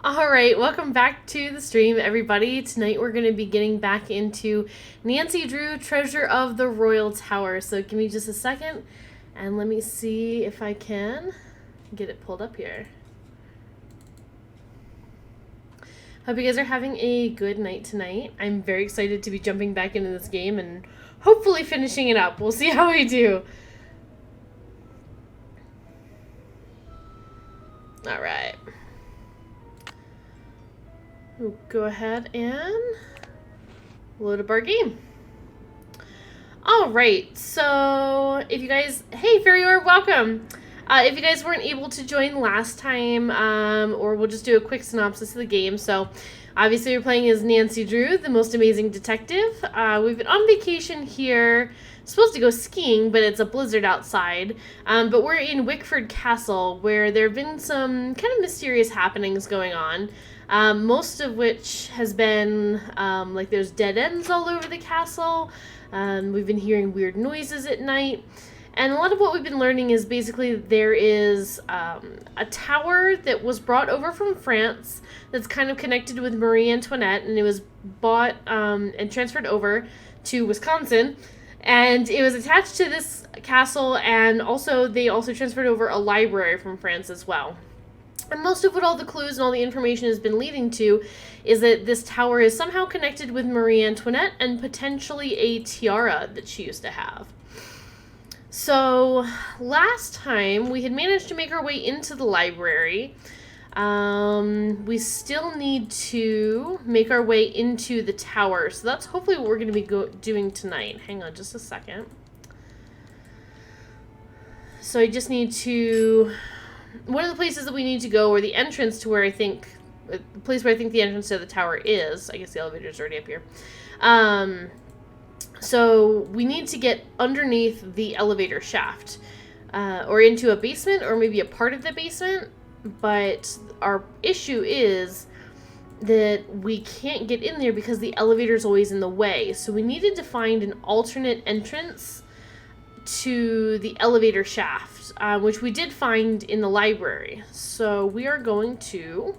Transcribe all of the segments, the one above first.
Alright, welcome back to the stream, everybody. Tonight we're going to be getting back into Nancy Drew, Treasure of the Royal Tower. So give me just a second, and let me see if I can get it pulled up here. Hope you guys are having a good night tonight. I'm very excited to be jumping back into this game and hopefully finishing it up. We'll see how we do. Alright. We'll go ahead and load up our game. Alright, so if you guys... Hey, Ferior, welcome! If you guys weren't able to join last time, or we'll just do a quick synopsis of the game. So, obviously we're playing as Nancy Drew, the most amazing detective. We've been on vacation here, supposed to go skiing, but it's a blizzard outside. But we're in Wickford Castle, where there have been some kind of mysterious happenings going on. Most of which has been, like there's dead ends all over the castle. We've been hearing weird noises at night. And a lot of what we've been learning is basically there is a tower that was brought over from France that's kind of connected with Marie Antoinette, and it was bought and transferred over to Wisconsin. And it was attached to this castle, and also they also transferred over a library from France as well. And most of what all the clues and all the information has been leading to is that this tower is somehow connected with Marie Antoinette and potentially a tiara that she used to have. So, last time we had managed to make our way into the library. We still need to make our way into the tower. So that's hopefully what we're going to be doing tonight. Hang on just a second. So I just need to... One of the places that we need to go, or the entrance to where I think... The place where I think the entrance to the tower is. I guess the elevator's already up here. So we need to get underneath the elevator shaft. Or into a basement, or maybe a part of the basement. But our issue is that we can't get in there because the elevator's always in the way. So we needed to find an alternate entrance to the elevator shaft, which we did find in the library. So we are going to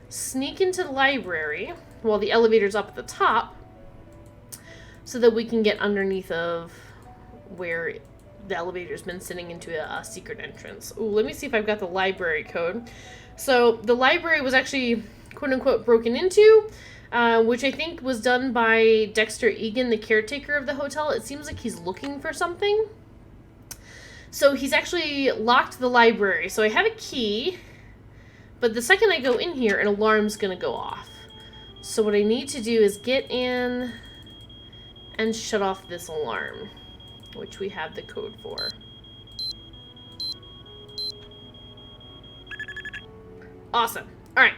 sneak into the library while the elevator's up at the top so that we can get underneath of where the elevator's been sitting into a secret entrance. Ooh, let me see if I've got the library code. So the library was actually quote-unquote broken into, which I think was done by Dexter Egan, the caretaker of the hotel. It seems like he's looking for something. So he's actually locked the library. So I have a key, but the second I go in here, an alarm's going to go off. So what I need to do is get in and shut off this alarm, which we have the code for. Awesome. All right.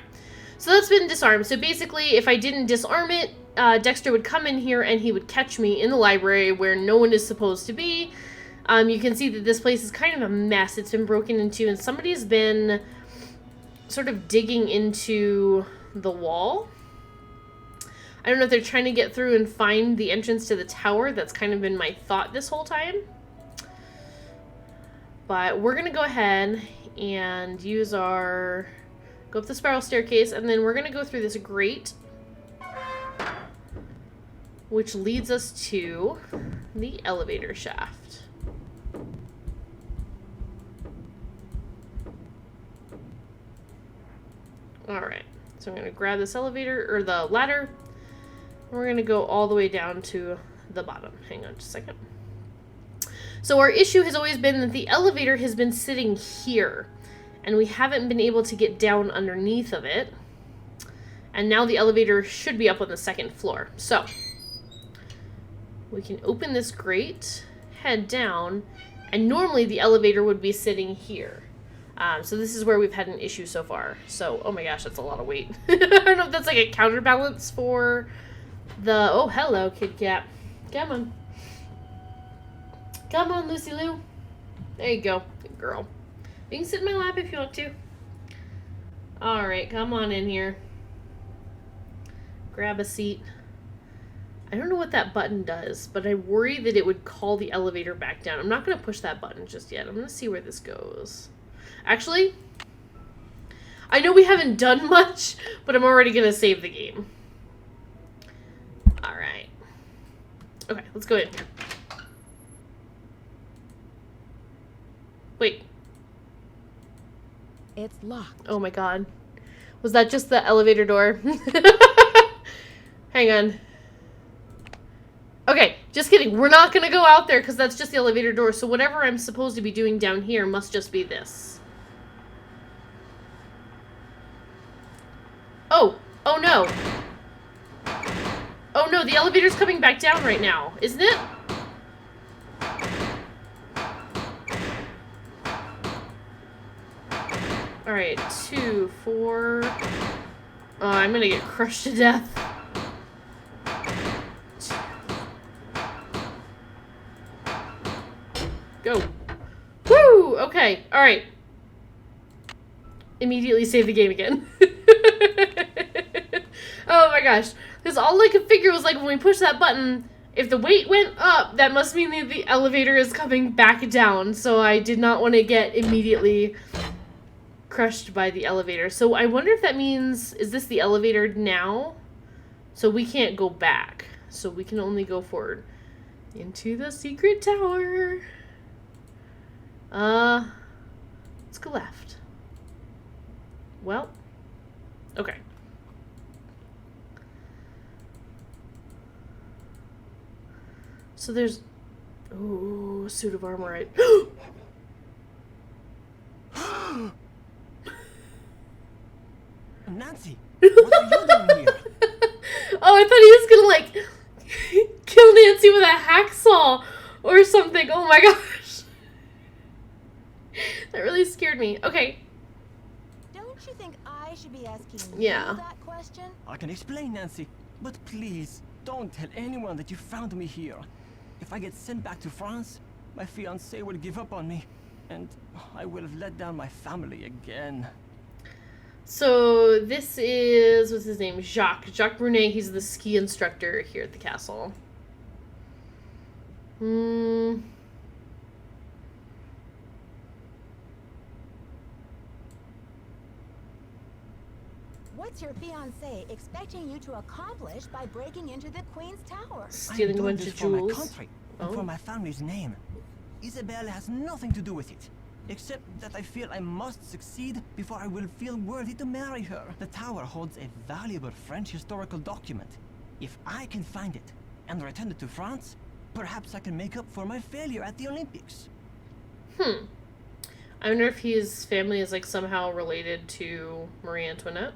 So that's been disarmed. So basically, if I didn't disarm it, Dexter would come in here and he would catch me in the library where no one is supposed to be. You can see that this place is kind of a mess. It's been broken into, and somebody's been sort of digging into the wall. I don't know if they're trying to get through and find the entrance to the tower. That's kind of been my thought this whole time. But we're going to go ahead and use our... Go up the spiral staircase, and then we're going to go through this grate, which leads us to the elevator shaft. Alright, so I'm going to grab this elevator, or the ladder, and we're going to go all the way down to the bottom. Hang on just a second. So our issue has always been that the elevator has been sitting here, and we haven't been able to get down underneath of it. And now the elevator should be up on the second floor. So, we can open this grate, head down, and normally the elevator would be sitting here. So this is where we've had an issue so far. So, oh my gosh, that's a lot of weight. I don't know if that's like a counterbalance for the... Oh, hello, Kid Cat. Come on. Come on, Lucy Lou. There you go. Good girl. You can sit in my lap if you want to. Alright, come on in here. Grab a seat. I don't know what that button does, but I worry that it would call the elevator back down. I'm not going to push that button just yet. I'm going to see where this goes. Actually, I know we haven't done much, but I'm already gonna save the game. Alright. Okay, let's go in here. Wait. It's locked. Oh my god. Was that just the elevator door? Hang on. Okay, just kidding. We're not gonna go out there because that's just the elevator door. So whatever I'm supposed to be doing down here must just be this. Oh. Oh no. Oh no, the elevator's coming back down right now, isn't it? Alright, 2, 4... Oh, I'm gonna get crushed to death. Go. Woo! Okay, alright. Immediately save the game again. Oh my gosh. Because all I could figure was like when we push that button, if the weight went up, that must mean that the elevator is coming back down. So I did not want to get immediately crushed by the elevator. So I wonder if that means, is this the elevator now? So we can't go back. So we can only go forward. Into the secret tower. Let's go left. Well, okay. So there's... Ooh, a suit of armor. Right? Nancy, what are you doing here? Oh, I thought he was gonna, like, kill Nancy with a hacksaw or something. Oh my gosh. That really scared me. Okay. Don't you think I should be asking Yeah. you that question? I can explain, Nancy, but please, don't tell anyone that you found me here. If I get sent back to France, my fiancé will give up on me, and I will have let down my family again. So this is, what's his name? Jacques Brunet. He's the ski instructor here at the castle. What's your fiancé expecting you to accomplish by breaking into the Queen's Tower? Stealing a I'm doing bunch this of for my jewels. country and Oh. for my family's name. Isabelle has nothing to do with it, except that I feel I must succeed before I will feel worthy to marry her. The tower holds a valuable French historical document. If I can find it and return it to France, perhaps I can make up for my failure at the Olympics. I wonder if his family is, like, somehow related to Marie Antoinette.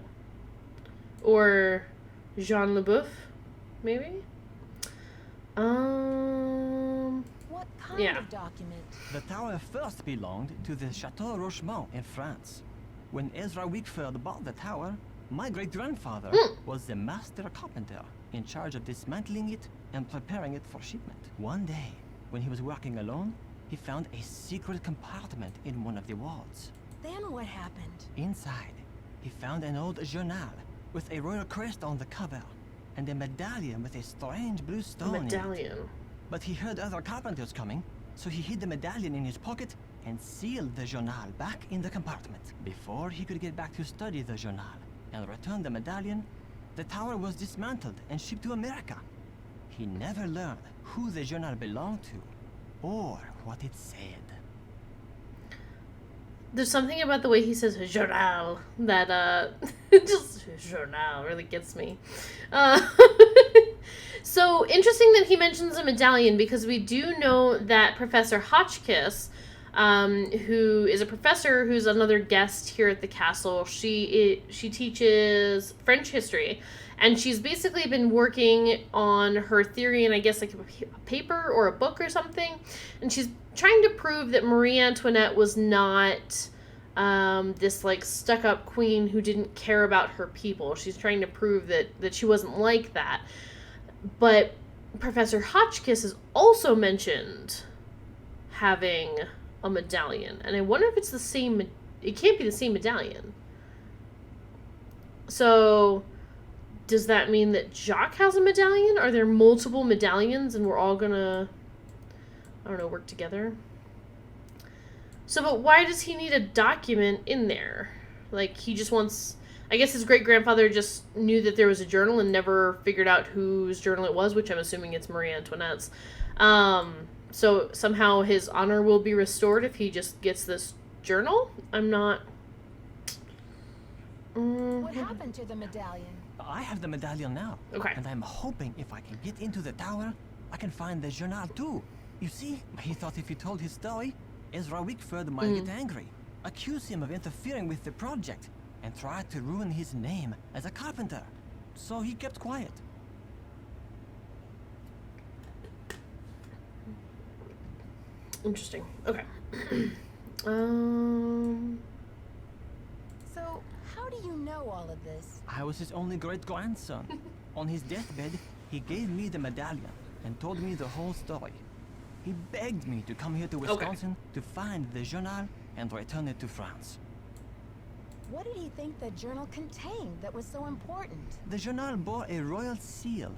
Or Jean LeBoeuf, maybe? What kind Yeah. of document? The tower first belonged to the Chateau Rochemont in France. When Ezra Wickford bought the tower, my great-grandfather was the master carpenter in charge of dismantling it and preparing it for shipment. One day, when he was working alone, he found a secret compartment in one of the walls. Then what happened? Inside, he found an old journal with a royal crest on the cover and a medallion with a strange blue stone in it. Medallion. But he heard other carpenters coming, so he hid the medallion in his pocket and sealed the journal back in the compartment. Before he could get back to study the journal and return the medallion, the tower was dismantled and shipped to America. He never learned who the journal belonged to or what it said. There's something about the way he says journal that, just journal really gets me. So interesting that he mentions a medallion, because we do know that Professor Hotchkiss, who is a professor who's another guest here at the castle, she teaches French history, and she's basically been working on her theory in, I guess, like a paper or a book or something, and she's trying to prove that Marie Antoinette was not this, like, stuck-up queen who didn't care about her people. She's trying to prove that she wasn't like that. But Professor Hotchkiss is also mentioned having a medallion, and I wonder if it's the same. It can't be the same medallion. So, does that mean that Jacques has a medallion? Are there multiple medallions, and we're all gonna, I don't know, work together? So, but why does he need a document in there? Like, he just wants... I guess his great-grandfather just knew that there was a journal and never figured out whose journal it was, which I'm assuming it's Marie Antoinette's. So somehow his honor will be restored if he just gets this journal? I'm not... What happened to the medallion? I have the medallion now. Okay. And I'm hoping if I can get into the tower, I can find the journal too. You see, he thought if he told his story, Ezra Wickford might get angry, accuse him of interfering with the project, and try to ruin his name as a carpenter. So he kept quiet. Interesting. Okay. So, how do you know all of this? I was his only great-grandson. On his deathbed, he gave me the medallion and told me the whole story. He begged me to come here to Wisconsin to find the journal and return it to France. What did he think the journal contained that was so important? The journal bore a royal seal.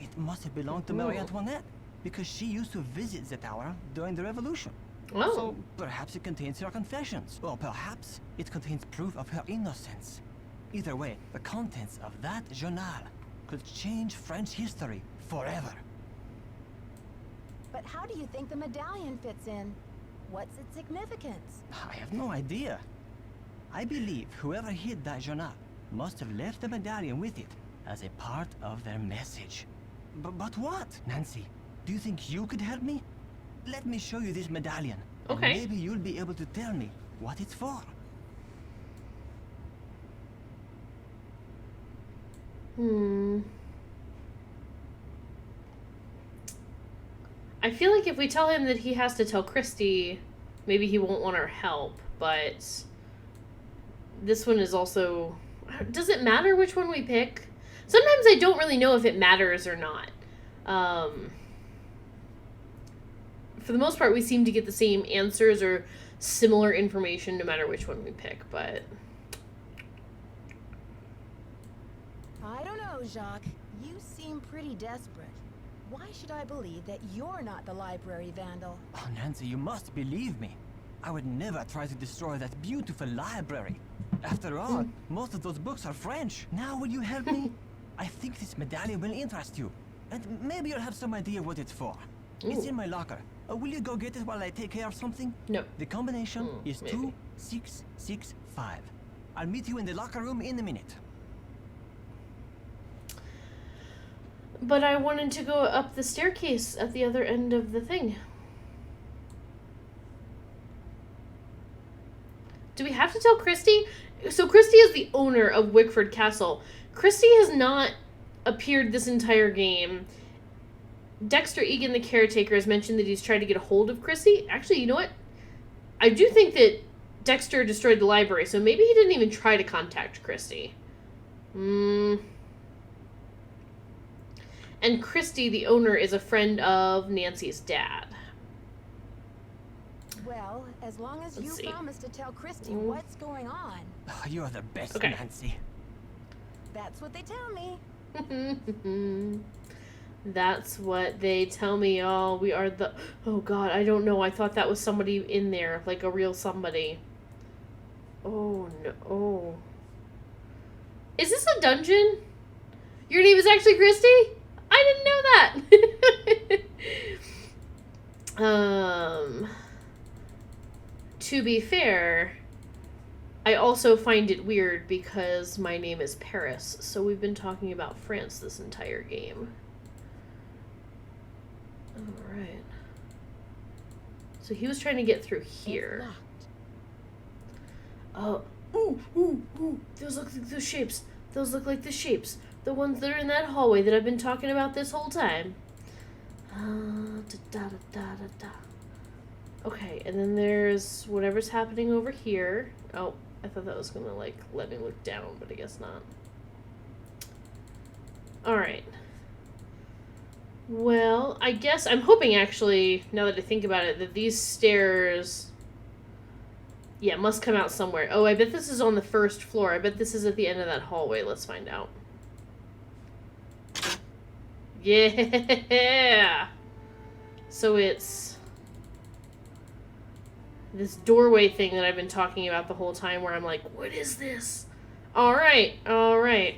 It must have belonged to Marie Antoinette, because she used to visit the tower during the Revolution. Oh. So perhaps it contains her confessions, or perhaps it contains proof of her innocence. Either way, the contents of that journal could change French history forever. But how do you think the medallion fits in? What's its significance? I have no idea. I believe whoever hid that journal must have left the medallion with it as a part of their message. But what? Nancy, do you think you could help me? Let me show you this medallion. And Okay. maybe you'll be able to tell me what it's for. I feel like if we tell him that he has to tell Christy, maybe he won't want our help, but this one is also... Does it matter which one we pick? Sometimes I don't really know if it matters or not. For the most part, we seem to get the same answers or similar information no matter which one we pick, but... I don't know, Jacques. You seem pretty desperate. Why should I believe that you're not the library vandal? Oh, Nancy, you must believe me. I would never try to destroy that beautiful library. After all, most of those books are French. Now will you help me? I think this medallion will interest you. And maybe you'll have some idea what it's for. It's in my locker. Will you go get it while I take care of something? No. The combination is maybe. 2665. I'll meet you in the locker room in a minute. But I wanted to go up the staircase at the other end of the thing. Do we have to tell Christy? So Christy is the owner of Wickford Castle. Christy has not appeared this entire game. Dexter Egan, the caretaker, has mentioned that he's tried to get a hold of Christy. Actually, you know what? I do think that Dexter destroyed the library, so maybe he didn't even try to contact Christy. And Christy, the owner, is a friend of Nancy's dad. Well, as long as Let's see. promise to tell Christy what's going on. Oh, you are the best, Okay. Nancy. That's what they tell me. That's what they tell me, y'all. We are the... Oh, God, I don't know. I thought that was somebody in there, like a real somebody. Oh, no. Oh. Is this a dungeon? Your name is actually Christy? I didn't know that. To be fair, I also find it weird because my name is Paris, so we've been talking about France this entire game. Alright. So he was trying to get through here. Oh. Ooh. Those look like those shapes. Those look like the shapes. The ones that are in that hallway that I've been talking about this whole time. Okay, and then there's whatever's happening over here. Oh, I thought that was gonna, like, let me look down, but I guess not. Alright. Well, I guess I'm hoping, actually, now that I think about it, that these stairs... Yeah, must come out somewhere. Oh, I bet this is on the first floor. I bet this is at the end of that hallway. Let's find out. Yeah! So it's... this doorway thing that I've been talking about the whole time where I'm like, what is this? Alright. I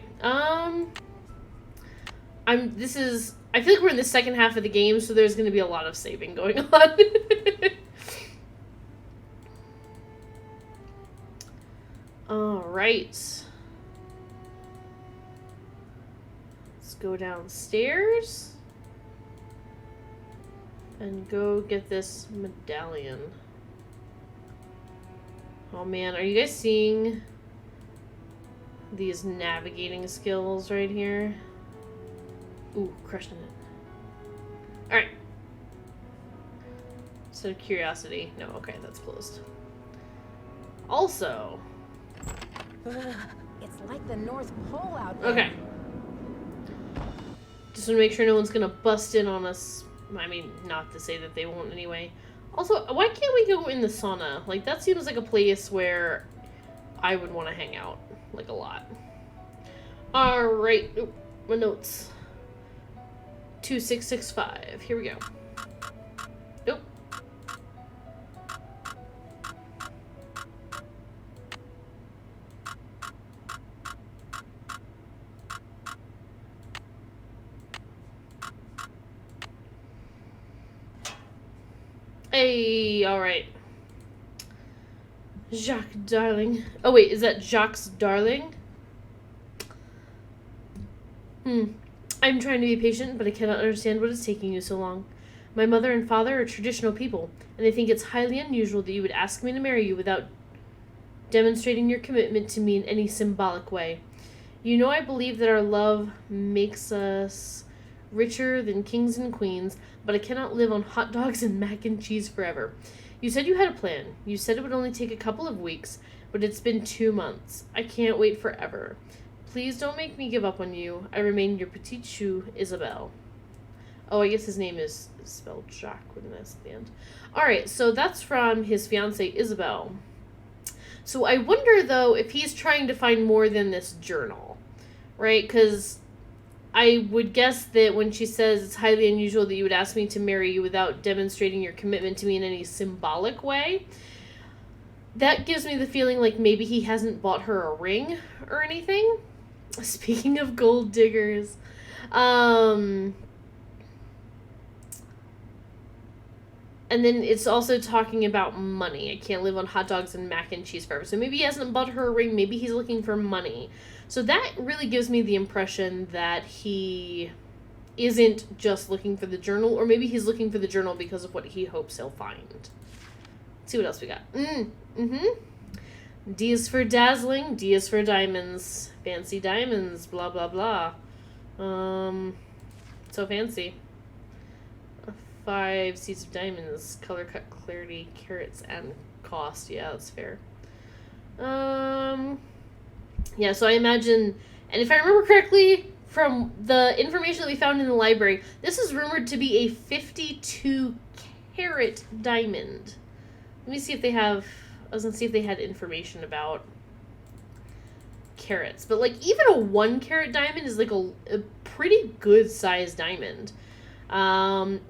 feel like we're in the second half of the game, so there's gonna be a lot of saving going on. Alright. Let's go downstairs. And go get this medallion. Oh man, are you guys seeing these navigating skills right here? Ooh, crushing it. Alright. Instead of curiosity. No, okay, that's closed. Also. It's like the North Pole out there. Okay. Just want to make sure no one's gonna bust in on us. I mean, not to say that they won't anyway. Also, why can't we go in the sauna? Like, that seems like a place where I would want to hang out. Like, a lot. Alright. Oop, my notes. 2665. Here we go. Nope. Hey, alright. Jacques, darling. Oh, wait, is that Jacques' darling? I'm trying to be patient, but I cannot understand what is taking you so long. My mother and father are traditional people, and they think it's highly unusual that you would ask me to marry you without demonstrating your commitment to me in any symbolic way. You know I believe that our love makes us richer than kings and queens, but I cannot live on hot dogs and mac and cheese forever. You said you had a plan. You said it would only take a couple of weeks, but it's been 2 months. I can't wait forever. Please don't make me give up on you. I remain your petite chou, Isabelle. Oh, I guess his name is spelled Jacques with an S at the end. Alright, so that's from his fiancée, Isabelle. So I wonder, though, if he's trying to find more than this journal. Right? Because I would guess that when she says it's highly unusual that you would ask me to marry you without demonstrating your commitment to me in any symbolic way, that gives me the feeling like maybe he hasn't bought her a ring or anything. Speaking of gold diggers, and then it's also talking about money. I can't live on hot dogs and mac and cheese forever. So maybe he hasn't bought her a ring. Maybe he's looking for money. So that really gives me the impression that he isn't just looking for the journal, or maybe he's looking for the journal because of what he hopes he'll find. Let's see what else we got. D is for dazzling. D is for diamonds. Fancy diamonds. Blah, blah, blah. So fancy. 5 seeds of diamonds. Color, cut, clarity, carats, and cost. Yeah, that's fair. Yeah, so I imagine, and if I remember correctly, from the information that we found in the library, this is rumored to be a 52 carat diamond. Let me see if they have, I was going to see if they had information about carats. But, like, even a 1 carat diamond is, like, a pretty good sized diamond.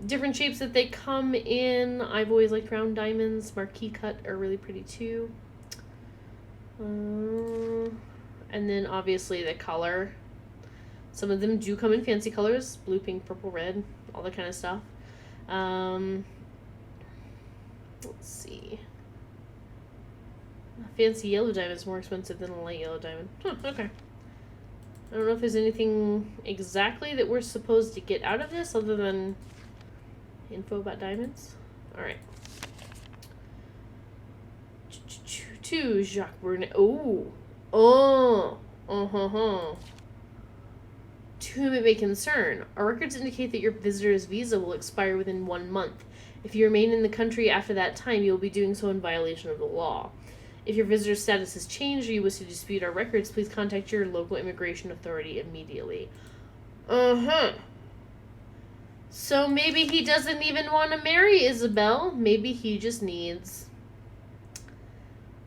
Different shapes that they come in. I've always liked round diamonds. Marquee cut are really pretty, too. And then, obviously, the color. Some of them do come in fancy colors. Blue, pink, purple, red. All that kind of stuff. Let's see. A fancy yellow diamond is more expensive than a light yellow diamond. Huh, okay. I don't know if there's anything exactly that we're supposed to get out of this other than info about diamonds. Alright. To Jacques Brunet. Oh. To whom it may concern, our records indicate that your visitor's visa will expire within 1 month. If you remain in the country after that time, you will be doing so in violation of the law. If your visitor's status has changed or you wish to dispute our records, please contact your local immigration authority immediately. So maybe he doesn't even want to marry Isabelle. Maybe he just needs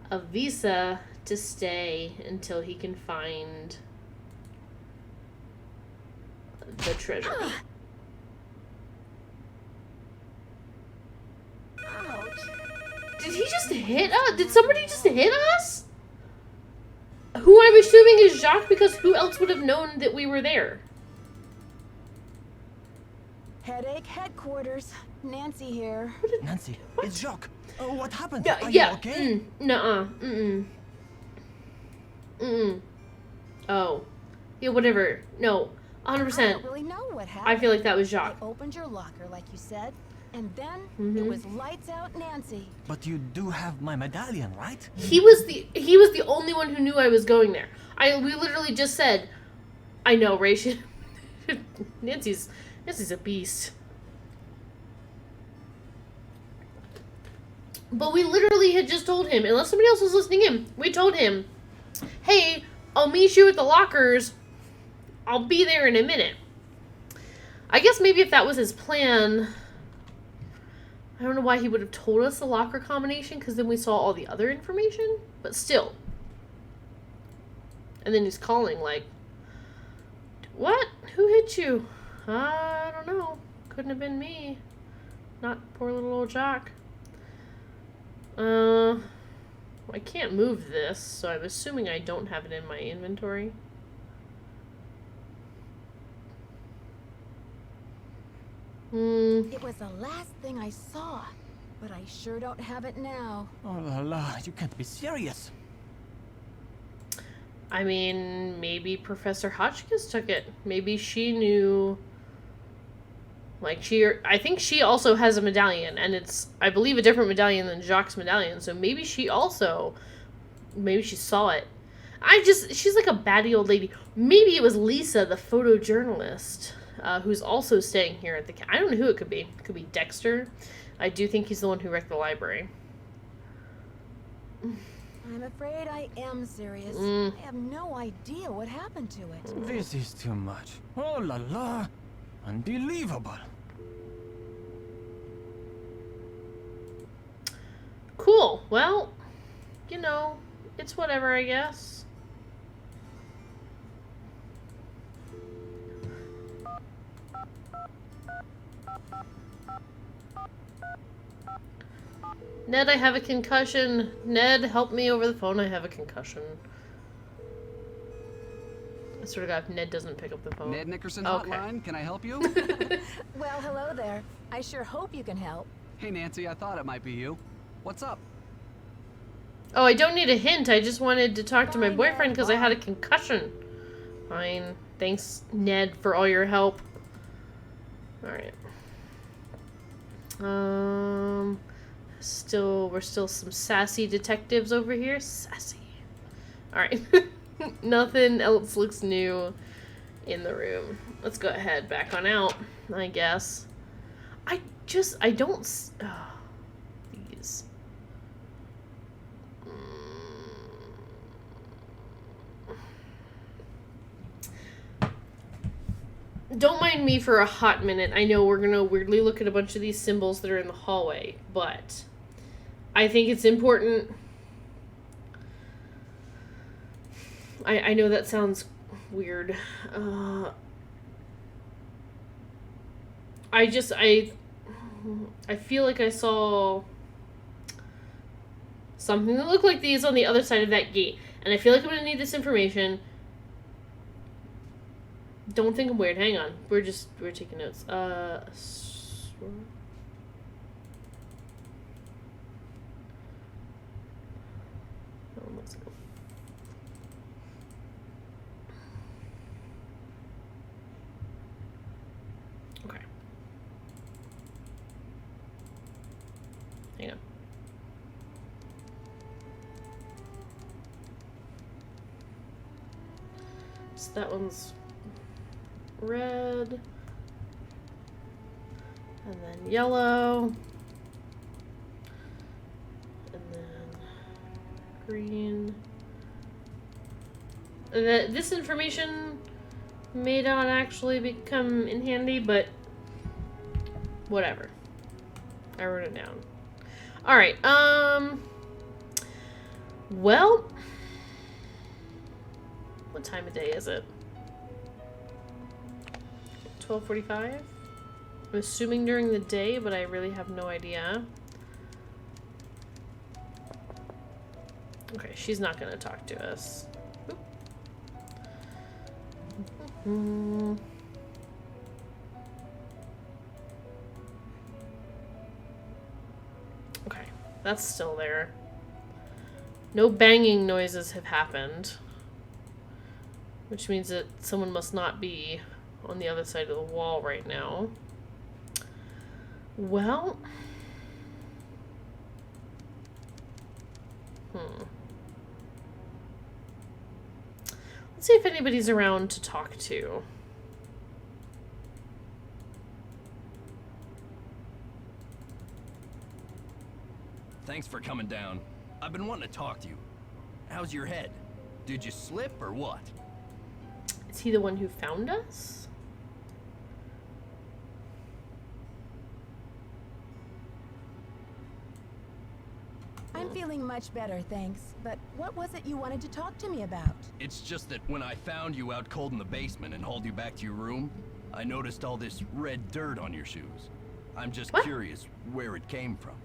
a visa to stay until he can find the treasure. Ouch. Did Did he just hit us? Did somebody just hit us? Who I'm assuming is Jacques, because who else would have known that we were there? Headache headquarters. Nancy here. Nancy, it's Jacques. What happened? Yeah, Are yeah. you okay? Nuh-uh. Oh. Yeah, whatever. No. I 100%. don't really know what happened. I feel like that was I Jacques. opened your locker like you said, and then it was lights out Nancy. But you do have my medallion, right? He was the only one who knew I was going there. We literally just said, I know, Ray. Nancy's a beast. But we literally had just told him, unless somebody else was listening in, we told him, hey, I'll meet you at the lockers. I'll be there in a minute. I guess maybe if that was his plan, I don't know why he would have told us the locker combination, because then we saw all the other information. But still. And then he's calling like, what? Who hit you? I don't know. Couldn't have been me. Not poor little old Jacques. I can't move this, so I'm assuming I don't have it in my inventory. It was the last thing I saw, but I sure don't have it now. Oh la la, you can't be serious. I mean, maybe Professor Hotchkiss took it. Maybe she knew. Like, I think she also has a medallion, and it's, I believe, a different medallion than Jacques' medallion, so maybe she saw it. She's like a batty old lady. Maybe it was Lisa, the photojournalist, who's also staying here at the, I don't know who it could be. It could be Dexter. I do think he's the one who wrecked the library. I'm afraid I am serious. I have no idea what happened to it. This is too much. Oh la la. Unbelievable. Cool. Well, you know, it's whatever, I guess. Ned, I have a concussion. Ned, help me over the phone. I have a concussion. I swear to God, if Ned doesn't pick up the phone. Ned Nickerson Okay. hotline, can I help you? Well, hello there. I sure hope you can help. Hey Nancy, I thought it might be you. What's up? Oh, I don't need a hint. I just wanted to talk to my Bye, boyfriend Ned. because I had a concussion. Fine. Thanks, Ned, for all your help. Alright. We're still some sassy detectives over here. Sassy. Alright. Nothing else looks new in the room. Let's go ahead, back on out, I guess. I don't... Oh, these. Don't mind me for a hot minute. I know we're gonna weirdly look at a bunch of these symbols that are in the hallway, but I think it's important. I know that sounds weird. I feel like I saw something that looked like these on the other side of that gate, and I feel like I'm gonna need this information. Don't think I'm weird. Hang on. We're taking notes. Let's go. Okay. Hang on. So that one's red, and then yellow, and then green. This information may not actually become in handy, but whatever. I wrote it down. Alright, well, what time of day is it? 12:45? I'm assuming during the day, but I really have no idea. Okay, she's not gonna talk to us. Mm. Okay, that's still there. No banging noises have happened. Which means that someone must not be on the other side of the wall right now. Well... Let's see if anybody's around to talk to. Thanks for coming down. I've been wanting to talk to you. How's your head? Did you slip or what? Is he the one who found us? I'm feeling much better, thanks. But what was it you wanted to talk to me about? It's just that when I found you out cold in the basement and hauled you back to your room, I noticed all this red dirt on your shoes. I'm just curious where it came from.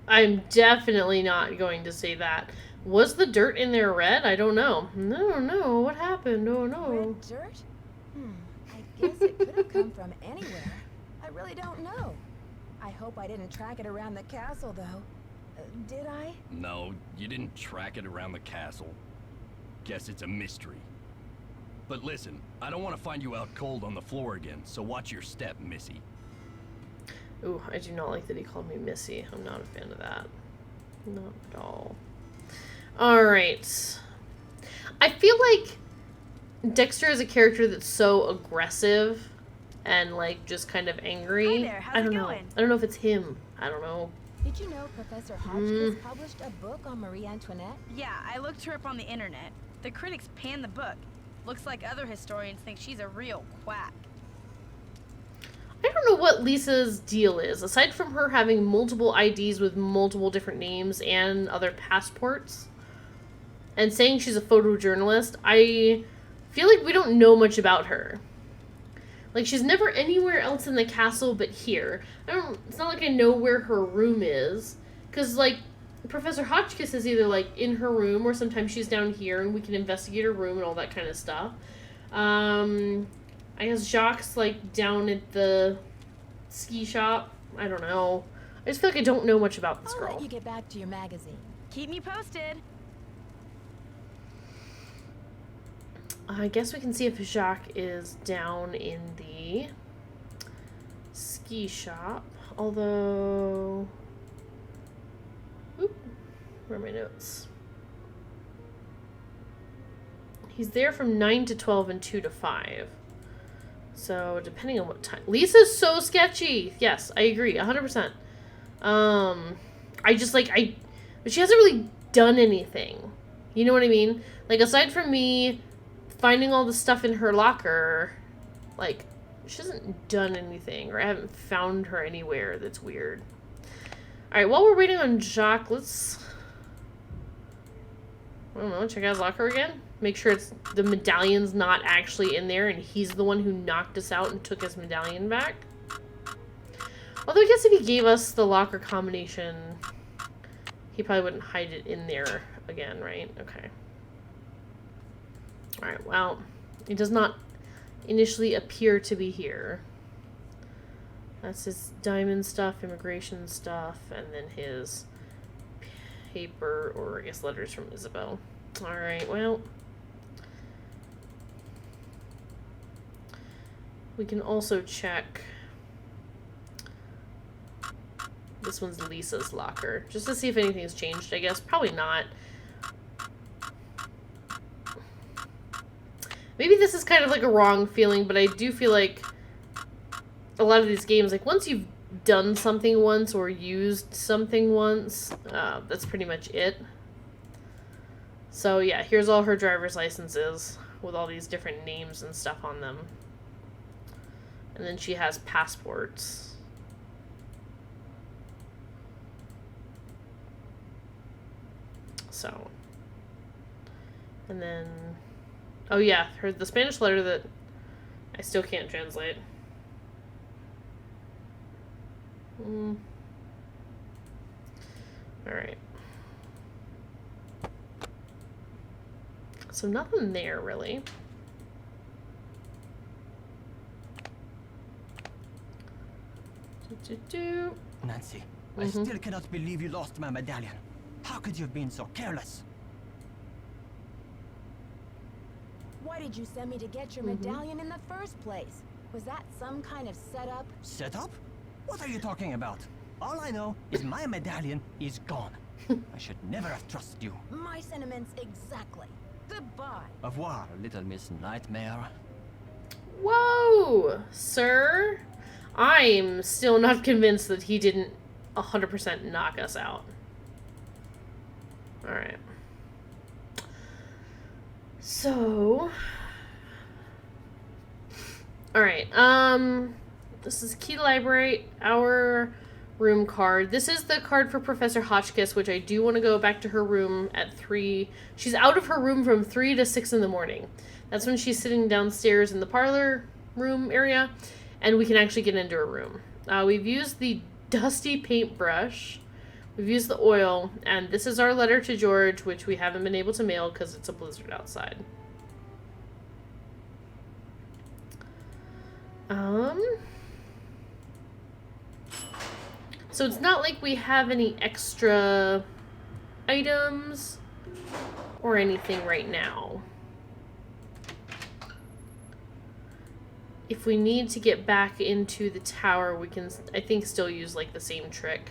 I'm definitely not going to say that. Was the dirt in there red? I don't know. No, what happened? Oh no. Red dirt? I guess it could have come from anywhere. I really don't know. I hope I didn't track it around the castle, though. Did I? No, you didn't track it around the castle. Guess it's a mystery. But listen, I don't want to find you out cold on the floor again, so watch your step, Missy. Ooh, I do not like that he called me Missy. I'm not a fan of that. Not at all. Alright. I feel like Dexter is a character that's so aggressive and, like, just kind of angry. Hi there, how's I don't it know. going? I don't know if it's him. I don't know. Did you know Professor Hotchkiss published a book on Marie Antoinette? Yeah, I looked her up on the internet. The critics panned the book. Looks like other historians think she's a real quack. I don't know what Lisa's deal is, aside from her having multiple IDs with multiple different names and other passports, and saying she's a photojournalist. I feel like we don't know much about her. Like, she's never anywhere else in the castle but here. It's not like I know where her room is, because, like, Professor Hotchkiss is either, like, in her room, or sometimes she's down here, and we can investigate her room and all that kind of stuff. I guess Jacques, like, down at the ski shop. I don't know. I just feel like I don't know much about this I'll girl. let you get back to your magazine. Keep me posted. I guess we can see if Jacques is down in the ski shop. Although... Oop, where are my notes? He's there from 9 to 12 and 2 to 5. So, depending on what time... Lisa's so sketchy! Yes, I agree, 100%. I just, like, but she hasn't really done anything. You know what I mean? Like, aside from me finding all the stuff in her locker, like, she hasn't done anything, or I haven't found her anywhere that's weird. Alright, while we're waiting on Jacques, let's... I don't know, check out his locker again? Make sure it's the medallion's not actually in there and he's the one who knocked us out and took his medallion back. Although I guess if he gave us the locker combination, he probably wouldn't hide it in there again, right? Okay. Alright, well, it does not initially appear to be here. That's his diamond stuff, immigration stuff, and then his paper, or I guess letters from Isabel. Alright, well... We can also check... This one's Lisa's locker. Just to see if anything's changed, I guess. Probably not. Maybe this is kind of like a wrong feeling, but I do feel like a lot of these games, like once you've done something once or used something once, that's pretty much it. So yeah, here's all her driver's licenses with all these different names and stuff on them. And then she has passports. So. And then... Oh yeah, the Spanish letter that I still can't translate. Alright. So nothing there, really. Nancy, I still cannot believe you lost my medallion. How could you have been so careless? Why did you send me to get your medallion in the first place? Was that some kind of setup? Setup? What are you talking about? All I know is my medallion is gone. I should never have trusted you. My sentiments exactly. Goodbye. Au revoir, little Miss Nightmare. Whoa, sir. I'm still not convinced that he didn't 100% knock us out. Alright. So... Alright, this is key to library, our room card. This is the card for Professor Hotchkiss, which I do want to go back to her room at 3. She's out of her room from 3 to 6 in the morning. That's when she's sitting downstairs in the parlor room area, and we can actually get into her room. We've used the dusty paintbrush, we've used the oil, and this is our letter to George, which we haven't been able to mail because it's a blizzard outside. So it's not like we have any extra items or anything right now. If we need to get back into the tower, we can, I think, still use like the same trick.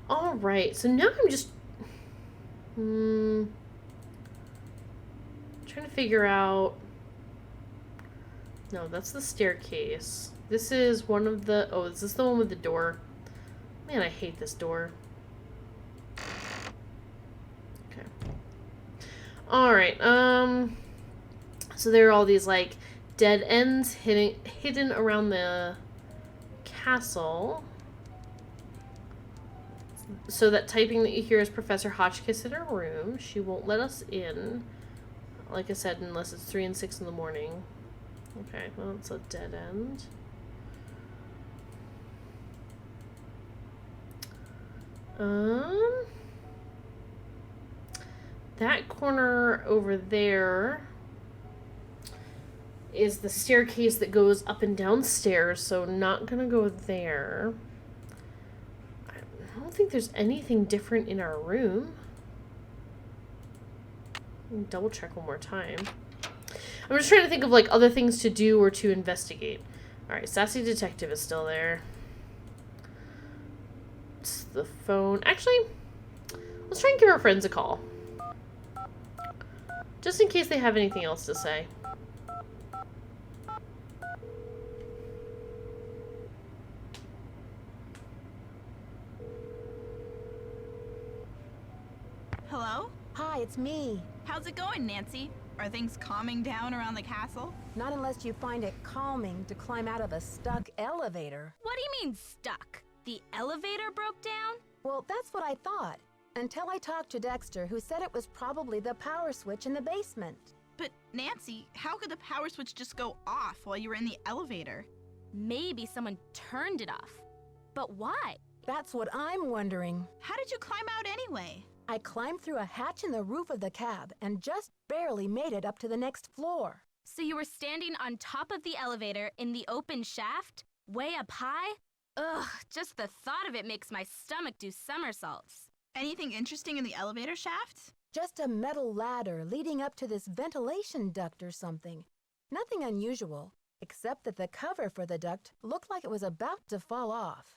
All right, so now I'm just trying to figure out. No, that's the staircase. This is one of the... Oh, is this the one with the door? Man, I hate this door. Okay. Alright, so there are all these, like, dead ends hidden around the castle. So that typing that you hear is Professor Hotchkiss in her room. She won't let us in. Like I said, unless it's 3 and 6 in the morning. Okay, well, it's a dead end. That corner over there is the staircase that goes up and down stairs, so not gonna go there. I don't think there's anything different in our room. Double check one more time. I'm just trying to think of like other things to do or to investigate. Alright, Sassy Detective is still there. It's the phone. Actually, let's try and give our friends a call. Just in case they have anything else to say. Hello? Hi, it's me. How's it going, Nancy? Are things calming down around the castle? Not unless you find it calming to climb out of a stuck elevator. What do you mean stuck? The elevator broke down? Well, that's what I thought. Until I talked to Dexter, who said it was probably the power switch in the basement. But Nancy, how could the power switch just go off while you were in the elevator? Maybe someone turned it off. But why? That's what I'm wondering. How did you climb out anyway? I climbed through a hatch in the roof of the cab and just barely made it up to the next floor. So you were standing on top of the elevator in the open shaft? Way up high? Ugh, just the thought of it makes my stomach do somersaults. Anything interesting in the elevator shaft? Just a metal ladder leading up to this ventilation duct or something. Nothing unusual, except that the cover for the duct looked like it was about to fall off.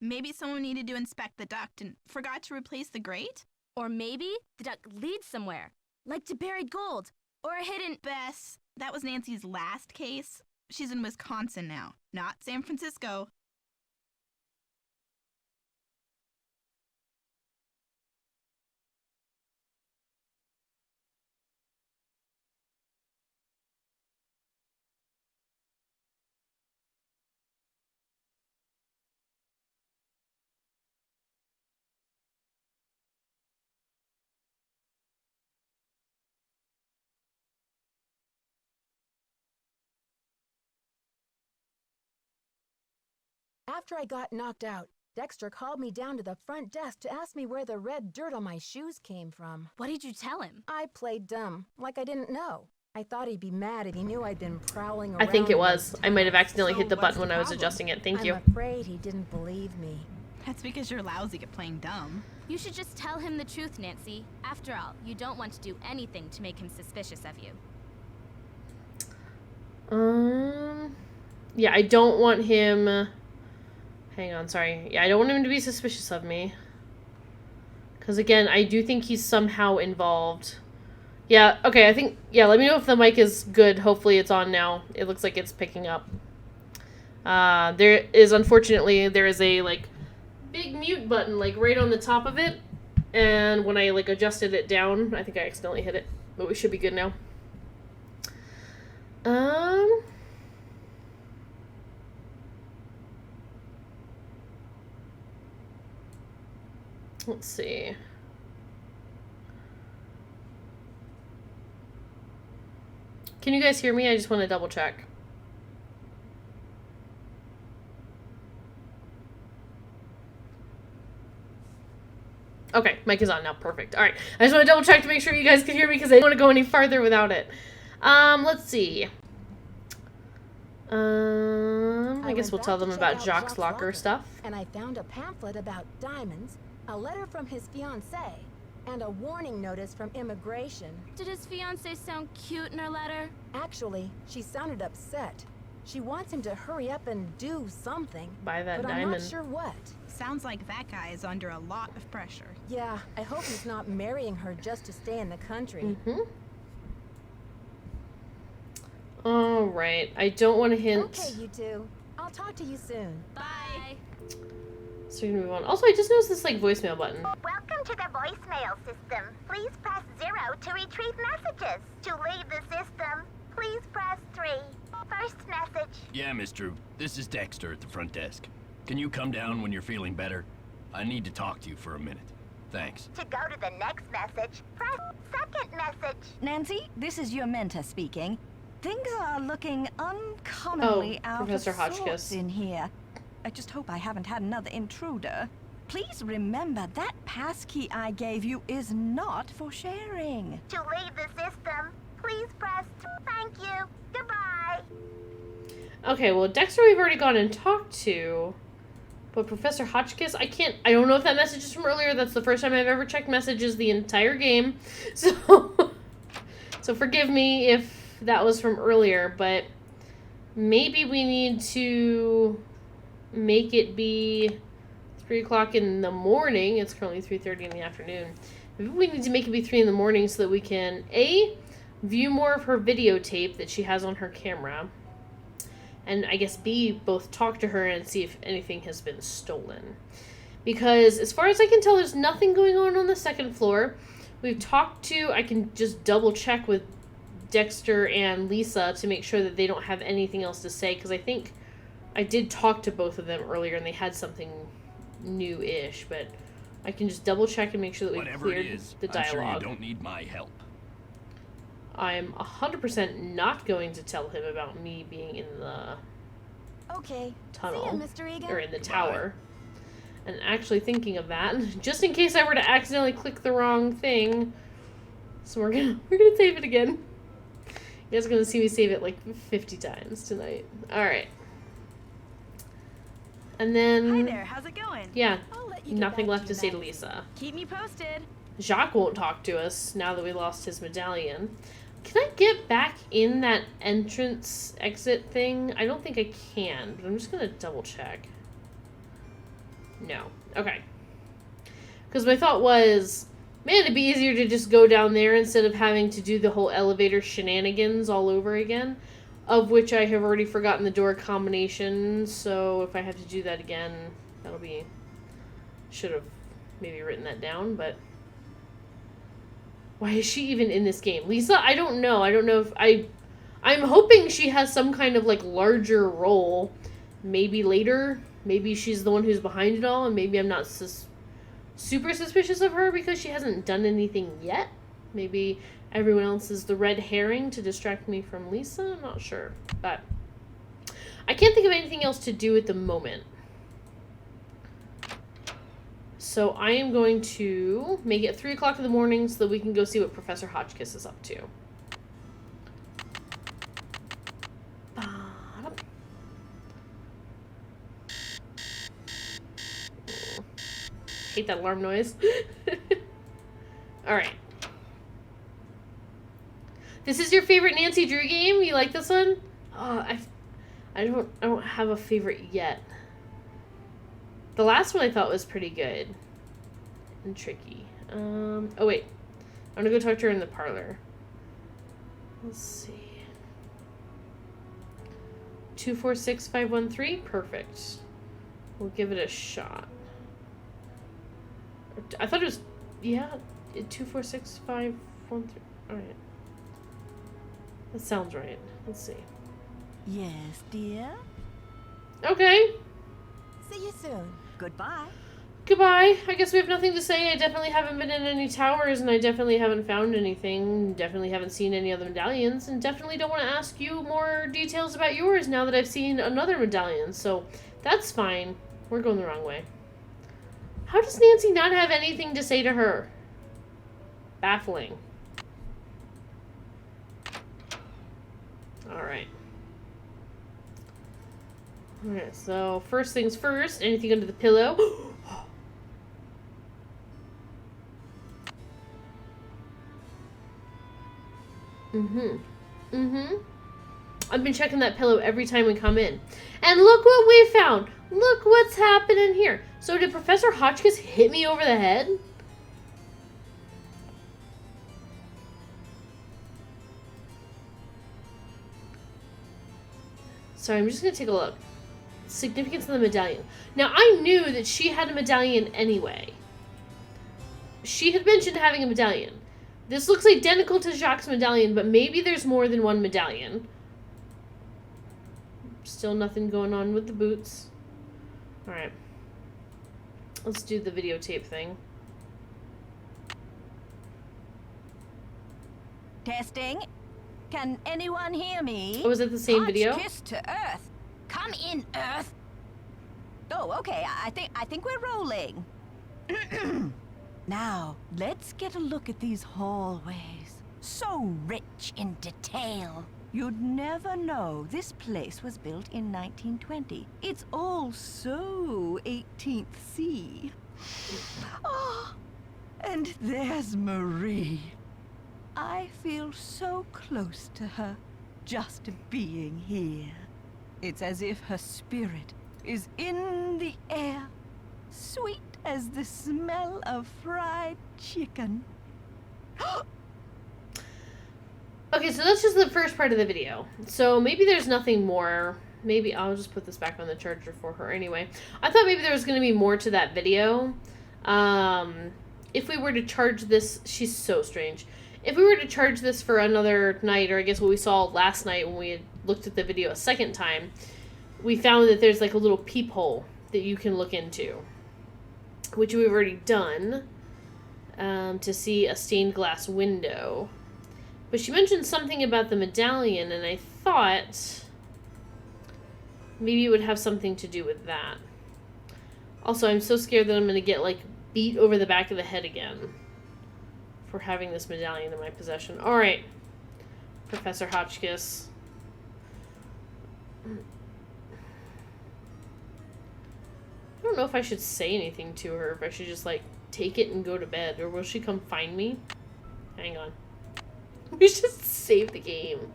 Maybe someone needed to inspect the duct and forgot to replace the grate? Or maybe the duct leads somewhere, like to buried gold, or a hidden... Bess, that was Nancy's last case. She's in Wisconsin now, not San Francisco. After I got knocked out, Dexter called me down to the front desk to ask me where the red dirt on my shoes came from. What did you tell him? I played dumb, like I didn't know. I thought he'd be mad if he knew I'd been prowling around. I think it in was. those I might have tunnels. accidentally hit the So button what's when the I was problem? adjusting it. Thank you. I'm afraid he didn't believe me. That's because you're lousy at playing dumb. You should just tell him the truth, Nancy. After all, you don't want to do anything to make him suspicious of you. Yeah, I don't want him... Hang on, sorry. Yeah, I don't want him to be suspicious of me. Because, again, I do think he's somehow involved. Yeah, okay, I think... Yeah, let me know if the mic is good. Hopefully it's on now. It looks like it's picking up. There is, unfortunately, there is a, like, big mute button, like, right on the top of it. And when I, like, adjusted it down, I think I accidentally hit it. But we should be good now. Let's see. Can you guys hear me? I just want to double check. Okay, mic is on now. Perfect. All right. I just want to double check to make sure you guys can hear me because I don't want to go any farther without it. Let's see. I guess we'll tell them about Jacques' locker stuff. And I found a pamphlet about diamonds, a letter from his fiancée, and a warning notice from immigration. Did his fiancée sound cute in her letter? Actually, she sounded upset. She wants him to hurry up and do something. Buy that but diamond. I'm not sure what. Sounds like that guy is under a lot of pressure. Yeah, I hope he's not marrying her just to stay in the country. Alright, I don't want to hint. Okay, you two. I'll talk to you soon. Bye. So we can move on. Also, I just noticed this like voicemail button. Welcome to the voicemail system. Please press 0 to retrieve messages. To leave the system, please press 3. First message. Yeah, Miss Drew. This is Dexter at the front desk. Can you come down when you're feeling better? I need to talk to you for a minute. Thanks. To go to the next message, press second message. Nancy, this is your mentor speaking. Things are looking uncommonly out Professor of Hotchkiss. sorts in here. I just hope I haven't had another intruder. Please remember that passkey I gave you is not for sharing. To leave the system, please press 2. Thank you. Goodbye. Okay, well, Dexter we've already gone and talked to. But Professor Hotchkiss, I don't know if that message is from earlier. That's the first time I've ever checked messages the entire game. So forgive me if that was from earlier, but maybe we need to make it be 3 o'clock in the morning. It's currently 3:30 in the afternoon. Maybe we need to make it be 3 in the morning so that we can, A, view more of her videotape that she has on her camera, and I guess B, both talk to her and see if anything has been stolen. Because as far as I can tell, there's nothing going on the second floor. We've talked to, I can just double check with Dexter and Lisa to make sure that they don't have anything else to say, because I think I did talk to both of them earlier and they had something new-ish, but I can just double check and make sure that we've Whatever it cleared is, the I'm dialogue. sure you don't need my help. I'm 100% not going to tell him about me being in the Okay. tunnel, See ya, Mr. Egan. or in the tower. And actually thinking of that, just in case I were to accidentally click the wrong thing, so we're gonna save it again. You guys are gonna see me save it like 50 times tonight. Alright. And then... Hi there, how's it going? Yeah, I'll let you get nothing back left to to your say to medicine. Lisa. Keep me posted. Jacques won't talk to us now that we lost his medallion. Can I get back in that entrance exit thing? I don't think I can, but I'm just gonna double check. No. Okay. Because my thought was, man, it'd be easier to just go down there instead of having to do the whole elevator shenanigans all over again, of which I have already forgotten the door combination, so if I have to do that again, that'll be... Should have maybe written that down, but... Why is she even in this game? Lisa, I don't know. I don't know if I'm hoping she has some kind of, like, larger role. Maybe later. Maybe she's the one who's behind it all, and maybe I'm not super suspicious of her because she hasn't done anything yet. Maybe everyone else is the red herring to distract me from Lisa. I'm not sure. But I can't think of anything else to do at the moment. So I am going to make it 3 o'clock in the morning so that we can go see what Professor Hotchkiss is up to. Hate that alarm noise. Alright. This is your favorite Nancy Drew game? You like this one? Oh, I don't have a favorite yet. The last one I thought was pretty good. And tricky. Oh wait. I'm gonna go talk to her in the parlor. Let's see. 246513? Perfect. We'll give it a shot. I thought it was, yeah, 246513. Alright. That sounds right. Let's see. Yes, dear? Okay. See you soon. Goodbye. Goodbye. I guess we have nothing to say. I definitely haven't been in any towers, and I definitely haven't found anything. Definitely haven't seen any other medallions, and definitely don't want to ask you more details about yours now that I've seen another medallion, so that's fine. We're going the wrong way. How does Nancy not have anything to say to her? Baffling. Alright. Alright, so first things first, anything under the pillow? I've been checking that pillow every time we come in. And look what we found! Look what's happening here. So did Professor Hotchkiss hit me over the head? Sorry, I'm just going to take a look. Significance of the medallion. Now, I knew that she had a medallion anyway. She had mentioned having a medallion. This looks identical to Jacques' medallion, but maybe there's more than one medallion. Still nothing going on with the boots. Alright. Let's do the videotape thing. Testing. Can anyone hear me? Oh, was it the same video? Hotchkiss to Earth. Come in, Earth. Oh, okay. I think we're rolling. Now, let's get a look at these hallways. So rich in detail. You'd never know this place was built in 1920. It's all so 18th C. Oh, and there's Marie. I feel so close to her, just being here. It's as if her spirit is in the air, sweet as the smell of fried chicken. Okay, so that's just the first part of the video. So maybe there's nothing more. Maybe I'll just put this back on the charger for her anyway. I thought maybe there was going to be more to that video. If we were to charge this, she's so strange. If we were to charge this for another night, or I guess what we saw last night when we had looked at the video a second time, we found that there's like a little peephole that you can look into, which we've already done, to see a stained glass window. But she mentioned something about the medallion, and I thought maybe it would have something to do with that. Also, I'm so scared that I'm going to get, like, beat over the back of the head again for having this medallion in my possession. Alright, Professor Hotchkiss. I don't know if I should say anything to her, if I should just, like, take it and go to bed, or will she come find me? Hang on. We should just save the game.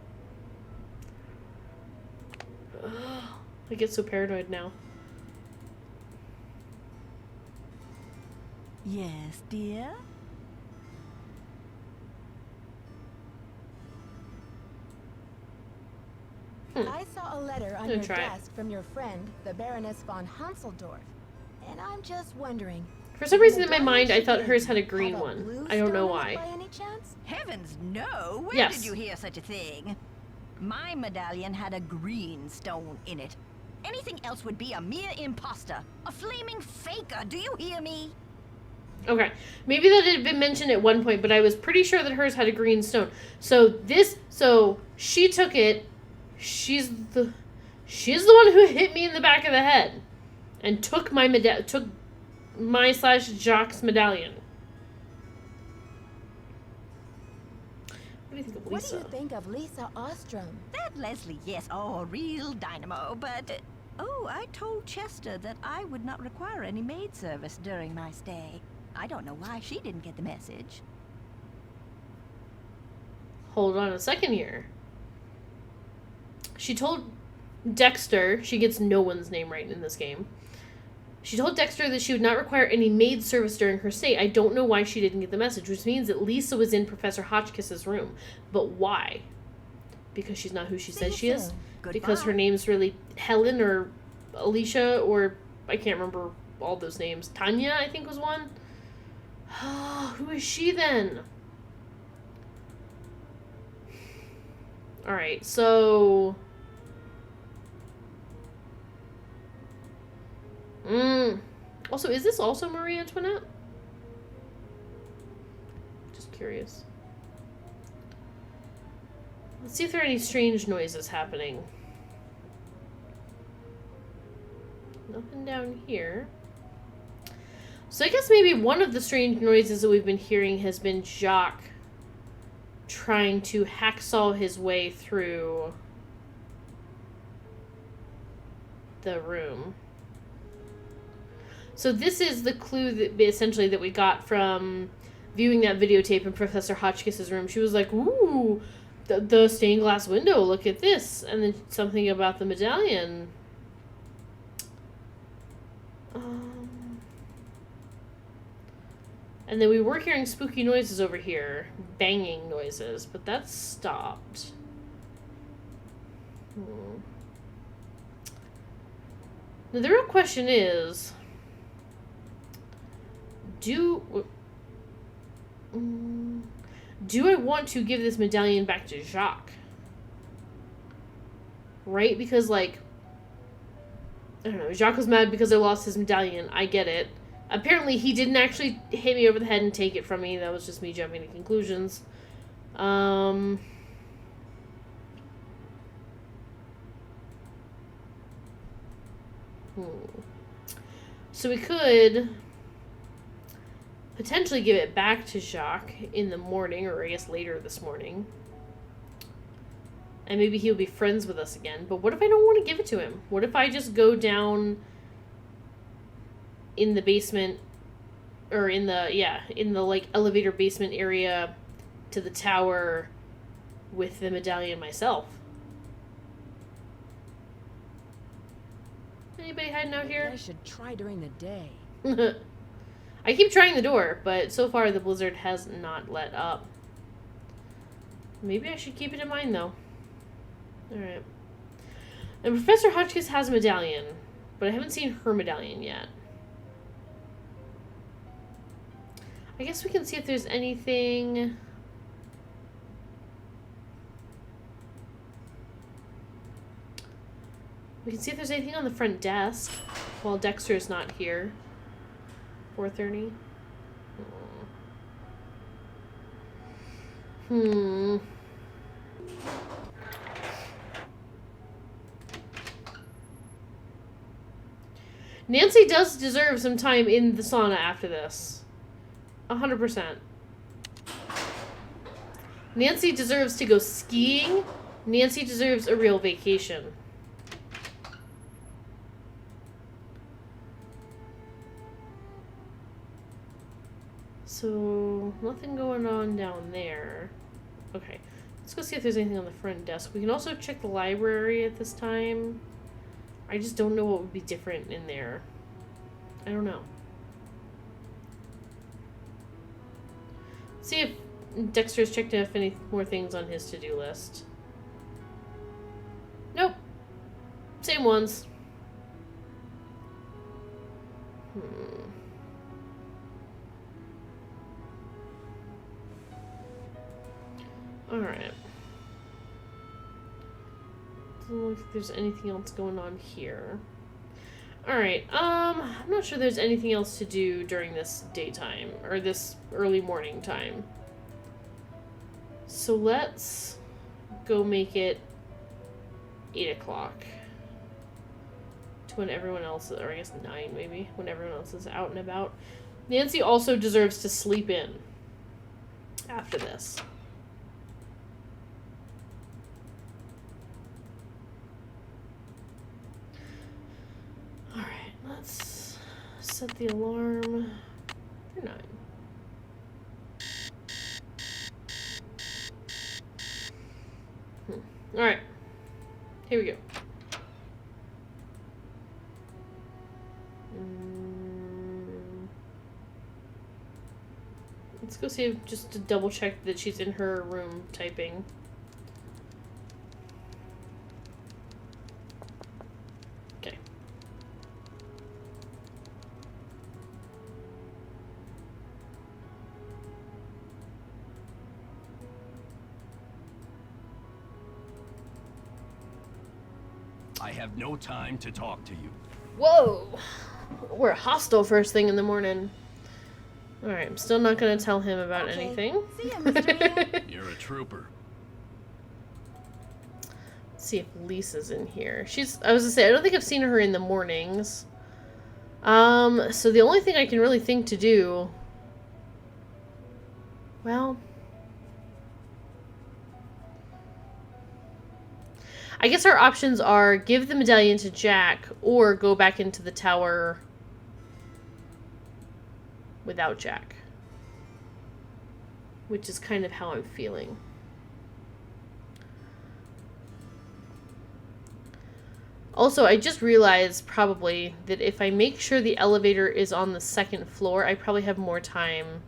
Ugh, I get so paranoid now. Yes, dear? I saw a letter on Gonna your try it. desk from your friend, the Baroness von Hanselsdorf. And I'm just wondering... For some reason in my medallion mind, I she thought gave hers you had a have green a one. blue I don't know stone in it why. By any chance? Heavens, no! Where Yes. did you hear such a thing? My medallion had a green stone in it. Anything else would be a mere imposter. A flaming faker, do you hear me? Okay, one that had been mentioned at one point, but I was pretty sure that hers had a green stone. So she took it. She's the one who hit me in the back of the head, and took my my/Jacques medallion. What do you think of What Lisa? do you think of Lisa Ostrom? That Leslie, yes, oh, a real dynamo, but... oh, I told Chester that I would not require any maid service during my stay. I don't know why she didn't get the message. Hold on a second here. She told Dexter, she gets no one's name right in this game. She told Dexter that she would not require any maid service during her stay. I don't know why she didn't get the message, which means that Lisa was in Professor Hotchkiss's room. But why? Because she's not who she says she is? Because her name's really Helen or Alicia or I can't remember all those names. Tanya, I think, was one. Who is she then? Alright, so... Also, is this also Marie Antoinette? Just curious. Let's see if there are any strange noises happening. Nothing down here. So I guess maybe one of the strange noises that we've been hearing has been Jacques trying to hacksaw his way through the room. So this is the clue that essentially that we got from viewing that videotape in Professor Hotchkiss's room. She was like, ooh, the stained glass window, look at this. And then something about the medallion. And then we were hearing spooky noises over here. Banging noises, but that's stopped. Now the real question is... Do I want to give this medallion back to Jacques? Right? Because, like, I don't know, Jacques was mad because I lost his medallion. I get it. Apparently, he didn't actually hit me over the head and take it from me. That was just me jumping to conclusions. So we could potentially give it back to Jacques in the morning, or I guess later this morning. And maybe he'll be friends with us again. But what if I don't want to give it to him? What if I just go down in the basement, or in the, like, elevator basement area to the tower with the medallion myself? Anybody hiding out here? I should try during the day. I keep trying the door, but so far the blizzard has not let up. Maybe I should keep it in mind, though. Alright. And Professor Hotchkiss has a medallion, but I haven't seen her medallion yet. I guess we can see if there's anything... We can see if there's anything on the front desk while Dexter's not here. 4:30. Nancy does deserve some time in the sauna after this. 100%. Nancy deserves to go skiing. Nancy deserves a real vacation. So, nothing going on down there. Okay, let's go see if there's anything on the front desk. We can also check the library at this time. I just don't know what would be different in there. I don't know. See if Dexter's checked if any more things on his to-do list. Nope. Same ones. Alright. Doesn't look like there's anything else going on here. Alright, I'm not sure there's anything else to do during this daytime, or this early morning time. So let's go make it 8 o'clock. to when everyone else, or I guess 9 maybe, when everyone else is out and about. Nancy also deserves to sleep in after this. Alright, let's set the alarm for 9. Alright, here we go. Let's go see if, just to double check that she's in her room typing. Okay. I have no time to talk to you. Whoa! We're hostile first thing in the morning. Alright, I'm still not gonna tell him about anything. See ya, Mr. Man. You're a trooper. Let's see if Lisa's in here. I was gonna say, I don't think I've seen her in the mornings. So the only thing I can really think to do... Well... I guess our options are give the medallion to Jack or go back into the tower without Jack. Which is kind of how I'm feeling. Also, I just realized probably that if I make sure the elevator is on the 2nd floor, I probably have more time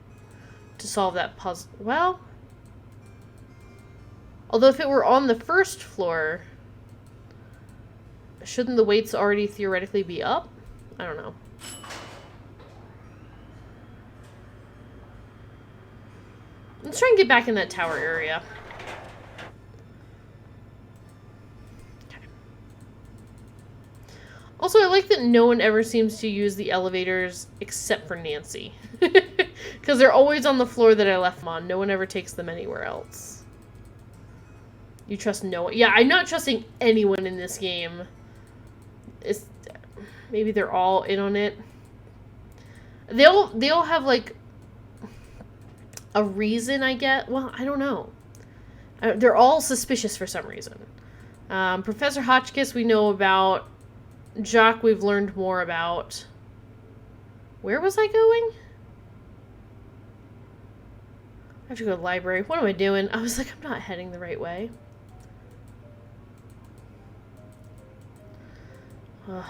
to solve that puzzle. Well, although if it were on the 1st floor, shouldn't the weights already theoretically be up? I don't know. Let's try and get back in that tower area. Okay. Also, I like that no one ever seems to use the elevators except for Nancy. Because they're always on the floor that I left them on. No one ever takes them anywhere else. You trust no one. Yeah, I'm not trusting anyone in this game. Maybe they're all in on it. They all have like a reason, I get. Well, I don't know. They're all suspicious for some reason. Professor Hotchkiss we know about. Jacques we've learned more about. Where was I going? I have to go to the library. What am I doing? I was like, I'm not heading the right way. But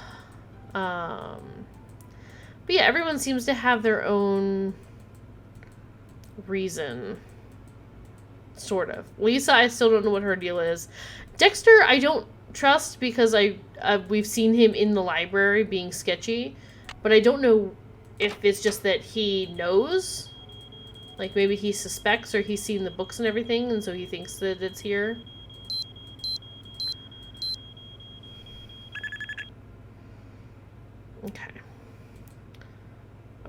yeah, everyone seems to have their own reason. Sort of. Lisa, I still don't know what her deal is. Dexter, I don't trust because we've seen him in the library being sketchy, but I don't know if it's just that he knows. Like maybe he suspects or he's seen the books and everything and so he thinks that it's here. Okay.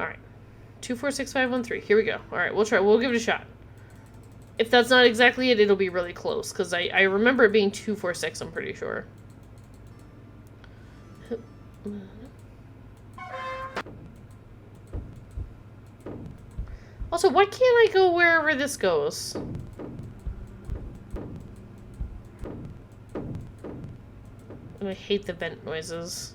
Alright. 246513. Here we go. Alright, we'll try. We'll give it a shot. If that's not exactly it, it'll be really close. Because I remember it being 246, I'm pretty sure. Also, why can't I go wherever this goes? I hate the vent noises.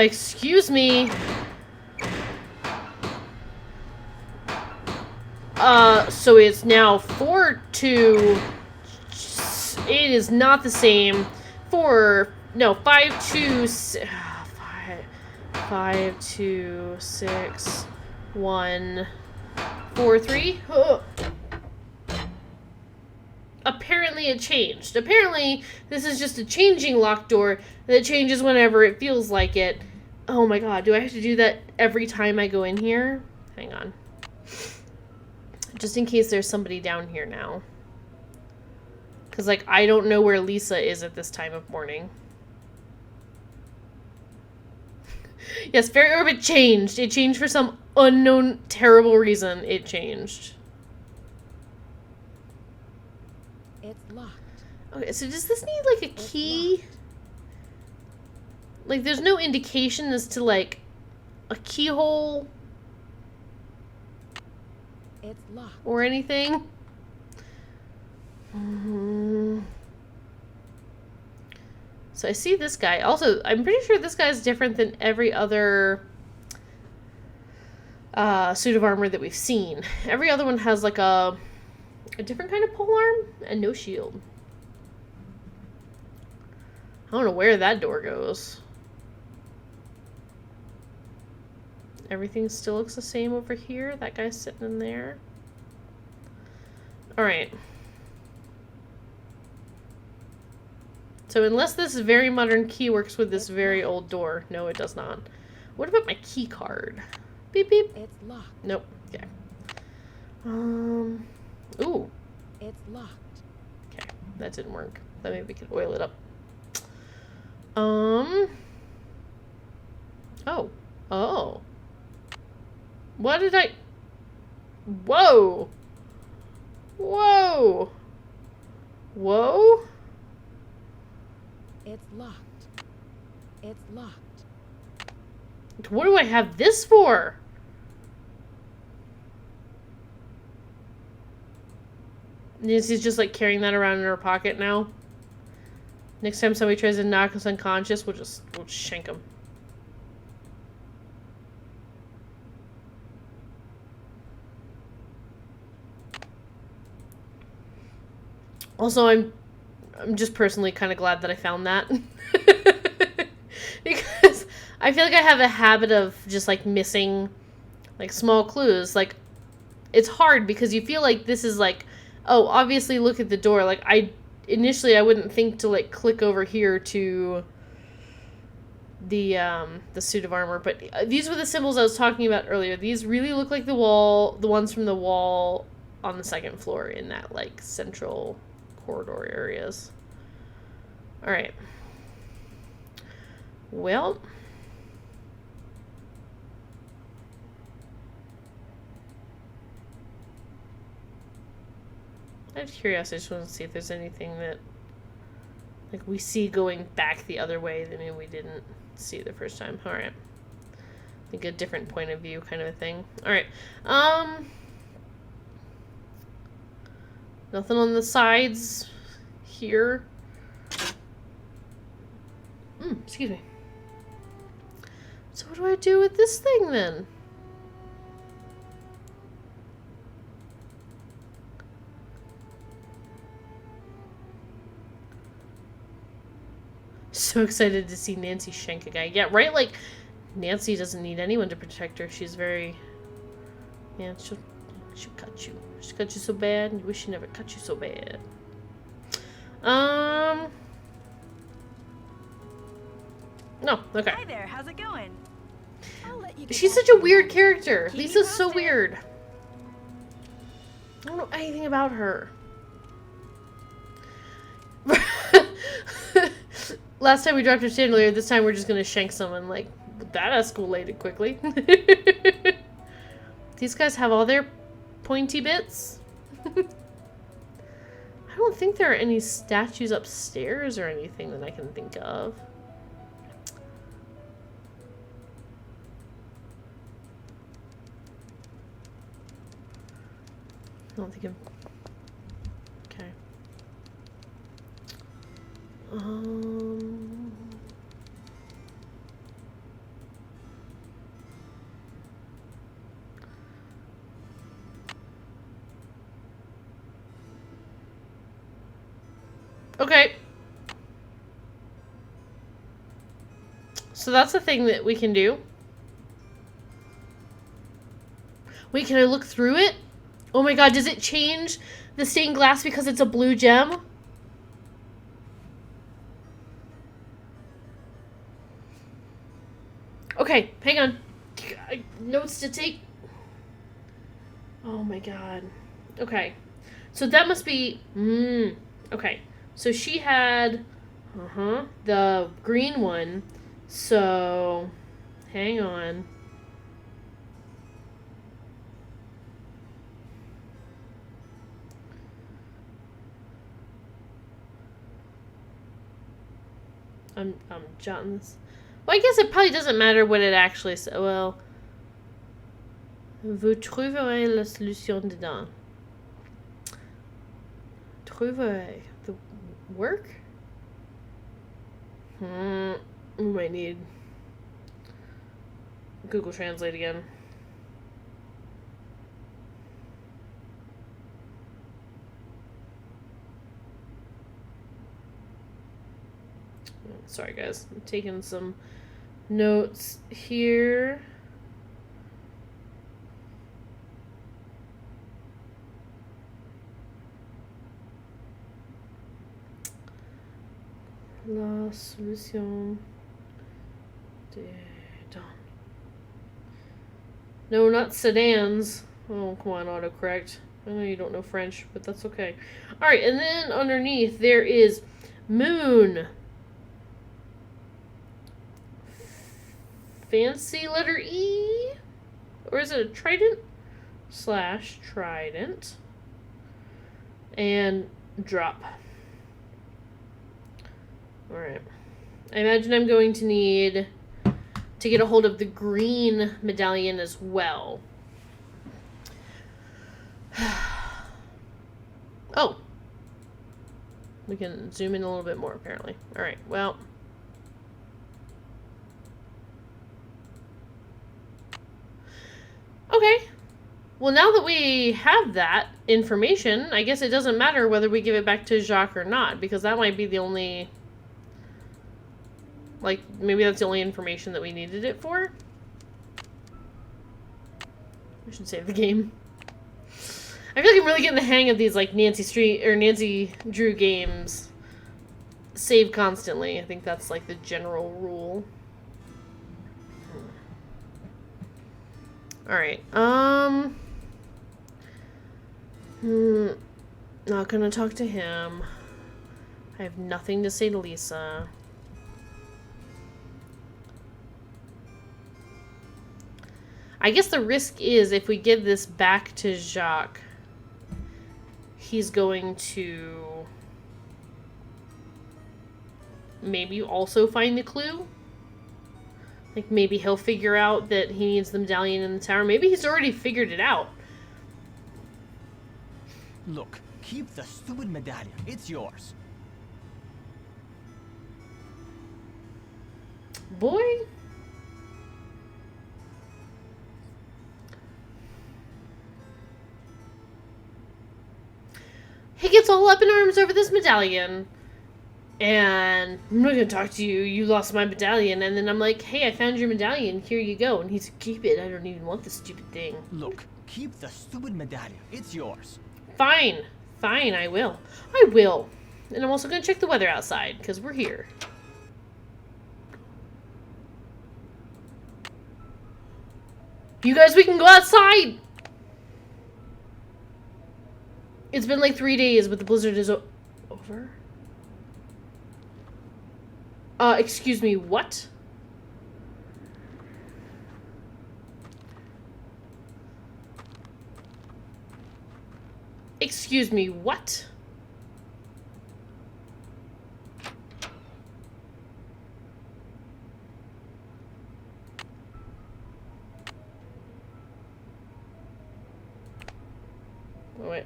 Excuse me. So it's now 4-2. It is not the same. 5-2. 5-2-6-1-4-3. Oh. Apparently it changed. Apparently this is just a changing lock door that changes whenever it feels like it. Oh my god, do I have to do that every time I go in here? Hang on. Just in case there's somebody down here now. Because, like, I don't know where Lisa is at this time of morning. Yes, Fairy Orbit changed. It changed for some unknown, terrible reason. It changed. It's locked. Okay, so does this need, like, a key? Like, there's no indication as to, like, a keyhole It's locked. or anything. So I see this guy. Also, I'm pretty sure this guy is different than every other suit of armor that we've seen. Every other one has, like, a different kind of polearm and no shield. I don't know where that door goes. Everything still looks the same over here. That guy's sitting in there. Alright. So unless this very modern key works with this very old door. No, it does not. What about my key card? Beep beep. It's locked. Nope. Okay. Ooh. It's locked. Okay. That didn't work. Then maybe we could oil it up. Oh. Oh. What did I... Whoa. Whoa. Whoa. It's locked. It's locked. What do I have this for? Nancy's just, like, carrying that around in her pocket now. Next time somebody tries to knock us unconscious, we'll just shank them. Also, I'm just personally kind of glad that I found that. Because I feel like I have a habit of just, like, missing, like, small clues. Like, it's hard because you feel like this is, like, oh, obviously look at the door. Like, initially I wouldn't think to, like, click over here to the suit of armor. But these were the symbols I was talking about earlier. These really look like the ones from the wall on the second floor in that, like, central corridor areas. Alright. Well. Out of curiosity, I just want to see if there's anything that, like, we see going back the other way that maybe we didn't see the first time. Alright. Like a different point of view kind of a thing. Alright. Nothing on the sides here. Excuse me. So what do I do with this thing then? So excited to see Nancy shank a guy. Yeah, right? Like, Nancy doesn't need anyone to protect her. She's very... Yeah, she'll cut you. She'll cut you so bad, and you wish she never cut you so bad. No, okay. Hi there, how's it going? I'll let you get She's back such a to weird work. character. Keep me Lisa's so posted. weird. I don't know anything about her. Last time we dropped her chandelier, this time we're just gonna shank someone. Like, that escalated quickly. These guys have all their pointy bits. I don't think there are any statues upstairs or anything that I can think of. I don't think of... Okay. Okay. So that's a thing that we can do. Wait, can I look through it? Oh my god, does it change the stained glass because it's a blue gem? Okay, hang on. Notes to take. Oh my god. Okay. So that must be... okay. So she had... the green one. So... Hang on. I'm jotting this. Well, I guess it probably doesn't matter what it actually says. Well... Vous trouverez la solution dedans. Trouverez. The work? We might need Google Translate again. Sorry guys, I'm taking some notes here. La solution de don. No, not sedans. Oh, come on, autocorrect. I know you don't know French, but that's okay. Alright, and then underneath there is moon. Fancy letter E? Or is it a trident? Slash trident. And drop. Alright. I imagine I'm going to need to get a hold of the green medallion as well. Oh. We can zoom in a little bit more, apparently. Alright, well... Okay. Well, now that we have that information, I guess it doesn't matter whether we give it back to Jacques or not, because that might be the only... Like, maybe that's the only information that we needed it for. We should save the game. I feel like I'm really getting the hang of these, like, Nancy Drew games. Save constantly. I think that's, like, the general rule. Alright, not gonna talk to him. I have nothing to say to Lisa. I guess the risk is if we give this back to Jacques, he's going to maybe also find the clue. Like, maybe he'll figure out that he needs the medallion in the tower. Maybe he's already figured it out. Look, keep the stupid medallion. It's yours. Boy. He gets all up in arms over this medallion. And I'm not gonna talk to you. You lost my medallion. And then I'm like, hey, I found your medallion. Here you go. And he's like, keep it. I don't even want this stupid thing. Look, keep the stupid medallion. It's yours. Fine. Fine, I will. I will. And I'm also gonna check the weather outside, because we're here. You guys, we can go outside! It's been like 3 days, but the blizzard is over? Excuse me, what? Excuse me, what? Oh, wait.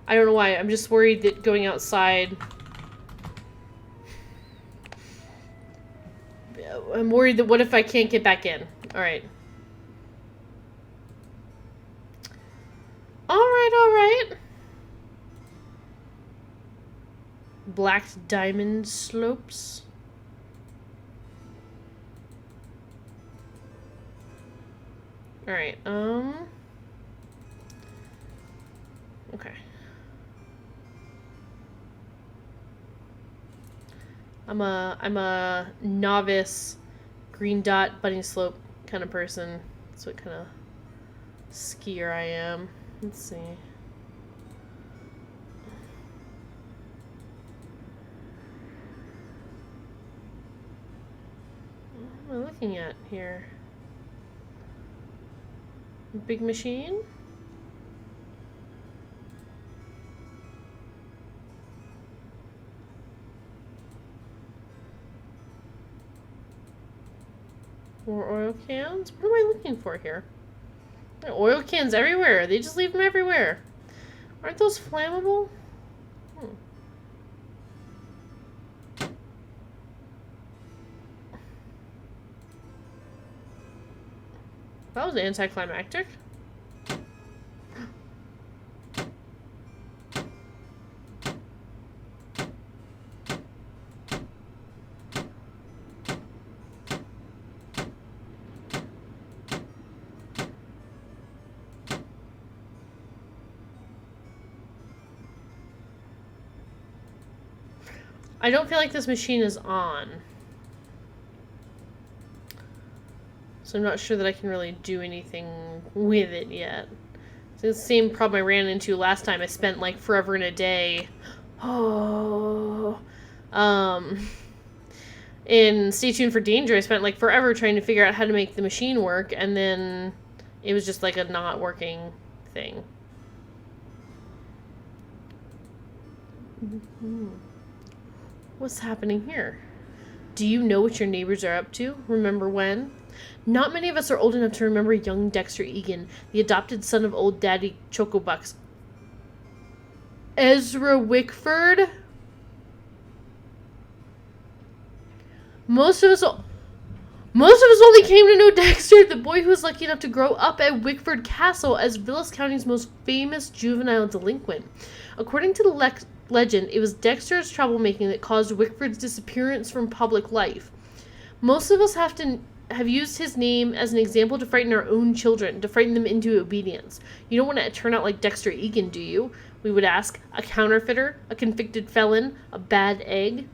I don't know why. I'm just worried that going outside... I'm worried that what if I can't get back in? Alright. Alright. Black diamond slopes. Alright, okay. I'm a novice green dot bunny slope kind of person. That's what kind of skier I am. Let's see. What am I looking at here? Big machine? More oil cans? What am I looking for here? There are oil cans everywhere. They just leave them everywhere. Aren't those flammable? That was anticlimactic. I don't feel like this machine is on. So I'm not sure that I can really do anything with it yet. It's the same problem I ran into last time. I spent like forever and a day. In Stay Tuned for Danger, I spent like forever trying to figure out how to make the machine work, and then it was just like a not working thing. What's happening here? Do you know what your neighbors are up to? Remember when? Not many of us are old enough to remember young Dexter Egan, the adopted son of old Daddy Chocobucks. Ezra Wickford? Most of us only came to know Dexter, the boy who was lucky enough to grow up at Wickford Castle as Vilas County's most famous juvenile delinquent. According to the legend, it was Dexter's troublemaking that caused Wickford's disappearance from public life. Most of us have used his name as an example to frighten our own children, to frighten them into obedience. You don't want to turn out like Dexter Egan, do you? We would ask. A counterfeiter, a convicted felon, a bad egg.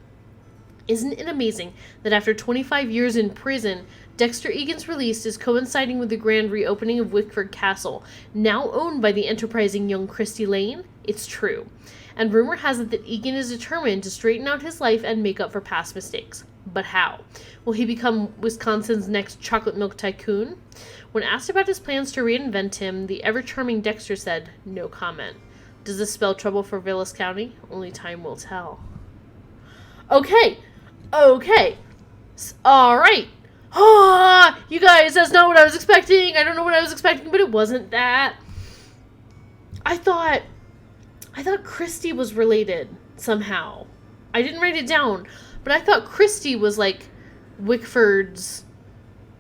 Isn't it amazing that after 25 years in prison, Dexter Egan's release is coinciding with the grand reopening of Wickford Castle, now owned by the enterprising young Christy Lane? It's true. And rumor has it that Egan is determined to straighten out his life and make up for past mistakes. But how? Will he become Wisconsin's next chocolate milk tycoon? When asked about his plans to reinvent him, the ever-charming Dexter said, no comment. Does this spell trouble for Vilas County? Only time will tell. Okay. Alright. You guys, that's not what I was expecting. I don't know what I was expecting, but it wasn't that. I thought Christy was related somehow. I didn't write it down, but I thought Christy was like Wickford's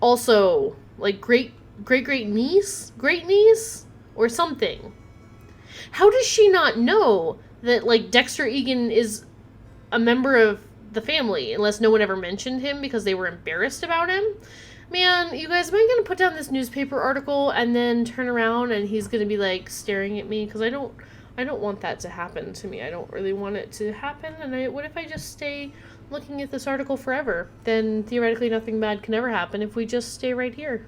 also like great niece or something. How does she not know that like Dexter Egan is a member of the family unless no one ever mentioned him because they were embarrassed about him? Man, you guys, am I going to put down this newspaper article and then turn around and he's going to be like staring at me? Because I don't want that to happen to me. I don't really want it to happen. And what if I just stay looking at this article forever? Then theoretically nothing bad can ever happen if we just stay right here.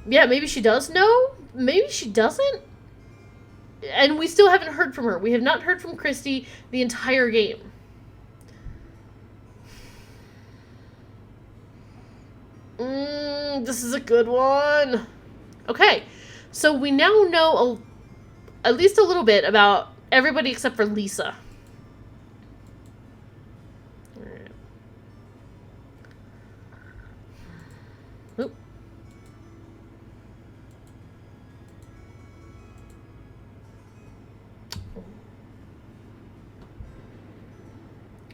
Yeah, maybe she does know. Maybe she doesn't. And we still haven't heard from her. We have not heard from Christy the entire game. This is a good one. Okay, so we now know at least a little bit about everybody except for Lisa. All right. Oop.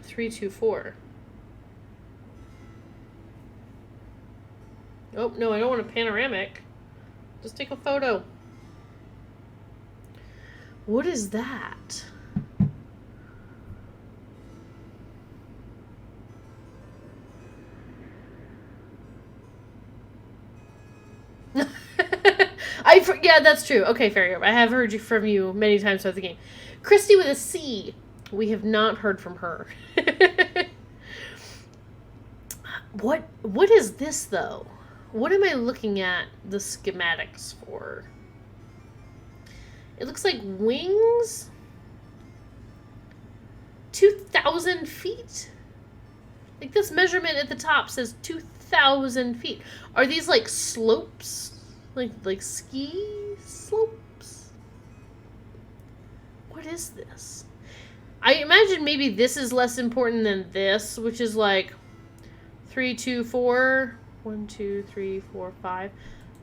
Three, 2, 4. Oh, no, I don't want a panoramic. Just take a photo. What is that? Yeah, that's true. Okay, fair enough. I have heard from you many times throughout the game. Christy with a C. We have not heard from her. What is this, though? What am I looking at the schematics for? It looks like wings? 2,000 feet? Like this measurement at the top says 2,000 feet. Are these like slopes? Like ski slopes? What is this? I imagine maybe this is less important than this, which is like 3, 2, 4. 1, 2, 3, 4, 5.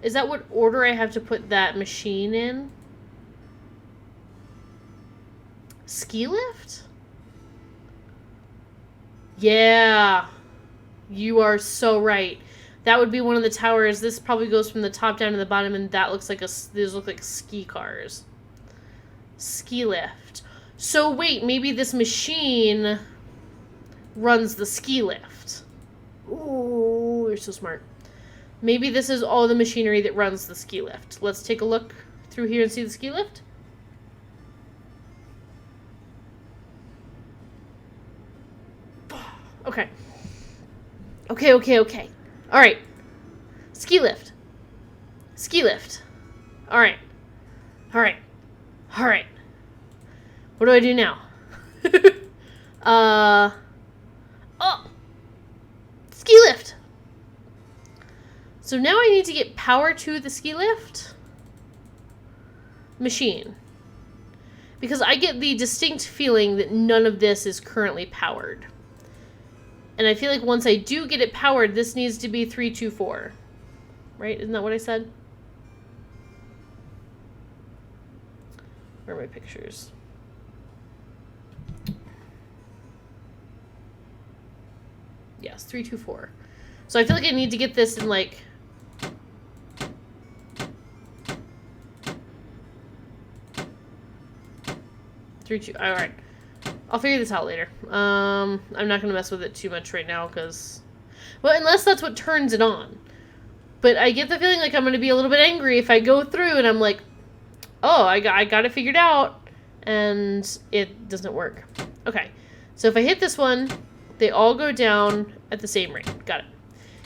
Is that what order I have to put that machine in? Ski lift? Yeah. You are so right. That would be one of the towers. This probably goes from the top down to the bottom, and that looks like these look like ski cars. Ski lift. So wait, maybe this machine runs the ski lift. Ooh, you're so smart. Maybe this is all the machinery that runs the ski lift. Let's take a look through here and see the ski lift. Okay. Okay. All right. Ski lift. Ski lift. All right. What do I do now? Oh! Ski lift! So now I need to get power to the ski lift machine. Because I get the distinct feeling that none of this is currently powered. And I feel like once I do get it powered, this needs to be 3, 2, 4. Right? Isn't that what I said? Where are my pictures? Yes, 3, 2, 4. So I feel like I need to get this in like... Alright. I'll figure this out later. I'm not going to mess with it too much right now because... Well, unless that's what turns it on. But I get the feeling like I'm going to be a little bit angry if I go through and I'm like, oh, I got it figured out. And it doesn't work. Okay. So if I hit this one, they all go down at the same rate. Got it.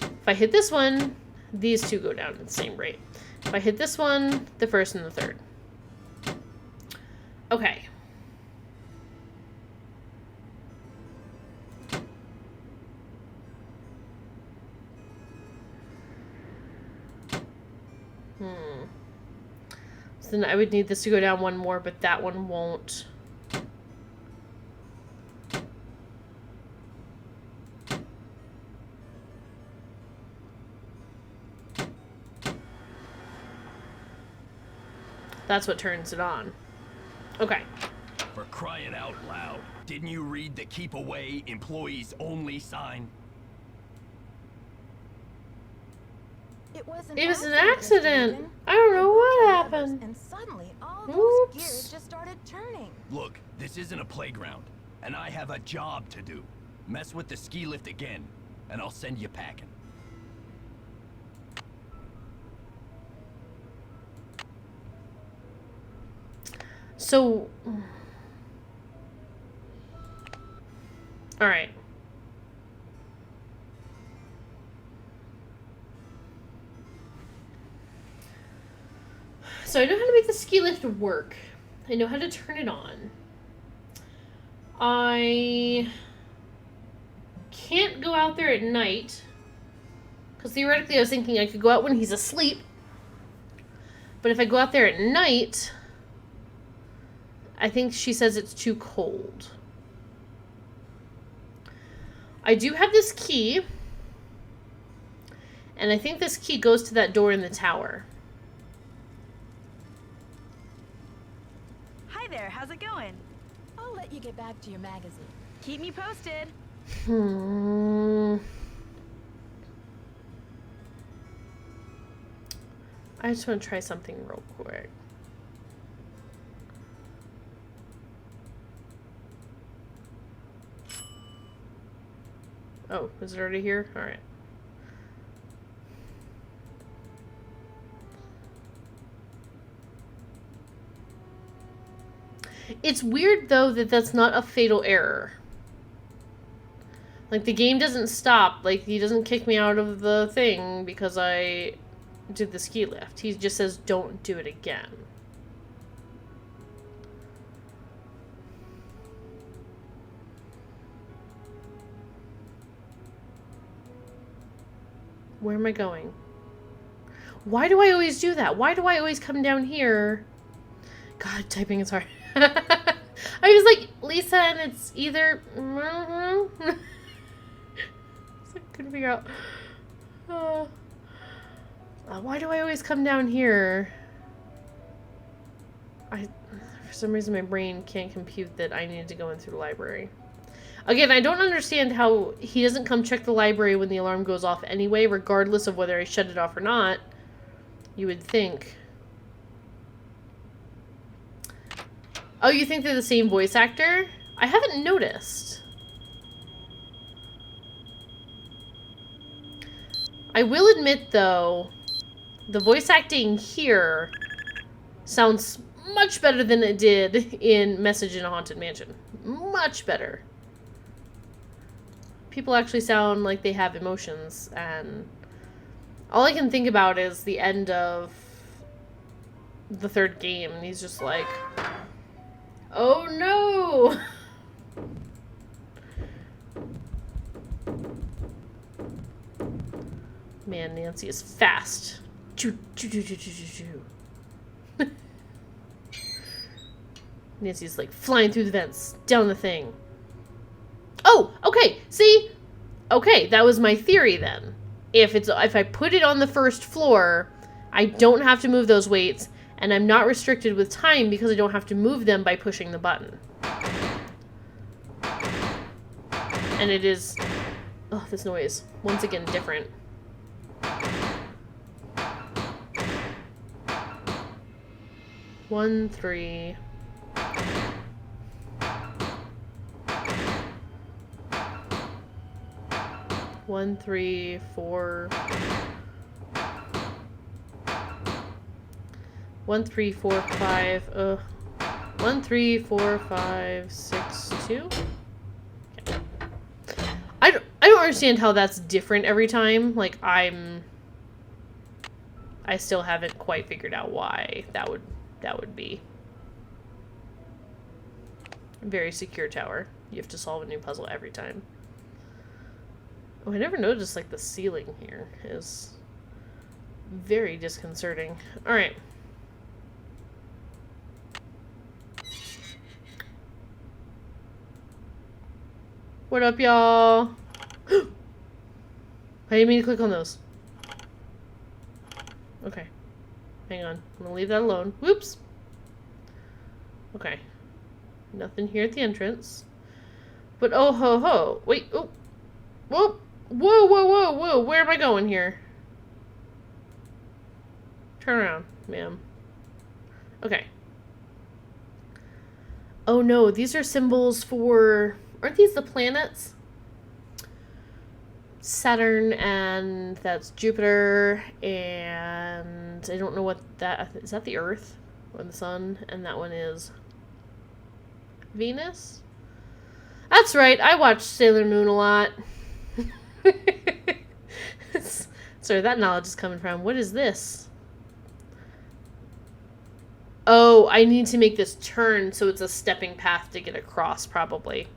If I hit this one, these two go down at the same rate. If I hit this one, the first and the third. Okay. So then I would need this to go down one more, but that one won't. That's what turns it on. Okay. For crying out loud. Didn't you read the keep away, employees only sign? It was an accident. I don't know what happened. And suddenly all those Oops. gears just started turning. Look, this isn't a playground, and I have a job to do. Mess with the ski lift again, and I'll send you packing. So... Alright. So I know how to make the ski lift work. I know how to turn it on. I can't go out there at night. Because theoretically I was thinking I could go out when he's asleep. But if I go out there at night, I think she says it's too cold. I do have this key. And I think this key goes to that door in the tower. Hi there, how's it going? I'll let you get back to your magazine. Keep me posted. I just want to try something real quick. Oh, is it already here? All right. It's weird, though, that that's not a fatal error. Like, the game doesn't stop. Like, he doesn't kick me out of the thing because I did the ski lift. He just says, don't do it again. Where am I going? Why do I always do that? Why do I always come down here? God, typing is hard. I was like, Lisa, and it's either... So I couldn't figure out... why do I always come down here? For some reason my brain can't compute that I needed to go in through the library. Again, I don't understand how he doesn't come check the library when the alarm goes off anyway, regardless of whether I shut it off or not. You would think. Oh, you think they're the same voice actor? I haven't noticed. I will admit, though, the voice acting here sounds much better than it did in Message in a Haunted Mansion. Much better. People actually sound like they have emotions, and all I can think about is the end of the third game, and he's just like, oh no! Man, Nancy is fast. Choo, choo, choo, choo, choo, choo, choo. Nancy's like flying through the vents, down the thing. Oh, okay, see? Okay, that was my theory then. If I put it on the first floor, I don't have to move those weights, and I'm not restricted with time because I don't have to move them by pushing the button. And it is... Oh, this noise. Once again, different. One, three... 1, 3, 4. 1, 3, 4, 5. 1, 3, 4, 5, 6, 2. Okay. I don't understand how that's different every time. Like I still haven't quite figured out why that would be. Very secure tower. You have to solve a new puzzle every time. Oh, I never noticed, like, the ceiling here is very disconcerting. Alright. What up, y'all? I didn't mean to click on those. Okay. Hang on. I'm gonna leave that alone. Whoops! Okay. Nothing here at the entrance. But oh ho ho! Wait, oh! Whoa! Whoa, whoa, whoa, whoa! Where am I going here? Turn around, ma'am. Okay. Oh no, these are symbols for... Aren't these the planets? Saturn, and that's Jupiter, and I don't know what that... Is that the Earth? Or the Sun? And that one is... Venus? That's right, I watched Sailor Moon a lot. Sorry, that knowledge is coming from. What is this? Oh, I need to make this turn so it's a stepping path to get across, probably.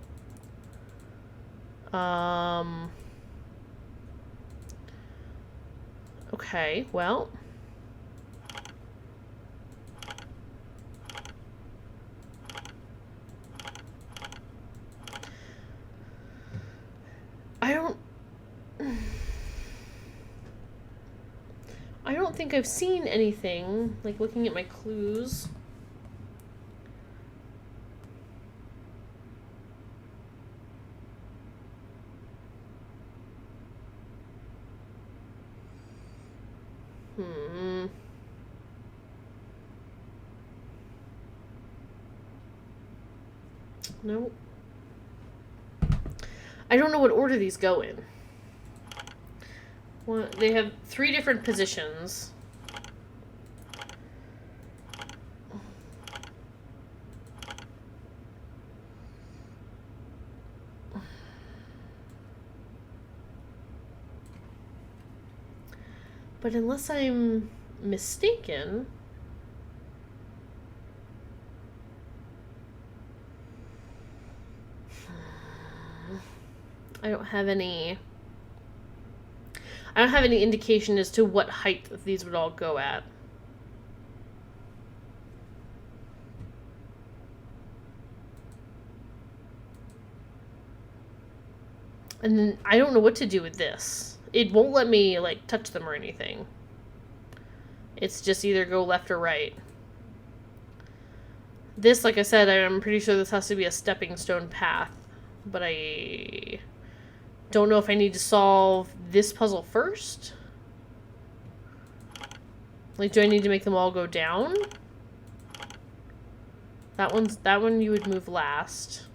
Okay, well. I don't think I've seen anything, like looking at my clues. Nope. I don't know what order these go in. Well, they have 3 different positions. But unless I'm mistaken... I don't have any... I don't have any indication as to what height these would all go at. And then I don't know what to do with this. It won't let me, like, touch them or anything. It's just either go left or right. This, like I said, I'm pretty sure this has to be a stepping stone path. But I don't know if I need to solve this puzzle first. Like, do I need to make them all go down? That one you would move last.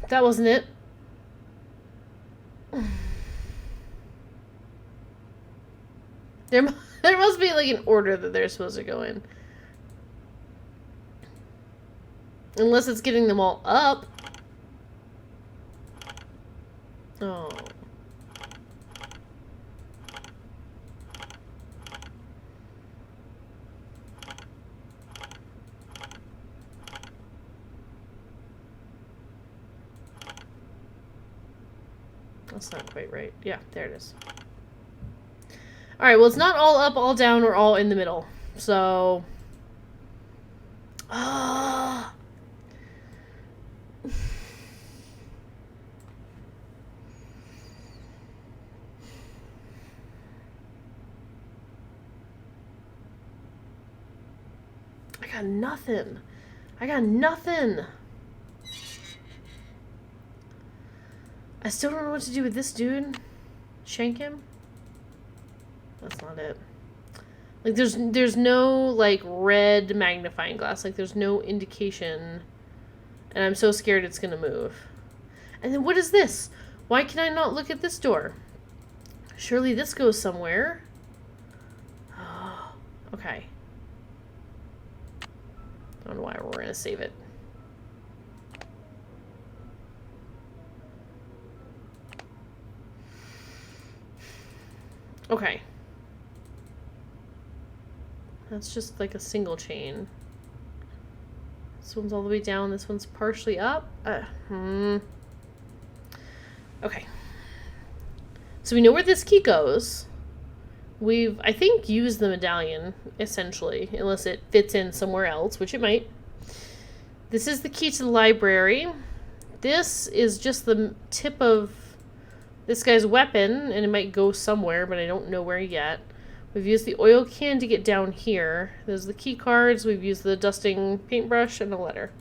That wasn't it. There must be, like, an order that they're supposed to go in. Unless it's getting them all up. Oh. That's not quite right. Yeah, there it is. Alright, well, it's not all up, all down, or all in the middle. So... I got nothing. I got nothing. I still don't know what to do with this dude. Shank him? That's not it. Like, there's no, like, red magnifying glass. Like, there's no indication. And I'm so scared it's gonna move. And then what is this? Why can I not look at this door? Surely this goes somewhere. Oh, okay. I don't know why we're gonna save it. Okay. That's just like a single chain. This one's all the way down. This one's partially up. Okay. So we know where this key goes. We've, I think, used the medallion, essentially. Unless it fits in somewhere else, which it might. This is the key to the library. This is just the tip of this guy's weapon, and it might go somewhere, but I don't know where yet. We've used the oil can to get down here. There's the key cards. We've used the dusting paintbrush and a letter.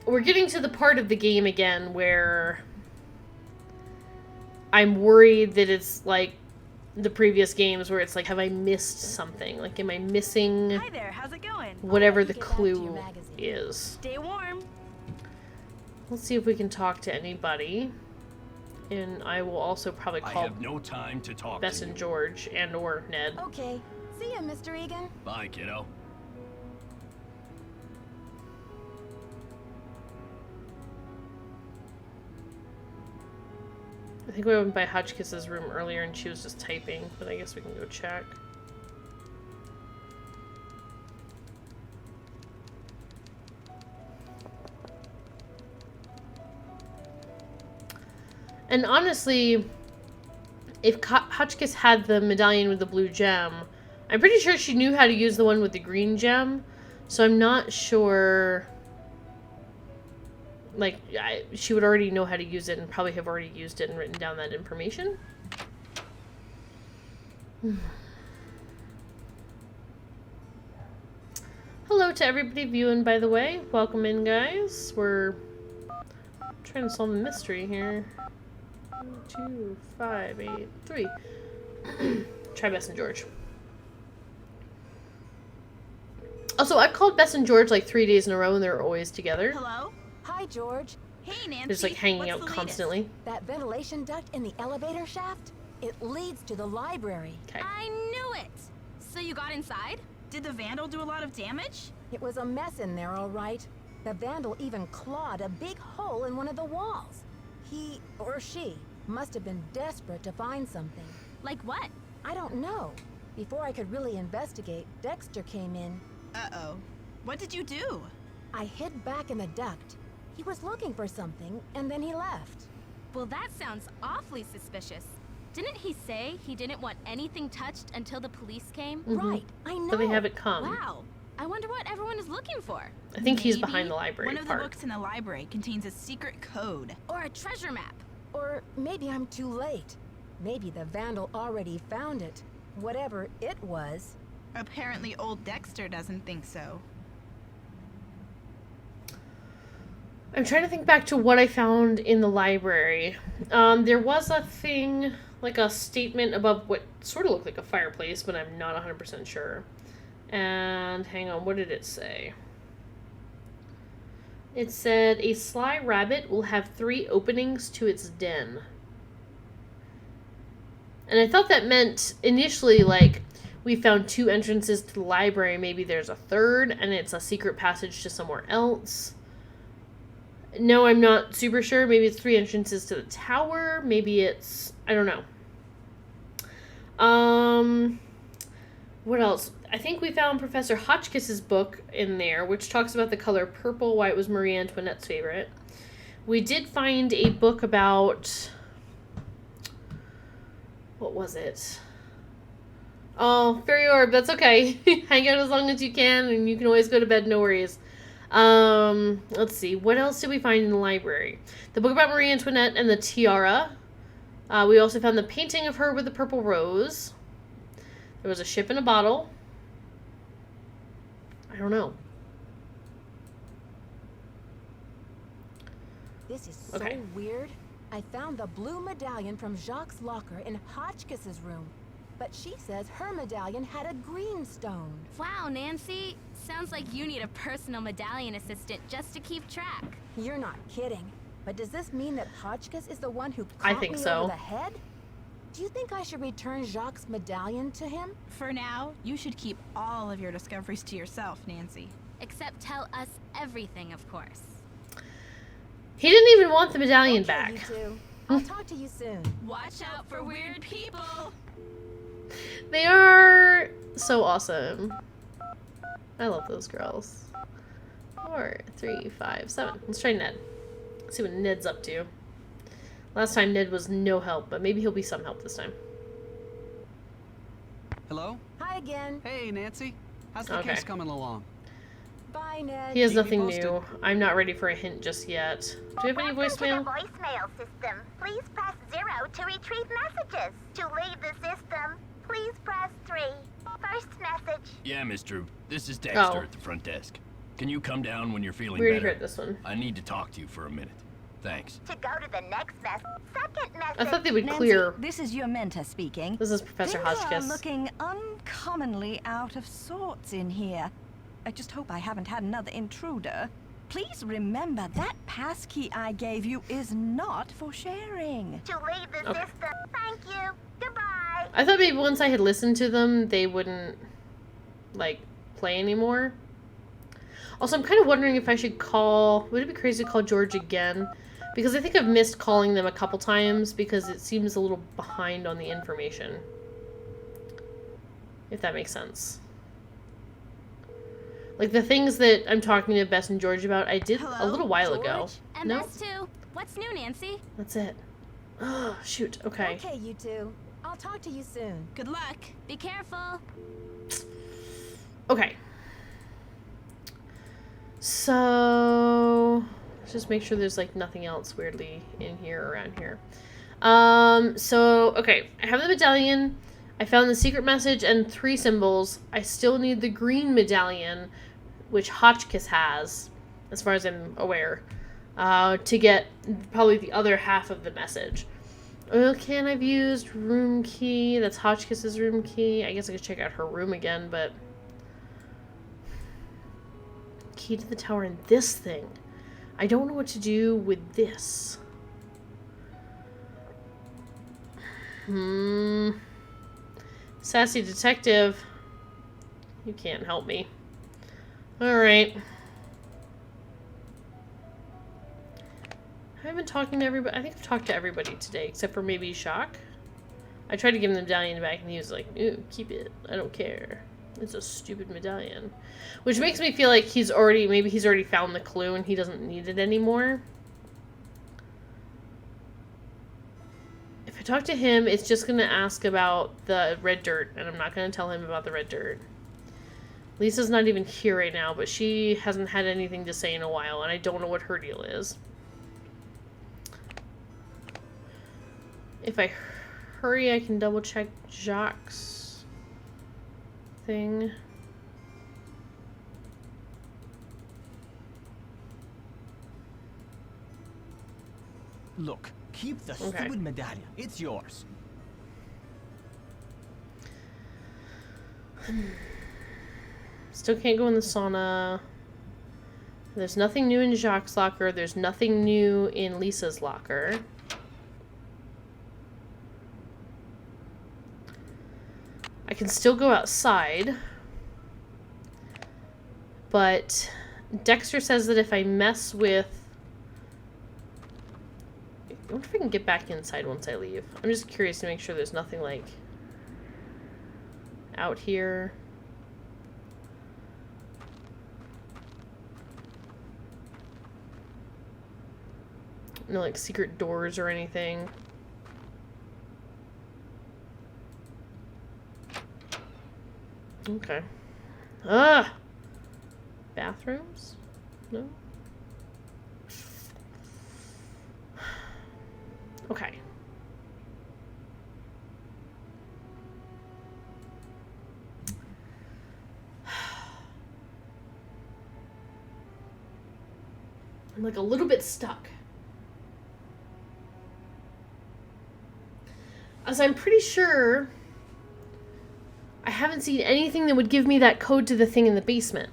We're getting to the part of the game again where I'm worried that it's like the previous games where it's like, have I missed something? Like, am I missing Hi there, how's it going? whatever the clue is? Stay warm. Let's see if we can talk to anybody. And I will also probably I call have no time to talk Bess to and you. George and or Ned. Okay. See ya, Mr. Egan. Bye, kiddo. I think we went by Hotchkiss's room earlier and she was just typing, but I guess we can go check. And honestly, if Hotchkiss had the medallion with the blue gem, I'm pretty sure she knew how to use the one with the green gem, so I'm not sure like, she would already know how to use it and probably have already used it and written down that information. Hello to everybody viewing, by the way. Welcome in, guys. We're trying to solve a mystery here. 2, 5, 8, 3. Try Bess and George. Also, I've called Bess and George like 3 days in a row and they're always together. Hello? Hi, George. Hey, Nancy. They're just like hanging What's out the latest? constantly. That ventilation duct in the elevator shaft? It leads to the library. Okay. I knew it! So you got inside? Did the vandal do a lot of damage? It was a mess in there, all right. The vandal even clawed a big hole in one of the walls. He or she must have been desperate to find something. Like what? I don't know. Before I could really investigate, Dexter came in. Uh-oh. What did you do? I hid back in the duct. He was looking for something, and then he left. Well, that sounds awfully suspicious. Didn't he say he didn't want anything touched until the police came? Right, I know. So they have it come. Wow. I wonder what everyone is looking for. I think he's Maybe behind the library one of part. the books in the library contains a secret code. Or a treasure map. Or maybe I'm too late. Maybe the vandal already found it. Whatever it was. Apparently old Dexter doesn't think so. I'm trying to think back to what I found in the library. There was a thing, like a statement above what sort of looked like a fireplace, but I'm not 100% sure. And hang on, what did it say? It said, a sly rabbit will have 3 openings to its den. And I thought that meant initially, like, we found 2 entrances to the library. Maybe there's a third, and it's a secret passage to somewhere else. No, I'm not super sure. Maybe it's 3 entrances to the tower. Maybe it's... I don't know. What else? I think we found Professor Hotchkiss's book in there, which talks about the color purple, why it was Marie Antoinette's favorite. We did find a book about... What was it? Oh, Fairy Orb, that's okay. Hang out as long as you can, and you can always go to bed, no worries. Let's see. What else did we find in the library? The book about Marie Antoinette and the tiara. We also found the painting of her with the purple rose. There was a ship in a bottle. I don't know. This is so Okay. weird. I found the blue medallion from Jacques' locker in Hotchkiss's room. But she says her medallion had a green stone. Wow, Nancy. Sounds like you need a personal medallion assistant just to keep track. You're not kidding. But does this mean that Hotchkiss is the one who I caught think me so. over the head? Do you think I should return Jacques' medallion to him? For now, you should keep all of your discoveries to yourself, Nancy. Except tell us everything, of course. He didn't even want the medallion Okay, back. you two. I'll talk to you soon. Watch out for weird people. They are so awesome. I love those girls. 4, 3, 5, 7. Let's try Ned. See what Ned's up to. Last time Ned was no help, but maybe he'll be some help this time. Hello? Hi again. Hey, Nancy. How's the Okay. case coming along? Bye, Ned. He has Keep me nothing posted. new. I'm not ready for a hint just yet. Do we have any Welcome to voicemail? the voicemail system. Please press 0 to retrieve messages. To leave the system, please press 3. First message. Yeah, Miss Drew. This is Dexter Oh. at the front desk. Can you come down when you're feeling We already better? heard this one. I need to talk to you for a minute. Thanks. To go to the next message. Second message. I thought they would Nancy, clear. this is your mentor speaking. This is Professor Things Hotchkiss. are looking uncommonly out of sorts in here. I just hope I haven't had another intruder. Please remember that passkey I gave you is not for sharing. To leave the Okay. system. Thank you. Goodbye. I thought maybe once I had listened to them, they wouldn't, like, play anymore. Also, I'm kind of wondering if I should call... Would it be crazy to call George again? Because I think I've missed calling them a couple times because it seems a little behind on the information. If that makes sense. Like, the things that I'm talking to Bess and George about, I did a Hello, little while George? ago. No, MS2. What's new, Nancy? that's it. Oh, shoot. Okay. Okay, you two. I'll talk to you soon. Good luck. Be careful. Okay. So, Just make sure there's like nothing else weirdly in here or around here. So, okay. I have the medallion. I found the secret message and 3 symbols. I still need the green medallion, which Hotchkiss has, as far as I'm aware, to get probably the other half of the message. Oil can I've used. Room key. That's Hotchkiss's room key. I guess I could check out her room again, but... Key to the tower and this thing. I don't know what to do with this. Sassy detective. You can't help me. Alright. I haven't been talking to everybody. I think I've talked to everybody today, except for maybe Shock. I tried to give him the medallion back, and he was like, "Ooh, keep it. I don't care. It's a stupid medallion." Which makes me feel like maybe he's already found the clue, and he doesn't need it anymore. If I talk to him, it's just going to ask about the red dirt, and I'm not going to tell him about the red dirt. Lisa's not even here right now, but she hasn't had anything to say in a while, and I don't know what her deal is. If I hurry, I can double check Jacques' thing. Look, keep the stupid medallion. It's yours. Still can't go in the sauna. There's nothing new in Jacques' locker. There's nothing new in Lisa's locker. I can still go outside. But Dexter says that if I mess with... I wonder if I can get back inside once I leave. I'm just curious to make sure there's nothing, like, out here. No, like, secret doors or anything. Okay. Ah! Bathrooms? No? Okay. I'm like a little bit stuck. As I'm pretty sure I haven't seen anything that would give me that code to the thing in the basement.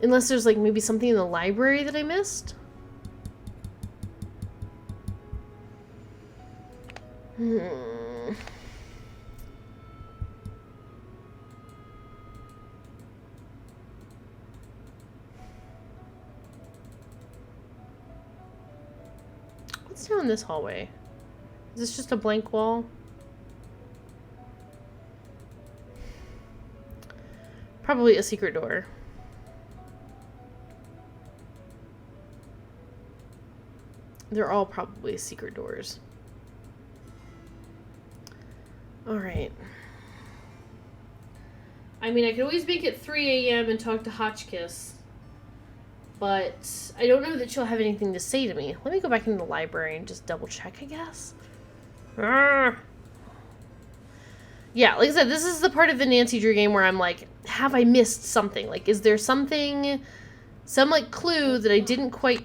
Unless there's like maybe something in the library that I missed. What's down this hallway? Is this just a blank wall? Probably a secret door. They're all probably secret doors. Alright. I mean, I could always make it 3 a.m. and talk to Hotchkiss. But I don't know that she'll have anything to say to me. Let me go back into the library and just double check, I guess. Yeah, like I said, this is the part of the Nancy Drew game where I'm like, have I missed something? Like, is there something, some like clue that I didn't quite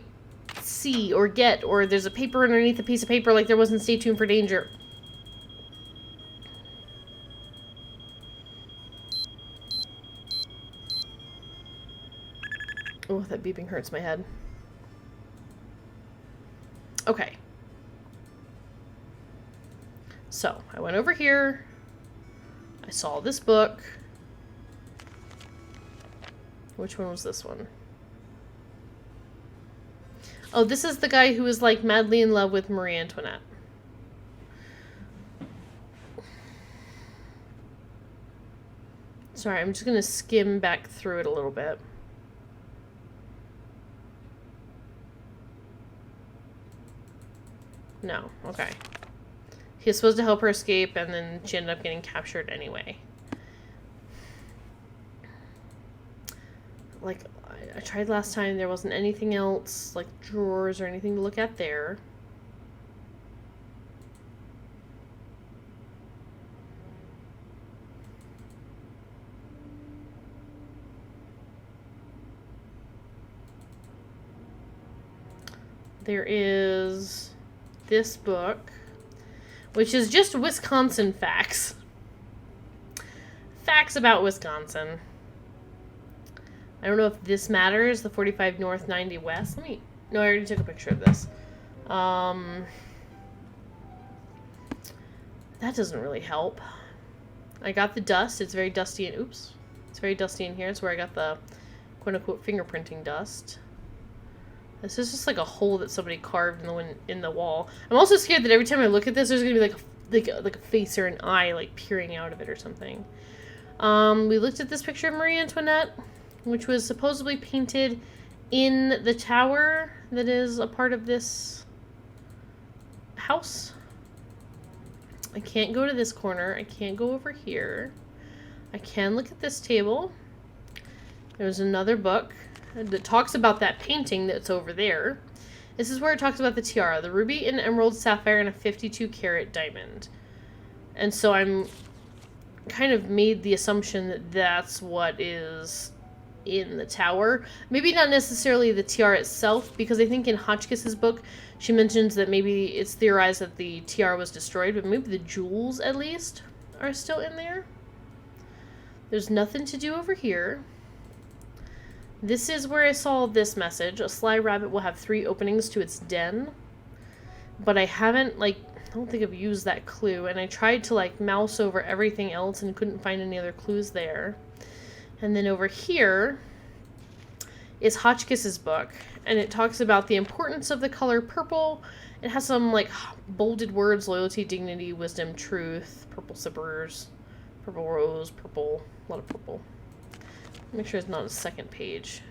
see or get, or there's a paper underneath a piece of paper like there was in Stay Tuned for Danger. Oh, that beeping hurts my head. Okay. So, I went over here. I saw this book. Which one was this one? Oh, this is the guy who was like madly in love with Marie Antoinette. Sorry, I'm just going to skim back through it a little bit. No, okay. He was supposed to help her escape, and then she ended up getting captured anyway. like, I tried last time. There wasn't anything else, like drawers or anything to look at there. There is this book, which is just Wisconsin facts. Facts about Wisconsin. I don't know if this matters. The 45 North, 90 West. No, I already took a picture of this. That doesn't really help. I got the dust. It's very dusty and oops. It's very dusty in here. It's where I got the quote-unquote fingerprinting dust. This is just like a hole that somebody carved in the wall. I'm also scared that every time I look at this, there's gonna be like a face or an eye like peering out of it or something. We looked at this picture of Marie Antoinette, which was supposedly painted in the tower that is a part of this house. I can't go to this corner. I can't go over here. I can look at this table. There's another book that talks about that painting that's over there. This is where it talks about the tiara, the ruby and emerald sapphire and a 52-carat diamond. And so I'm kind of made the assumption that that's what is in the tower. Maybe not necessarily the tiara itself, because I think in Hotchkiss's book she mentions that maybe it's theorized that the tiara was destroyed, but maybe the jewels at least are still in there. There's nothing to do over here. This is where I saw this message. A sly rabbit will have 3 openings to its den. But I haven't, I don't think I've used that clue. And I tried to, mouse over everything else and couldn't find any other clues there. And then over here is Hotchkiss's book. And it talks about the importance of the color purple. It has some, bolded words: loyalty, dignity, wisdom, truth, purple zippers, purple rose, purple, a lot of purple. Make sure it's not a second page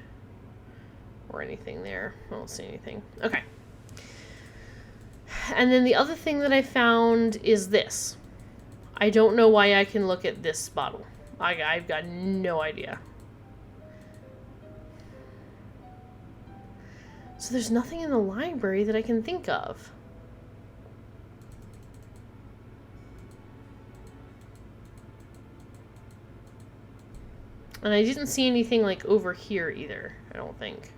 or anything there. I don't see anything. Okay. And then the other thing that I found is this. I don't know why I can look at this bottle. I've got no idea. So there's nothing in the library that I can think of. And I didn't see anything over here either, I don't think.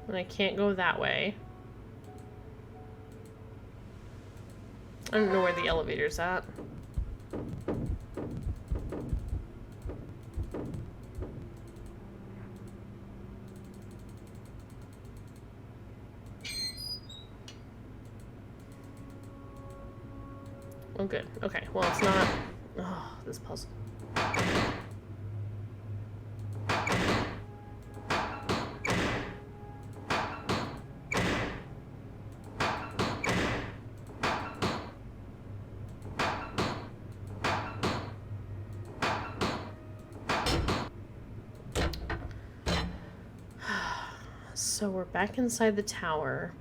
And I can't go that way. I don't know where the elevator's at. Oh, good. Okay, well, it's not... Oh, this puzzle. So we're back inside the tower.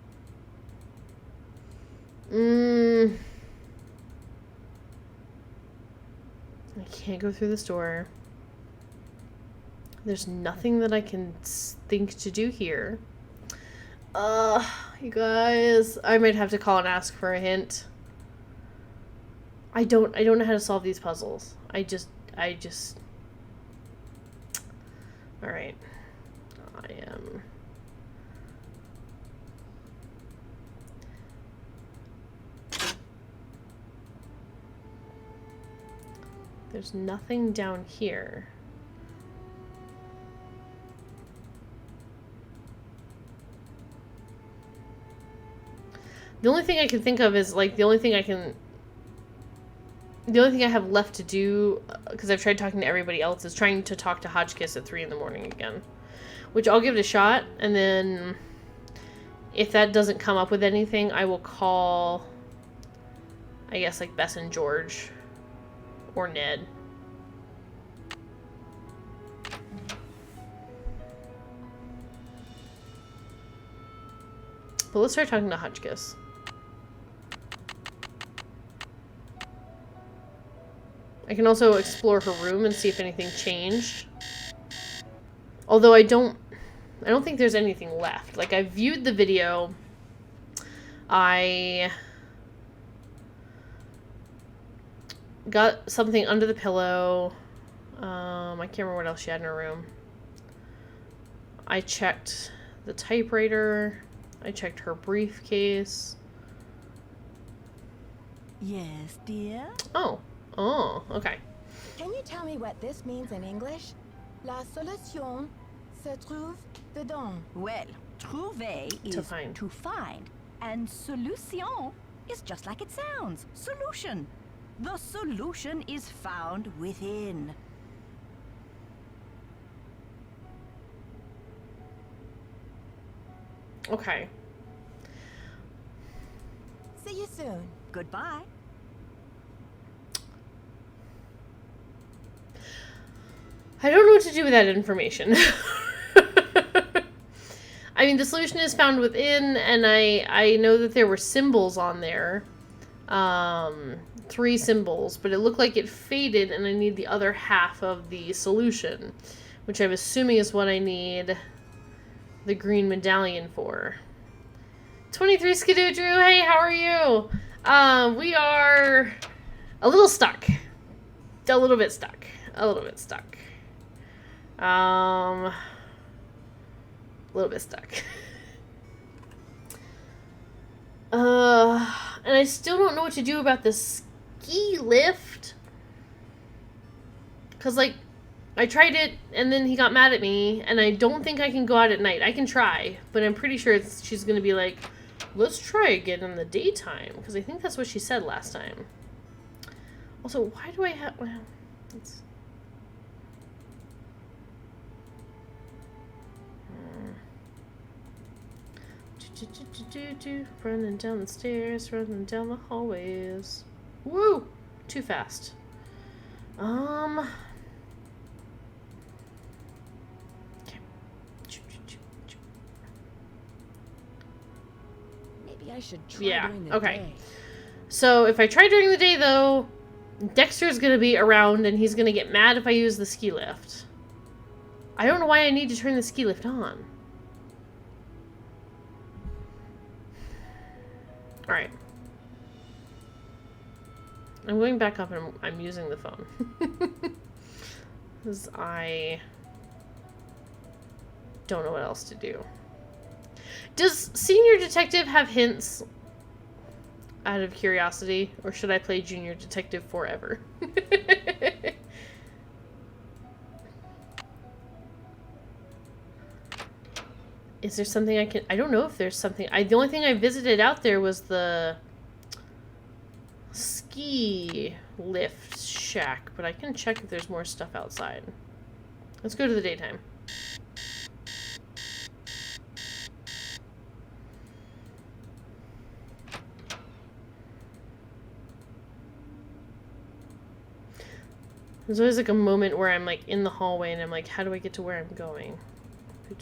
I can't go through this door. There's nothing that I can think to do here. You guys, I might have to call and ask for a hint. I don't know how to solve these puzzles. I just all right. I am There's nothing down here. The only thing I can think of is the only thing I have left to do, because I've tried talking to everybody else, is trying to talk to Hotchkiss at 3 in the morning again. Which I'll give it a shot, and then if that doesn't come up with anything, I will call, I guess, Bess and George. Or Ned. But let's try talking to Hotchkiss. I can also explore her room and see if anything changed. Although I don't think there's anything left. Like, I viewed the video. I got something under the pillow. I can't remember what else she had in her room. I checked the typewriter. I checked her briefcase. Yes, dear? Oh, okay. Can you tell me what this means in English? La solution se trouve dedans. Well, trouver is To find. to find, and solution is just like it sounds. Solution. The solution is found within. Okay. See you soon. Goodbye. I don't know what to do with that information. I mean, the solution is found within, and I know that there were symbols on there. 3 symbols, but it looked like it faded, and I need the other half of the solution, which I'm assuming is what I need the green medallion for. 23 Skidoo Drew, hey, how are you? We are a little stuck. A little bit stuck. A little bit stuck. A little bit stuck. And I still don't know what to do about the ski lift. Cause like, I tried it and then he got mad at me, and I don't think I can go out at night. I can try, but I'm pretty sure she's gonna be like, let's try again in the daytime. Cause I think that's what she said last time. Also, why do I have, well, it's... Running down the stairs, running down the hallways. Woo! Too fast. Okay. Maybe I should try during the okay. day. So if I try during the day, though, Dexter's gonna be around and he's gonna get mad if I use the ski lift. I don't know why I need to turn the ski lift on. Alright. I'm going back up and I'm using the phone. Because I don't know what else to do. Does Senior Detective have hints? Out of curiosity? Or should I play Junior Detective forever? Is there something I can... I don't know if there's something... the only thing I visited out there was the ski lift shack. But I can check if there's more stuff outside. Let's go to the daytime. There's always like a moment where I'm like in the hallway and I'm like, how do I get to where I'm going? I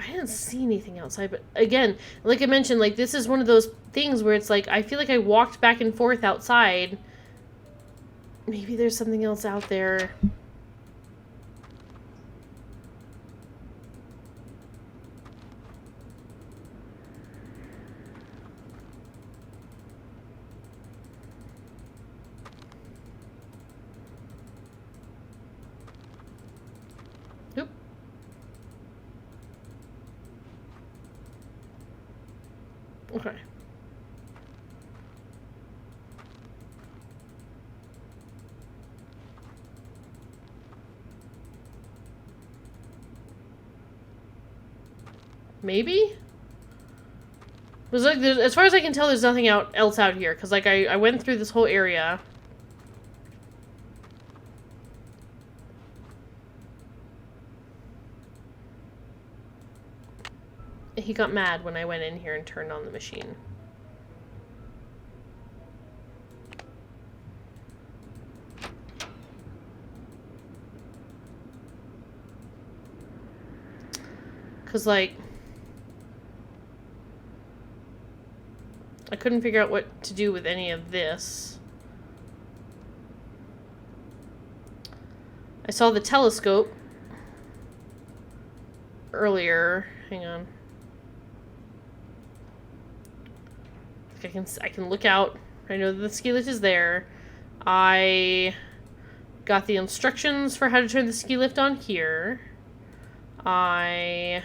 didn't see anything outside, but again, like I mentioned, like this is one of those things where it's like I feel like I walked back and forth outside. Maybe there's something else out there. Okay. Maybe? Was like as far as I can tell, there's nothing else out here because like I went through this whole area. He got mad when I went in here and turned on the machine. Cause like I couldn't figure out what to do with any of this. I saw the telescope earlier. Hang on. I can look out. I know that the ski lift is there. I got the instructions for how to turn the ski lift on here. I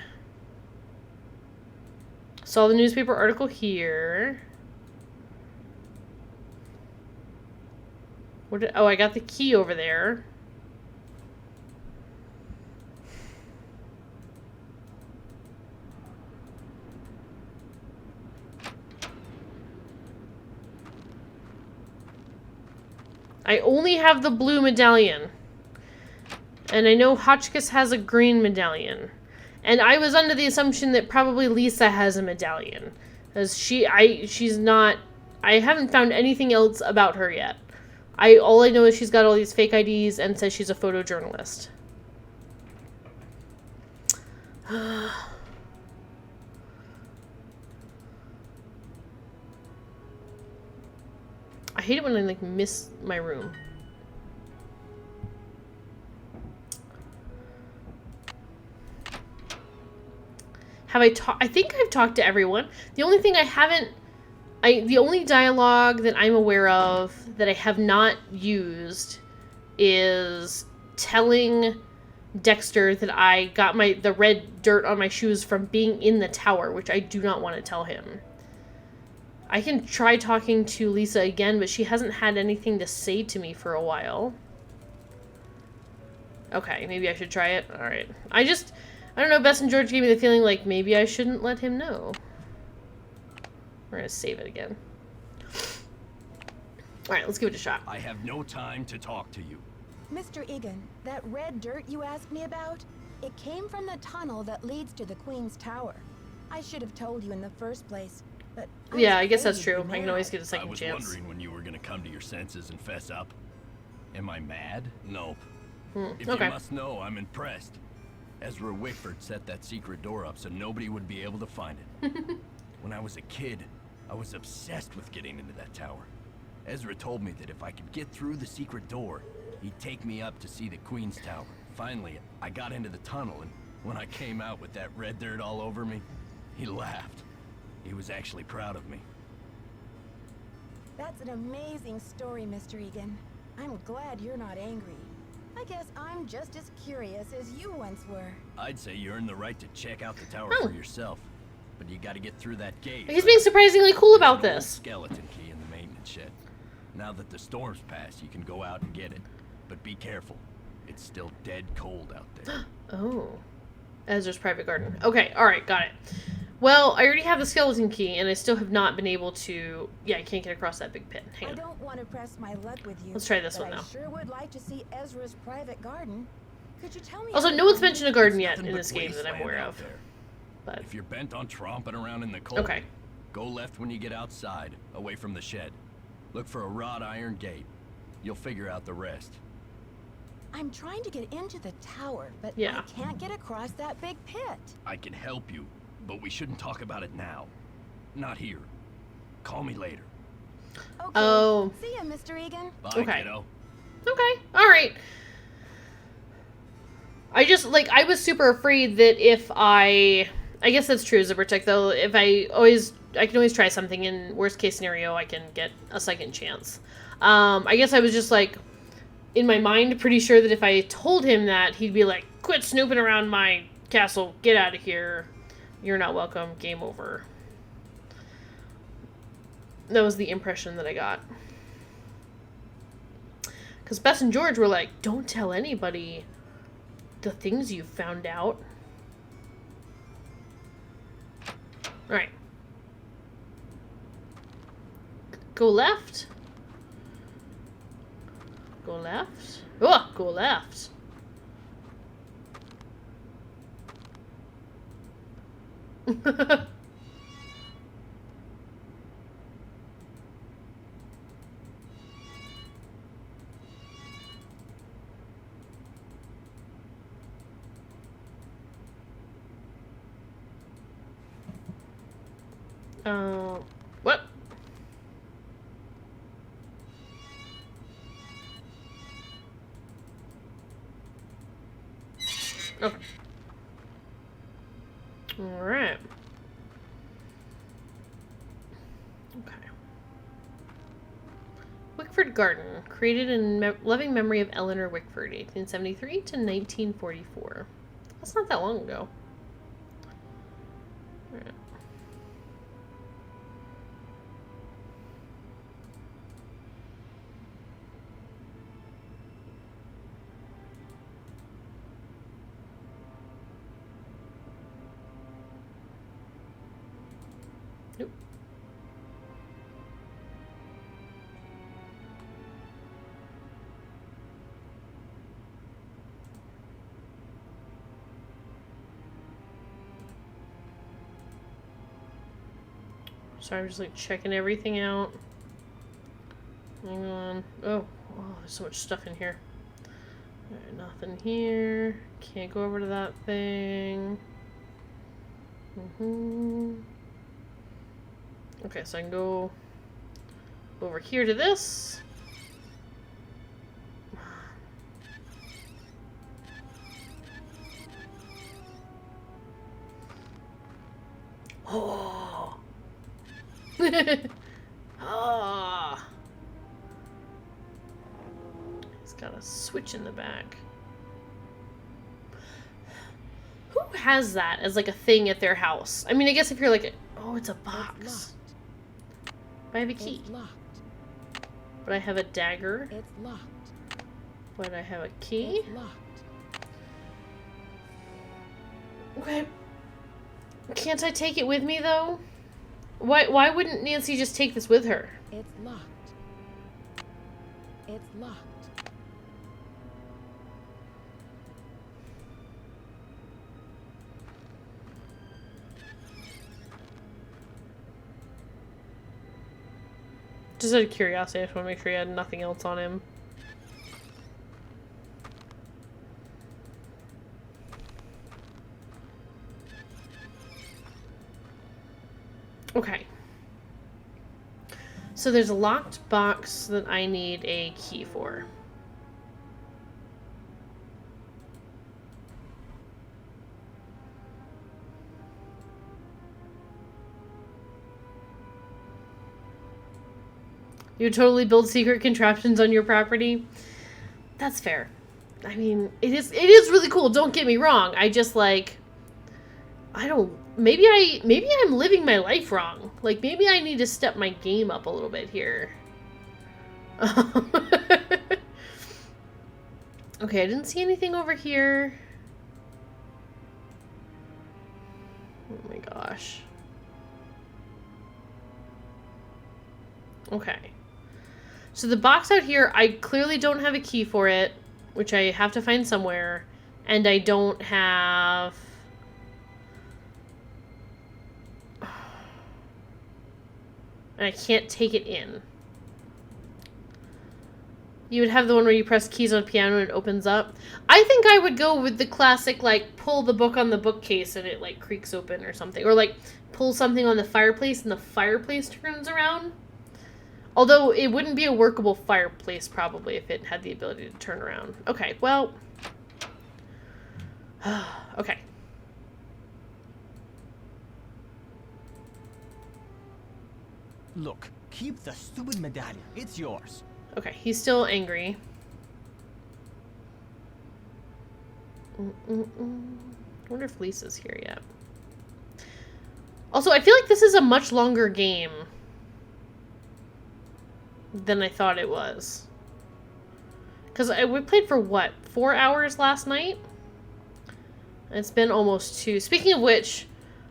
saw the newspaper article here. Oh, I got the key over there. I only have the blue medallion. And I know Hotchkiss has a green medallion. And I was under the assumption that probably Lisa has a medallion. Because she's not... I haven't found anything else about her yet. All I know is she's got all these fake IDs and says she's a photojournalist. I hate it when I, like, miss my room. I think I've talked to everyone. The only thing the only dialogue that I'm aware of that I have not used is telling Dexter that I got the red dirt on my shoes from being in the tower, which I do not want to tell him. I can try talking to Lisa again, but she hasn't had anything to say to me for a while. Okay, maybe I should try it. Alright. I don't know, Bess and George gave me the feeling like maybe I shouldn't let him know. We're gonna save it again. Alright, let's give it a shot. I have no time to talk to you. Mr. Egan, that red dirt you asked me about, it came from the tunnel that leads to the Queen's Tower. I should have told you in the first place, but yeah, I guess that's true. I can always get a second chance. I was wondering when you were gonna come to your senses and fess up. Am I mad? Nope. If Okay. you must know, I'm impressed. Ezra Wickford set that secret door up so nobody would be able to find it. When I was a kid, I was obsessed with getting into that tower. Ezra told me that if I could get through the secret door, he'd take me up to see the Queen's Tower. Finally, I got into the tunnel, and when I came out with that red dirt all over me, he laughed. He was actually proud of me. That's an amazing story, Mr. Egan. I'm glad you're not angry. I guess I'm just as curious as you once were. I'd say you earned the right to check out the tower for yourself, but you gotta get through that gate. He's being surprisingly cool about There's an old this. skeleton key in the maintenance shed. Now that the storm's passed, you can go out and get it. But be careful. It's still dead cold out there. Oh. Ezra's private garden. Okay, alright, got it. Well, I already have the skeleton key, and I still have not been able to... Yeah, I can't get across that big pit. Hang on. I don't want to press my luck with you. Let's try this but one now. I sure would like to see Ezra's private garden. Could you tell me... Also, no one's mentioned a garden yet in this game that I'm aware of. But if you're bent on tromping around in the cold, okay. Go left when you get outside, away from the shed. Look for a wrought iron gate. You'll figure out the rest. I'm trying to get into the tower, but yeah. I can't get across that big pit. I can help you, but we shouldn't talk about it now. Not here. Call me later. Okay. Oh. See ya, Mr. Egan. Bye, okay. kiddo. Okay. Alright. I just, like, I was super afraid that if I guess that's true, Zippertech, though. If I can always try something. In worst case scenario, I can get a second chance. I guess I was just, like, in my mind, pretty sure that if I told him that, he'd be like, quit snooping around my castle, get out of here. You're not welcome, game over. That was the impression that I got. Because Bess and George were like, don't tell anybody the things you've found out. Alright. Go left. Go left. Oh, go left. What? Okay. Wickford Garden, created in loving memory of Eleanor Wickford, 1873 to 1944. That's not that long ago. All right. Nope. Sorry, I'm just like checking everything out. Hang on. Oh, there's so much stuff in here. Alright, nothing here. Can't go over to that thing. Okay, so I can go over here to this. Oh. Ah. It's got a switch in the back. Who has that as like a thing at their house? I mean, I guess if you're like, oh, it's a box. But I have a key. It's locked. But I have a dagger. It's locked. But I have a key. It's locked. Okay. Can't I take it with me though? Why wouldn't Nancy just take this with her? It's locked. It's locked. Just out of curiosity, I just want to make sure he had nothing else on him. Okay. So there's a locked box that I need a key for. You would totally build secret contraptions on your property? That's fair. I mean, it is really cool, don't get me wrong. I just like maybe I'm living my life wrong. Like maybe I need to step my game up a little bit here. Okay, I didn't see anything over here. Oh my gosh. Okay. So the box out here, I clearly don't have a key for it, which I have to find somewhere, and I don't have... And I can't take it in. You would have the one where you press keys on a piano and it opens up. I think I would go with the classic, like, pull the book on the bookcase and it, like, creaks open or something. Or, like, pull something on the fireplace and the fireplace turns around. Although, it wouldn't be a workable fireplace, probably, if it had the ability to turn around. Okay, well... okay. Look, keep the stupid medallion. It's yours. Okay, he's still angry. I wonder if Lisa's here yet. Also, I feel like this is a much longer game than I thought it was. Because we played for, what, 4 hours last night? It's been almost 2. Speaking of which,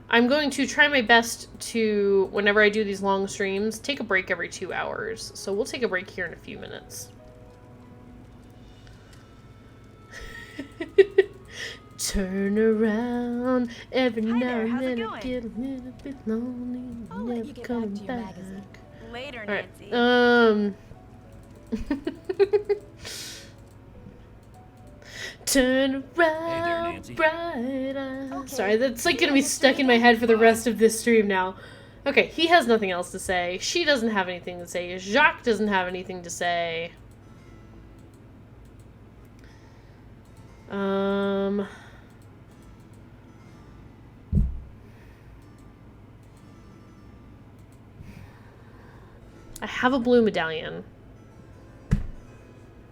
I'm going to try my best to, whenever I do these long streams, take a break every 2 hours. So we'll take a break here in a few minutes. Turn around every now and then I get a little bit lonely. I'll let you get back to your magazine. Later, All Nancy. right. Turn around, Nancy. bright eyes. Okay. Sorry, that's like gonna be stuck in my head for the rest of this stream now. Okay, he has nothing else to say. She doesn't have anything to say. Jacques doesn't have anything to say. I have a blue medallion.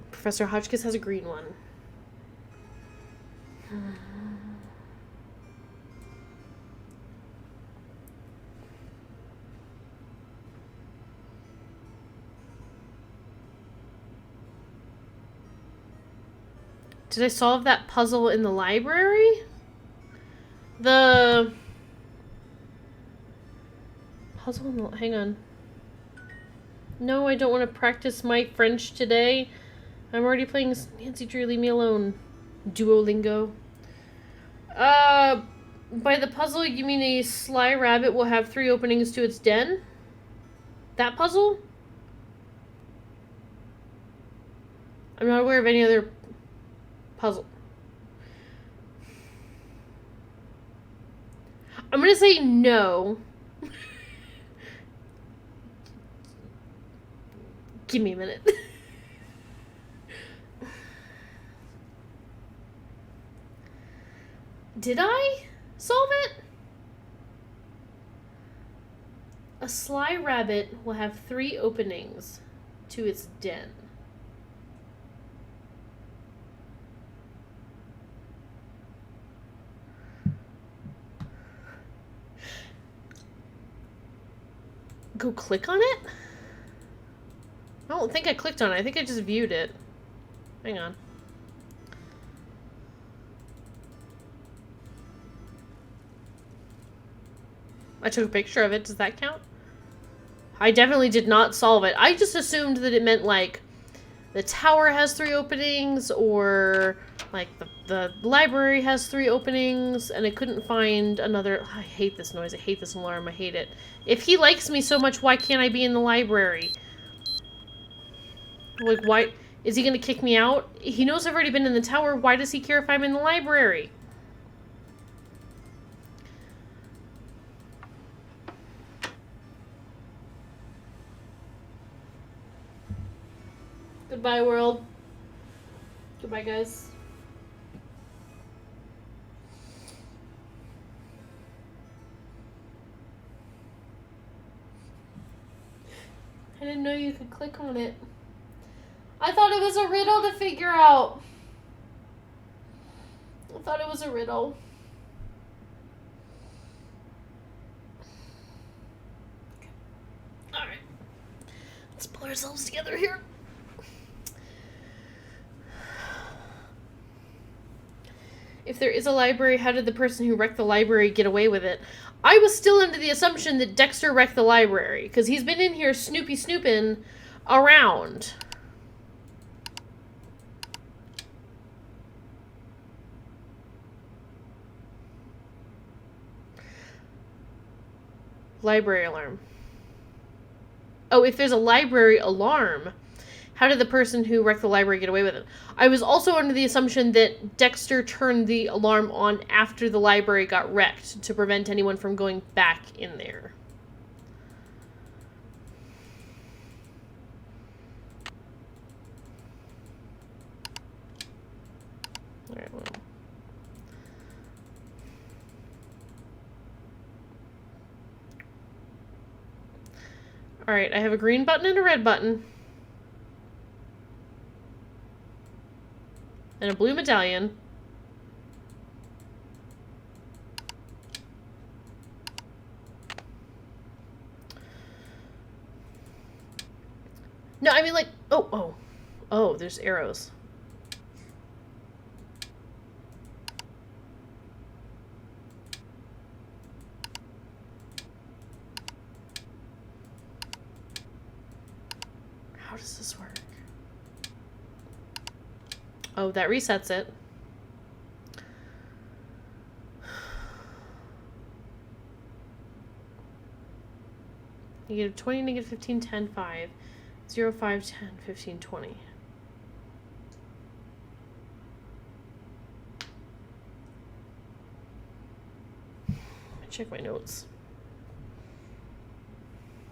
Professor Hotchkiss has a green one. Did I solve that puzzle in the library? The puzzle in the... Hang on. No, I don't want to practice my French today. I'm already playing Nancy Drew, leave me alone. Duolingo. By the puzzle, you mean a sly rabbit will have 3 openings to its den? That puzzle? I'm not aware of any other puzzle. I'm gonna say no. Give me a minute. Did I solve it? A sly rabbit will have 3 openings to its den. Go click on it? I don't think I clicked on it. I think I just viewed it. Hang on. I took a picture of it. Does that count? I definitely did not solve it. I just assumed that it meant, like, the tower has 3 openings, or, like, the library has 3 openings, and I couldn't find another... I hate this noise. I hate this alarm. I hate it. If he likes me so much, why can't I be in the library? Like, why... Is he gonna kick me out? He knows I've already been in the tower. Why does he care if I'm in the library? Goodbye, world. Goodbye, guys. I didn't know you could click on it. I thought it was a riddle to figure out. I thought it was a riddle. Alright. Let's pull ourselves together here. If there is a library, how did the person who wrecked the library get away with it? I was still under the assumption that Dexter wrecked the library, because he's been in here snooping around. Library alarm. Oh, if there's a library alarm, how did the person who wrecked the library get away with it? I was also under the assumption that Dexter turned the alarm on after the library got wrecked to prevent anyone from going back in there. All right, well. All right, I have a green button and a red button. And a blue medallion. No, I mean, like, oh, there's arrows. How does this work? Oh, that resets it. Negative 20, negative 15, 10, 5. 0, 5, 10, 15, 20. Check my notes.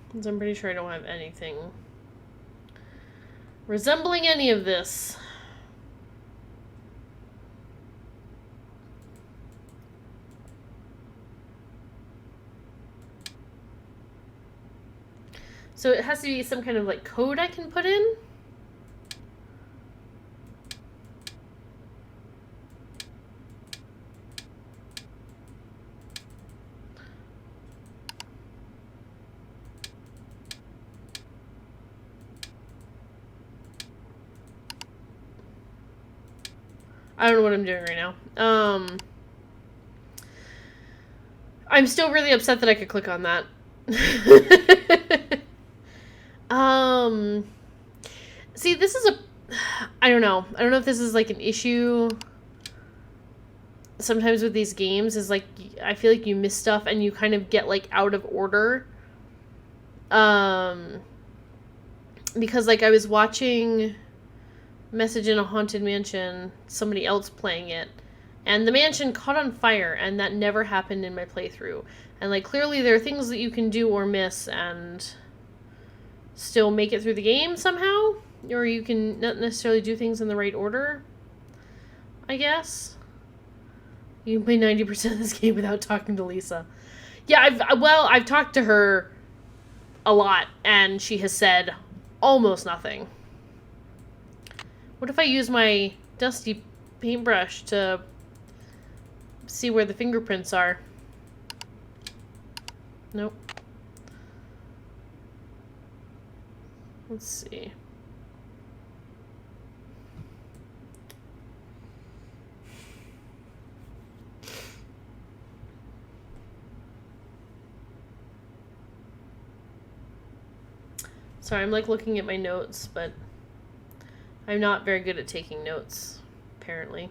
Because I'm pretty sure I don't have anything resembling any of this. So it has to be some kind of like code I can put in. I don't know what I'm doing right now. I'm still really upset that I could click on that. See, this is I don't know. I don't know if this is like an issue sometimes with these games, is like, I feel like you miss stuff and you kind of get like out of order. Because like I was watching Message in a Haunted Mansion, somebody else playing it, and the mansion caught on fire, and that never happened in my playthrough. And like clearly there are things that you can do or miss and still make it through the game somehow, or you can not necessarily do things in the right order, I guess. You can play 90% of this game without talking to Lisa. Yeah, I've talked to her a lot, and she has said almost nothing. What if I use my dusty paintbrush to see where the fingerprints are? Nope. Let's see. Sorry, I'm like looking at my notes, but I'm not very good at taking notes, apparently.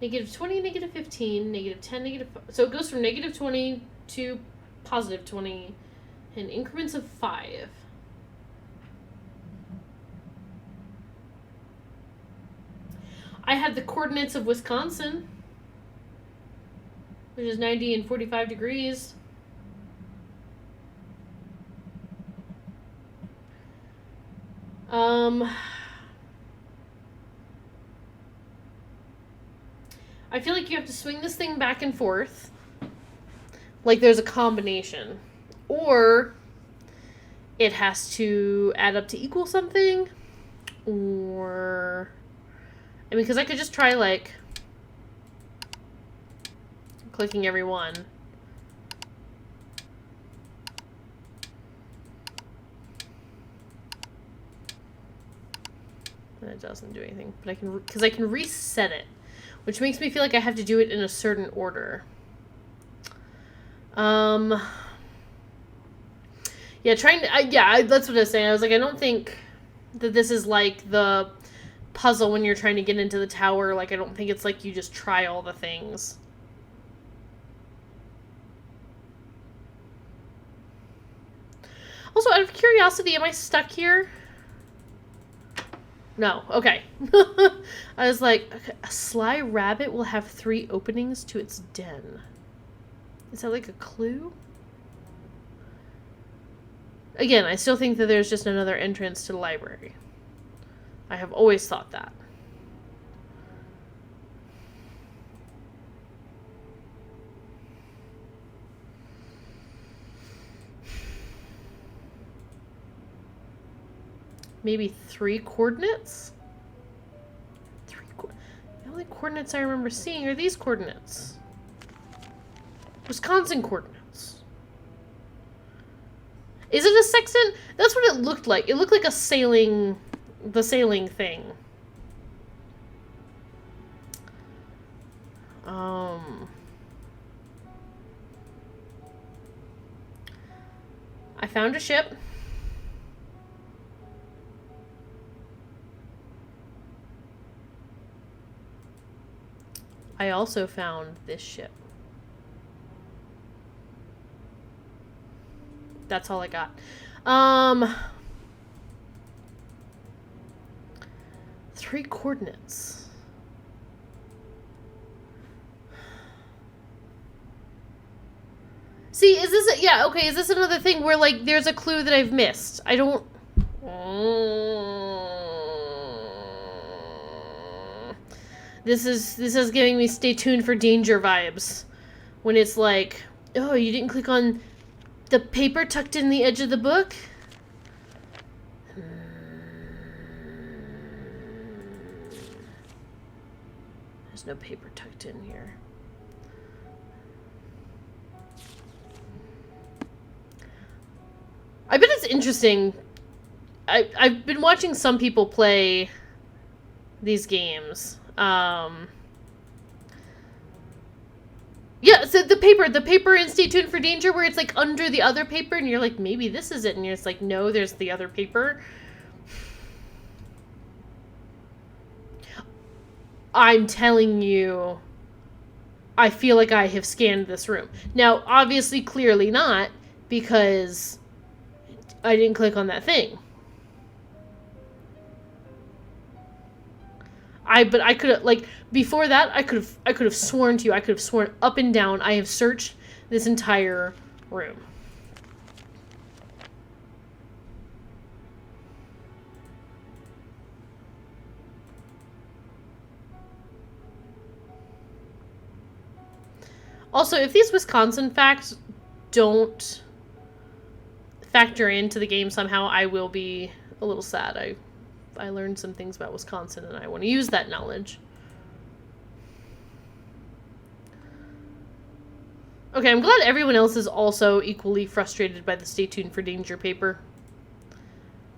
-20, -15, -10, so it goes from -20 to +20 in increments of 5. I had the coordinates of Wisconsin, which is 90 and 45 degrees. I feel like you have to swing this thing back and forth. Like there's a combination. Or it has to add up to equal something. Or... I mean, because I could just try, like, clicking every one. That doesn't do anything, but I can, because I can reset it, which makes me feel like I have to do it in a certain order. Yeah, trying to, that's what I was saying. I was like, I don't think that this is like the puzzle when you're trying to get into the tower. Like, I don't think it's like you just try all the things. Also, out of curiosity, am I stuck here? No. Okay. I was like, okay, a sly rabbit will have 3 openings to its den. Is that like a clue? Again, I still think that there's just another entrance to the library. I have always thought that. Maybe 3 coordinates? The only coordinates I remember seeing are these coordinates. Wisconsin coordinates. Is it a sextant? That's what it looked like. It looked like a sailing... the sailing thing. I found a ship. I also found this ship. That's all I got. 3 coordinates. See, is this... yeah, okay, is this another thing where, like, there's a clue that I've missed? I don't... This is giving me stay tuned for danger vibes. when it's like, oh, you didn't click on the paper tucked in the edge of the book? There's no paper tucked in here. I bet it's interesting. I've been watching some people play these games. Yeah, so the paper in Stay Tuned for Danger, where it's like under the other paper, and you're like, maybe this is it, and you're just like, no, there's the other paper. I'm telling you, I feel like I have scanned this room. Now, obviously, clearly not, because I didn't click on that thing. But I could have, like, before that, I could have sworn to you, I could have sworn up and down, I have searched this entire room. Also, if these Wisconsin facts don't factor into the game somehow, I will be a little sad. I learned some things about Wisconsin, and I want to use that knowledge. Okay, I'm glad everyone else is also equally frustrated by the Stay Tuned for Danger paper.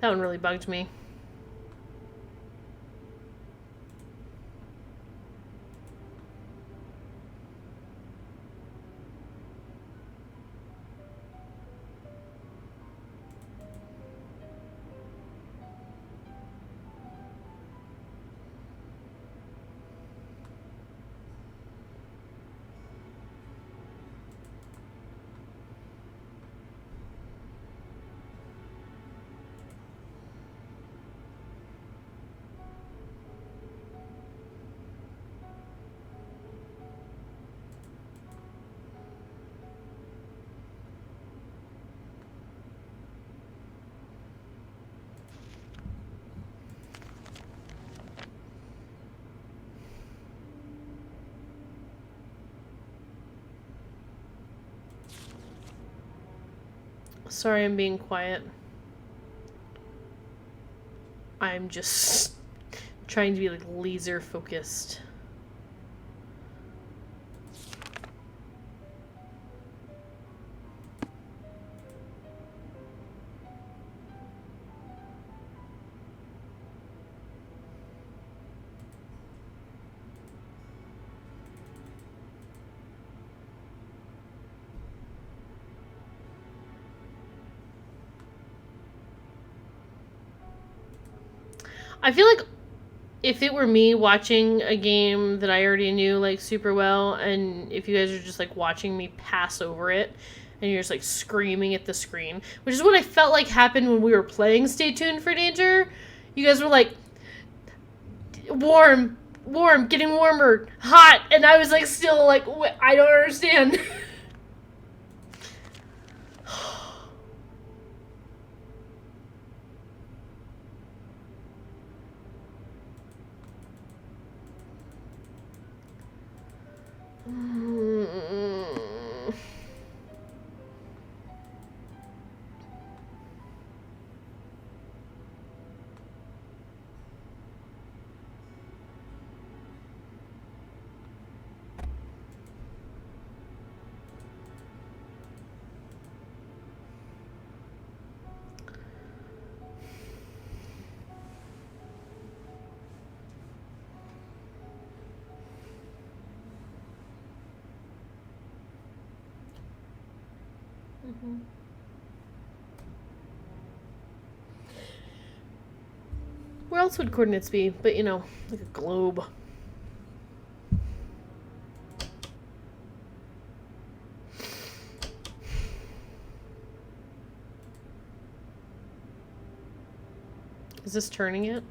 That one really bugged me. Sorry, I'm being quiet. I'm just trying to be like laser focused. I feel like if it were me watching a game that I already knew like super well, and if you guys are just like watching me pass over it, and you're just like screaming at the screen, which is what I felt like happened when we were playing Stay Tuned for Danger. You guys were like, warm, getting warmer, hot, and I was like still like, I don't understand. Where else would coordinates be? But, you know, like a globe. Is this turning it?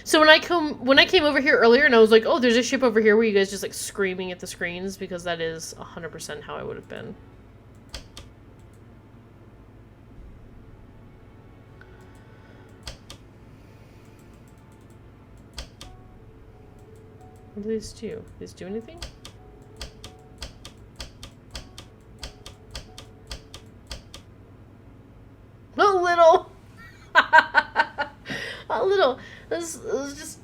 So when I came over here earlier and I was like, oh, there's a ship over here, were you guys just like screaming at the screens? Because that is 100% how I would have been. What do these do? Do these do anything? A little. A little. This was just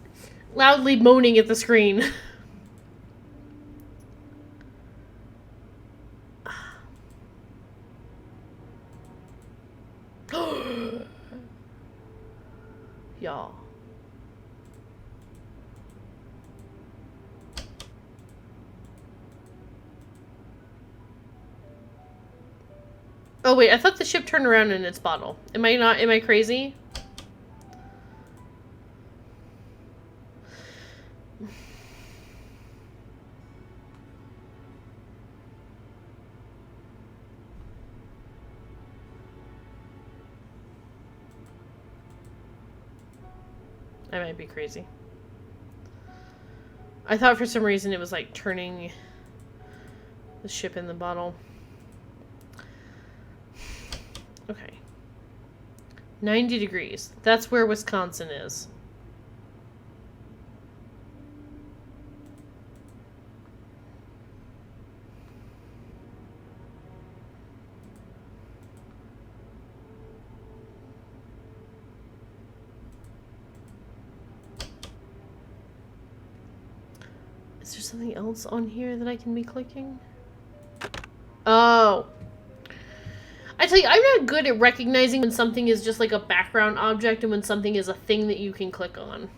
loudly moaning at the screen. Y'all. Oh wait, I thought the ship turned around in its bottle. Am I crazy? I might be crazy. I thought for some reason it was like turning the ship in the bottle. Okay. 90 degrees. That's where Wisconsin is. Is there something else on here that I can be clicking? Oh. I tell you, I'm not good at recognizing when something is just like a background object and when something is a thing that you can click on.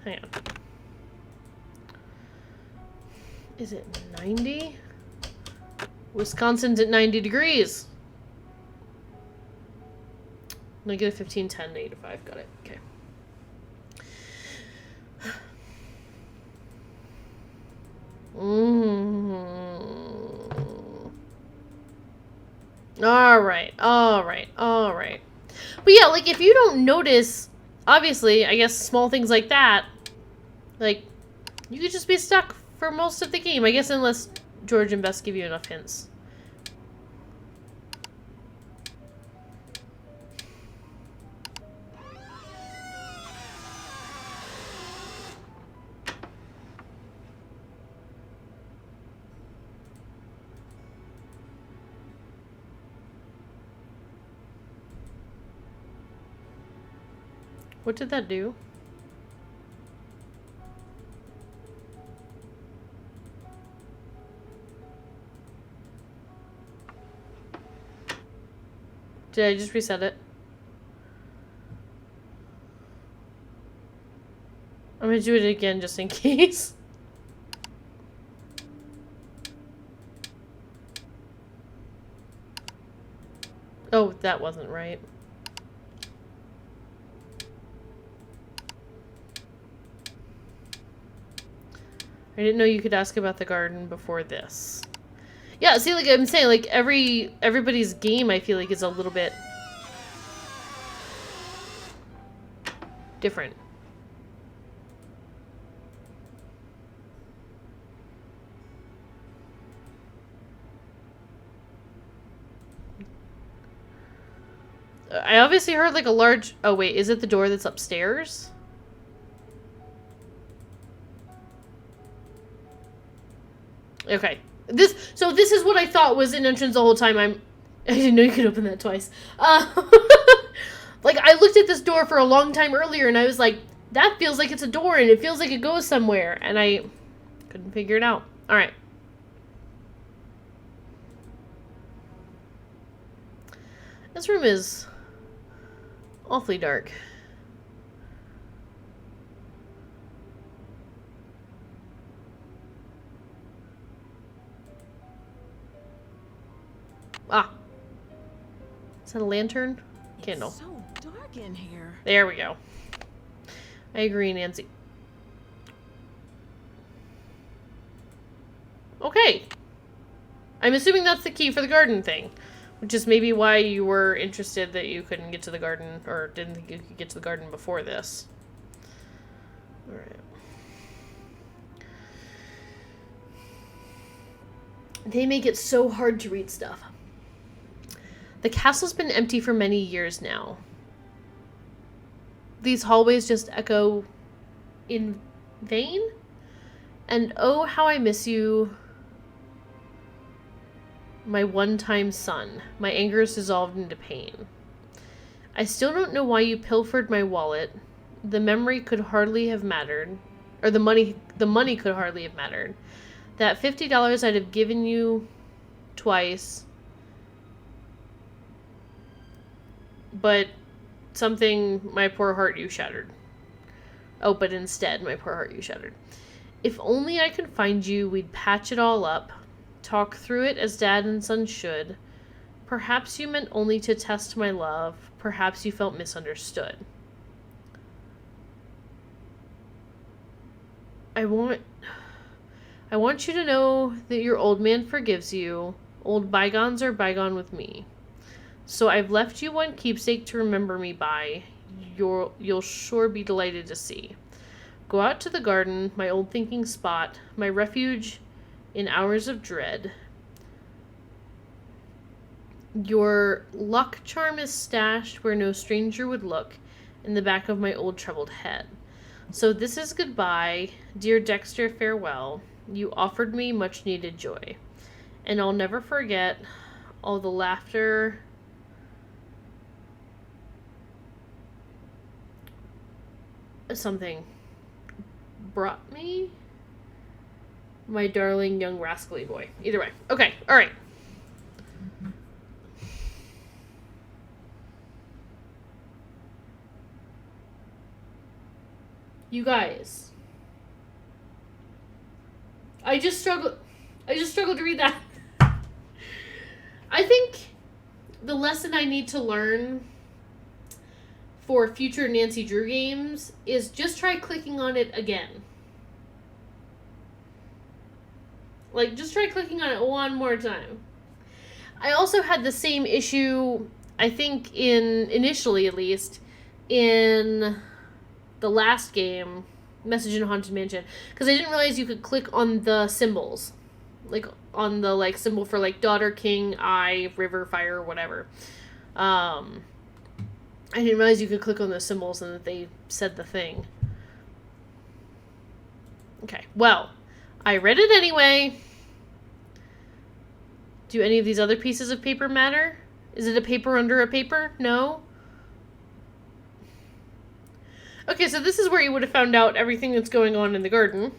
Hang on. Is it 90? Wisconsin's at 90 degrees. Negative 15, 10, negative 5. Got it. Okay. All right. But yeah, like, if you don't notice, obviously, I guess small things like that, like, you could just be stuck for most of the game. I guess unless George and Bess give you enough hints. What did that do? Did I just reset it? I'm gonna do it again just in case. Oh, that wasn't right. I didn't know you could ask about the garden before this. Yeah, see, like I'm saying, like everybody's game, I feel like, is a little bit different. I obviously heard like a large... Oh wait, is it the door that's upstairs? Okay. So this is what I thought was an entrance the whole time. I didn't know you could open that twice. Like, I looked at this door for a long time earlier, and I was like, that feels like it's a door, and it feels like it goes somewhere. And I couldn't figure it out. Alright. This room is awfully dark. Ah. Is that a lantern? Candle. It's so dark in here. There we go. I agree, Nancy. Okay. I'm assuming that's the key for the garden thing. Which is maybe why you were interested that you couldn't get to the garden, or didn't think you could get to the garden before this. Alright. They make it so hard to read stuff. The castle's been empty for many years now. These hallways just echo in vain. And oh, how I miss you, my one-time son. My anger is dissolved into pain. I still don't know why you pilfered my wallet. The memory could hardly have mattered. Or the money could hardly have mattered. That $50 I'd have given you twice. But something, my poor heart you shattered. Oh, but instead, my poor heart you shattered. If only I could find you, we'd patch it all up. Talk through it as dad and son should. Perhaps you meant only to test my love. Perhaps you felt misunderstood. I want you to know that your old man forgives you. Old bygones are bygone with me. So I've left you one keepsake to remember me by. You'll sure be delighted to see. Go out to the garden, my old thinking spot, my refuge in hours of dread. Your luck charm is stashed where no stranger would look, in the back of my old troubled head. So this is goodbye, dear Dexter, farewell. You offered me much needed joy. And I'll never forget all the laughter something brought me, my darling young rascally boy. Either way. Okay, alright. You guys. I just struggled to read that. I think the lesson I need to learn for future Nancy Drew games is just try clicking on it again. Like, just try clicking on it one more time. I also had the same issue, I think, initially at least, in the last game, Message in a Haunted Mansion, because I didn't realize you could click on the symbols. Like, on the, like, symbol for, like, daughter, king, eye, river, fire, whatever. I didn't realize you could click on those symbols and that they said the thing. Okay, well, I read it anyway. Do any of these other pieces of paper matter? Is it a paper under a paper? No? Okay, so this is where you would have found out everything that's going on in the garden.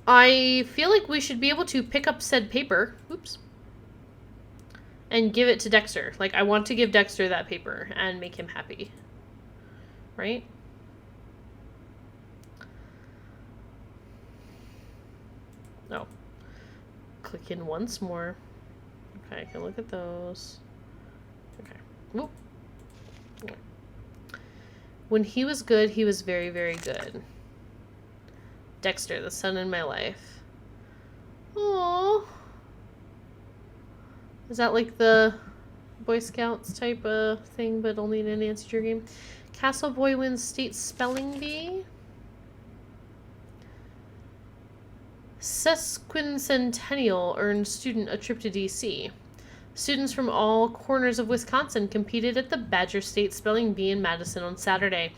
I feel like we should be able to pick up said paper. Oops. And give it to Dexter. Like, I want to give Dexter that paper and make him happy. Right? No. Click in once more. Okay, I can look at those. Okay. Whoop. Okay. When he was good, he was very, very good. Dexter, the son in my life. Aww. Is that like the Boy Scouts type of thing, but only in a Nancy Drew game? Castle Boy wins state spelling bee. Sesquicentennial earned student a trip to D.C. Students from all corners of Wisconsin competed at the Badger State Spelling Bee in Madison on Saturday.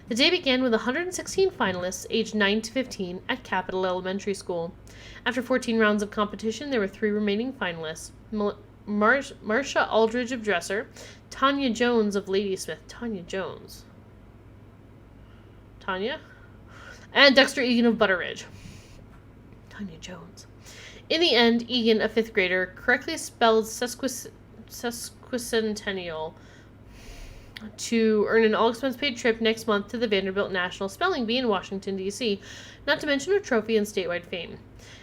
The day began with 116 finalists aged 9 to 15 at Capital Elementary School. After 14 rounds of competition, there were 3 remaining finalists. Marcia Aldridge of Dresser, Tanya Jones of Ladysmith. Tanya Jones. Tanya? And Dexter Egan of Butteridge. Tanya Jones. In the end, Egan, a 5th grader, correctly spelled sesquicentennial to earn an all-expense-paid trip next month to the Vanderbilt National Spelling Bee in Washington, D.C., not to mention a trophy and statewide fame.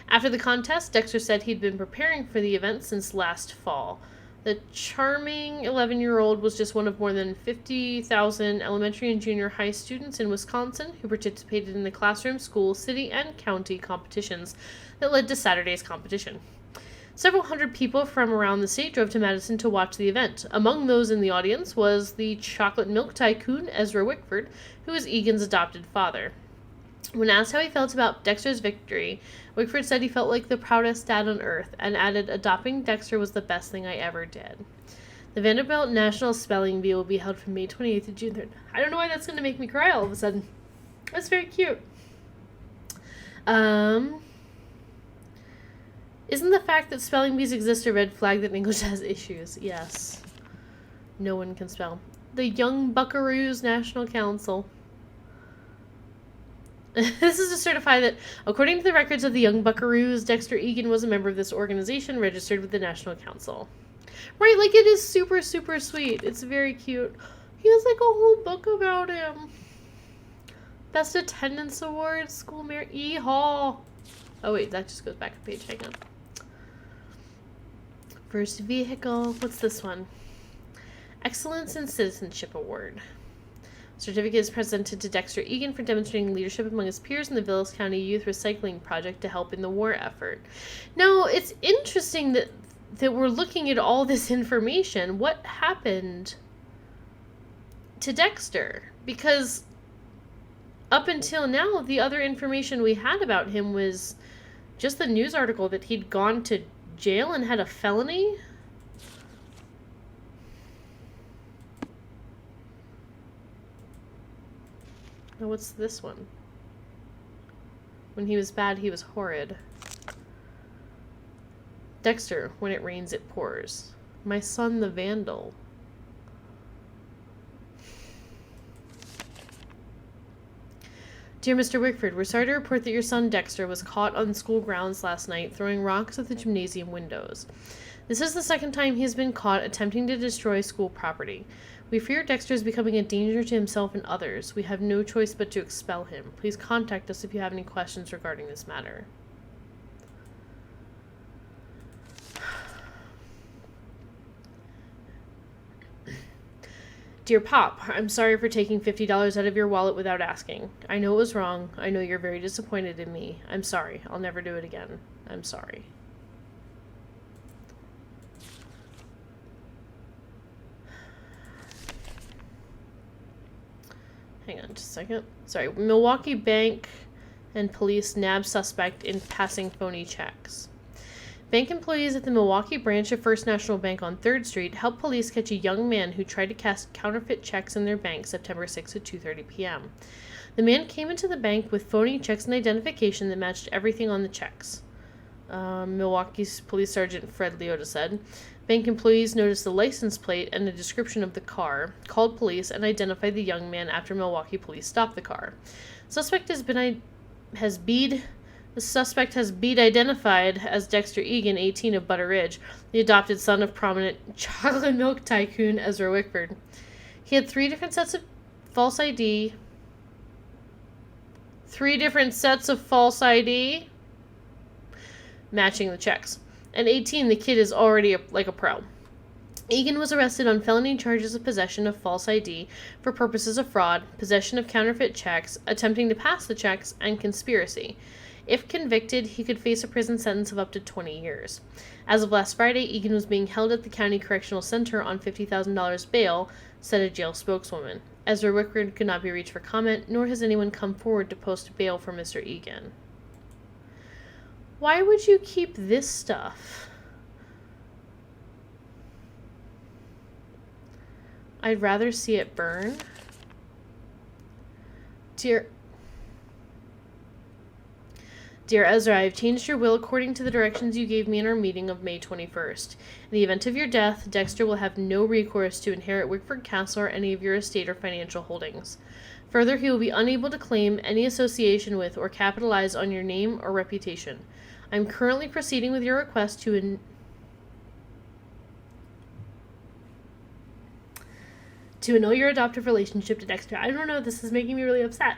After the contest, Dexter said he'd been preparing for the event since last fall. The charming 11-year-old was just one of more than 50,000 elementary and junior high students in Wisconsin who participated in the classroom, school, city, and county competitions that led to Saturday's competition. Several hundred people from around the state drove to Madison to watch the event. Among those in the audience was the chocolate milk tycoon Ezra Wickford, who was Egan's adopted father. When asked how he felt about Dexter's victory, Wickford said he felt like the proudest dad on earth and added, adopting Dexter was the best thing I ever did. The Vanderbilt National Spelling Bee will be held from May 28th to June 3rd. I don't know why that's going to make me cry all of a sudden. That's very cute. Isn't the fact that spelling bees exist a red flag that English has issues? Yes. No one can spell. The Young Buckaroos National Council. This is to certify that, according to the records of the Young Buckaroos, Dexter Egan was a member of this organization registered with the National Council. Right, like it is super, super sweet. It's very cute. He has like a whole book about him. Best Attendance Award, School Mayor E. Hall. Oh wait, that just goes back a page. Hang on. First vehicle. What's this one? Excellence in Citizenship Award. Certificate is presented to Dexter Egan for demonstrating leadership among his peers in the Vilas County Youth Recycling Project to help in the war effort. Now, it's interesting that we're looking at all this information. What happened to Dexter? Because up until now, the other information we had about him was just the news article that he'd gone to jail and had a felony. Now what's this one? When he was bad, he was horrid. Dexter, when it rains, it pours. My son, the vandal. Dear Mr. Wickford, we're sorry to report that your son Dexter was caught on school grounds last night throwing rocks at the gymnasium windows. This is the second time he has been caught attempting to destroy school property. We fear Dexter is becoming a danger to himself and others. We have no choice but to expel him. Please contact us if you have any questions regarding this matter. Dear Pop, I'm sorry for taking $50 out of your wallet without asking. I know it was wrong. I know you're very disappointed in me. I'm sorry. I'll never do it again. I'm sorry. Hang on just a second. Sorry. Milwaukee Bank and police nab suspect in passing phony checks. Bank employees at the Milwaukee branch of First National Bank on 3rd Street helped police catch a young man who tried to cash counterfeit checks in their bank September 6 at 2:30 p.m. The man came into the bank with phony checks and identification that matched everything on the checks. Milwaukee's Police Sergeant Fred Leota said. Bank employees noticed the license plate and a description of the car, called police, and identified the young man after Milwaukee police stopped the car. The suspect has been identified as Dexter Egan, 18, of Butter Ridge, the adopted son of prominent chocolate milk tycoon Ezra Wickford. He had three different sets of false ID matching the checks. At 18, the kid is already like a pro. Egan was arrested on felony charges of possession of false ID for purposes of fraud, possession of counterfeit checks, attempting to pass the checks, and conspiracy. If convicted, he could face a prison sentence of up to 20 years. As of last Friday, Egan was being held at the County Correctional Center on $50,000 bail, said a jail spokeswoman. Ezra Wickford could not be reached for comment, nor has anyone come forward to post bail for Mr. Egan. Why would you keep this stuff? I'd rather see it burn. Dear Ezra, I have changed your will according to the directions you gave me in our meeting of May 21st. In the event of your death, Dexter will have no recourse to inherit Wickford Castle or any of your estate or financial holdings. Further, he will be unable to claim any association with or capitalize on your name or reputation. I am currently proceeding with your request to annul your adoptive relationship to Dexter. I don't know, this is making me really upset.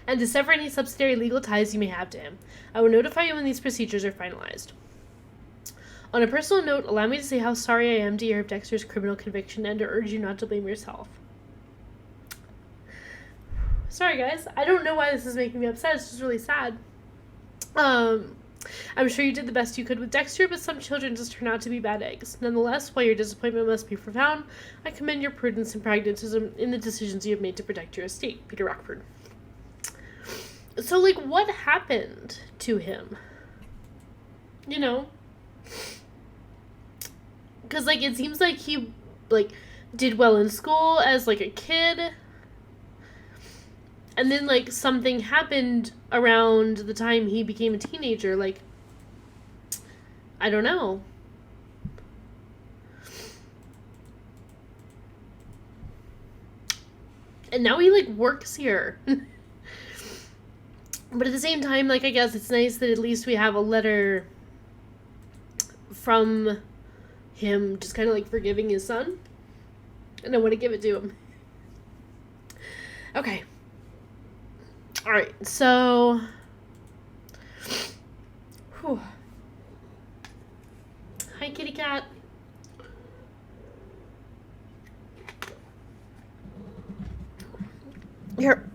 And to sever any subsidiary legal ties you may have to him. I will notify you when these procedures are finalized. On a personal note, allow me to say how sorry I am to hear of Dexter's criminal conviction and to urge you not to blame yourself. Sorry guys, I don't know why this is making me upset, it's just really sad. I'm sure you did the best you could with Dexter, but some children just turn out to be bad eggs. Nonetheless, while your disappointment must be profound, I commend your prudence and pragmatism in the decisions you have made to protect your estate, Peter Rockford. So, like, what happened to him? You know? Because, like, it seems like he, like, did well in school as, like, a kid. And then, like, something happened around the time he became a teenager. Like, I don't know. And now he, like, works here. But at the same time, like, I guess it's nice that at least we have a letter from him just kind of, like, forgiving his son. And I want to give it to him. Okay. Alright, so... Whew. Hi, kitty cat. Here.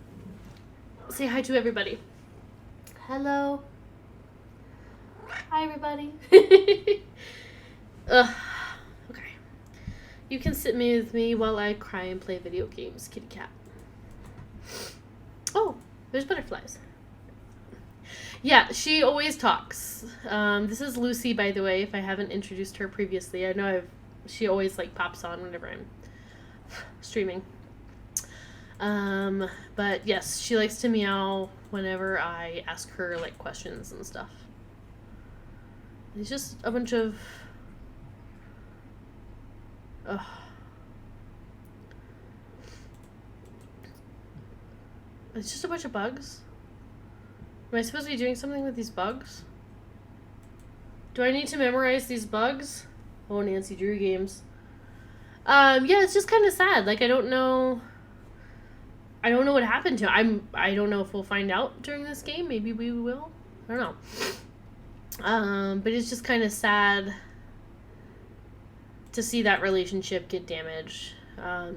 Say hi to everybody. Hello. Hi, everybody. Ugh. Okay. You can sit with me while I cry and play video games, kitty cat. Oh, there's butterflies. Yeah, she always talks. This is Lucy, by the way, if I haven't introduced her previously. I know she always, like, pops on whenever I'm streaming. But yes, she likes to meow whenever I ask her, like, questions and stuff. It's just a bunch of... Ugh. It's just a bunch of bugs. Am I supposed to be doing something with these bugs? Do I need to memorize these bugs? Oh, Nancy Drew games. Yeah, it's just kind of sad. Like, I don't know what happened to him. I don't know if we'll find out during this game. Maybe we will. I don't know. But it's just kind of sad to see that relationship get damaged.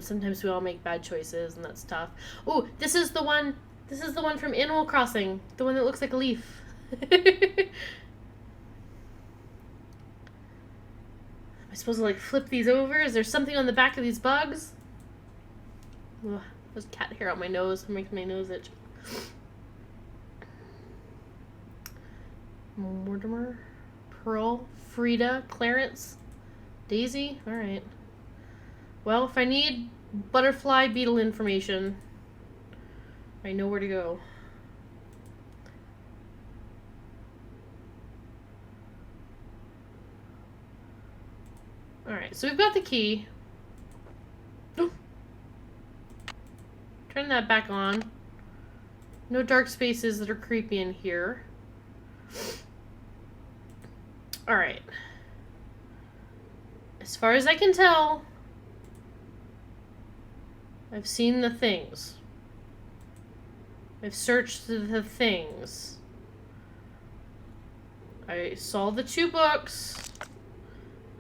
Sometimes we all make bad choices, and that's tough. Oh, this is the one from Animal Crossing. The one that looks like a leaf. Am I supposed to, like, flip these over? Is there something on the back of these bugs? Ugh, there's cat hair on my nose. I'm making my nose itch. Mortimer, Pearl, Frida, Clarence, Daisy. All right. Well, if I need butterfly beetle information, I know where to go. Alright, so we've got the key. Turn that back on. No dark spaces that are creepy in here. Alright. As far as I can tell, I've seen the things. I've searched the things. I saw the 2 books.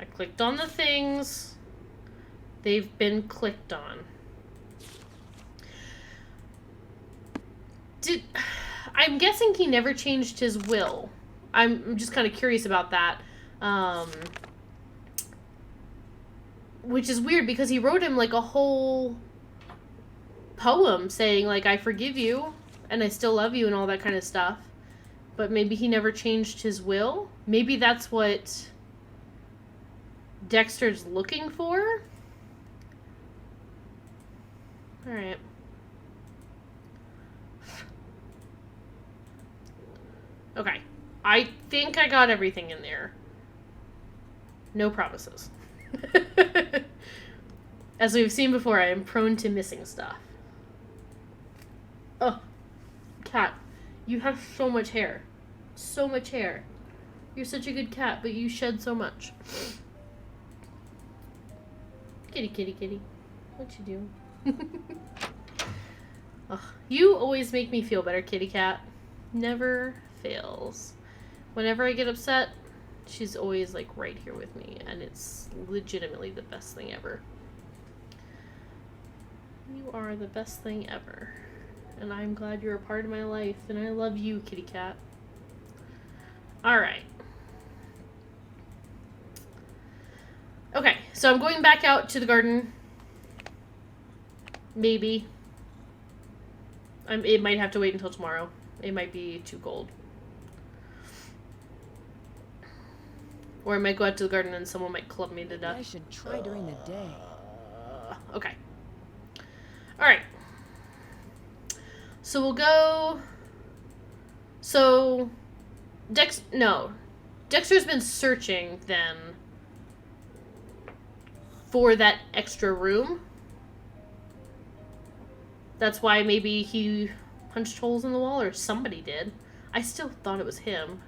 I clicked on the things. They've been clicked on. I'm guessing he never changed his will. I'm just kind of curious about that. Which is weird because he wrote him like a whole poem saying, like, I forgive you and I still love you and all that kind of stuff. But maybe he never changed his will? Maybe that's what Dexter's looking for? Alright. Okay. I think I got everything in there. No promises. As we've seen before, I am prone to missing stuff. Oh, cat, you have so much hair. So much hair. You're such a good cat, but you shed so much. Kitty, kitty, kitty. What you do? Oh, you always make me feel better, kitty cat. Never fails. Whenever I get upset, she's always, like, right here with me, and it's legitimately the best thing ever. You are the best thing ever. And I'm glad you're a part of my life, and I love you, kitty cat. Alright. Okay, so I'm going back out to the garden. Maybe. It might have to wait until tomorrow. It might be too cold. Or I might go out to the garden and someone might club me to death. I should try during the day. Okay. Alright. So we'll go... So... Dexter's been searching, then, for that extra room. That's why maybe he punched holes in the wall, or somebody did. I still thought it was him.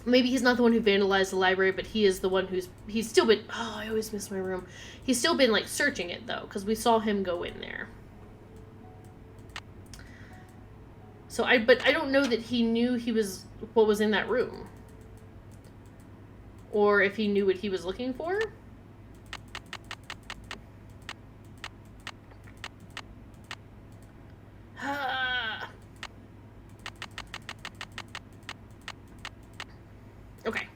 Maybe he's not the one who vandalized the library, but he is the one he's still been... Oh, I always miss my room. He's still been, like, searching it, though, because we saw him go in there. So but I don't know that he knew what was in that room. Or if he knew what he was looking for. Okay.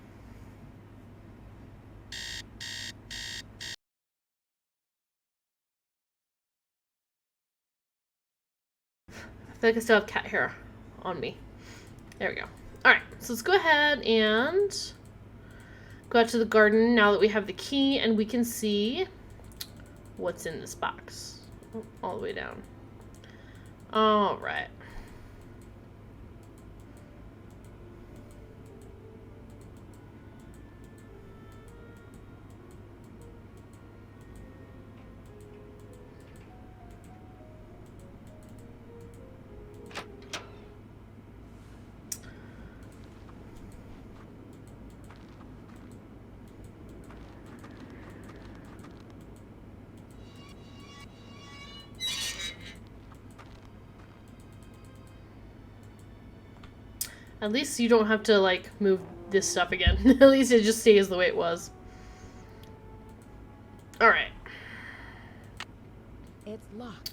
I feel like I still have cat hair on me. There we go. Alright, so let's go ahead and go out to the garden now that we have the key and we can see what's in this box. Oh, all the way down. Alright. At least you don't have to, like, move this stuff again. At least it just stays the way it was. Alright. It's locked.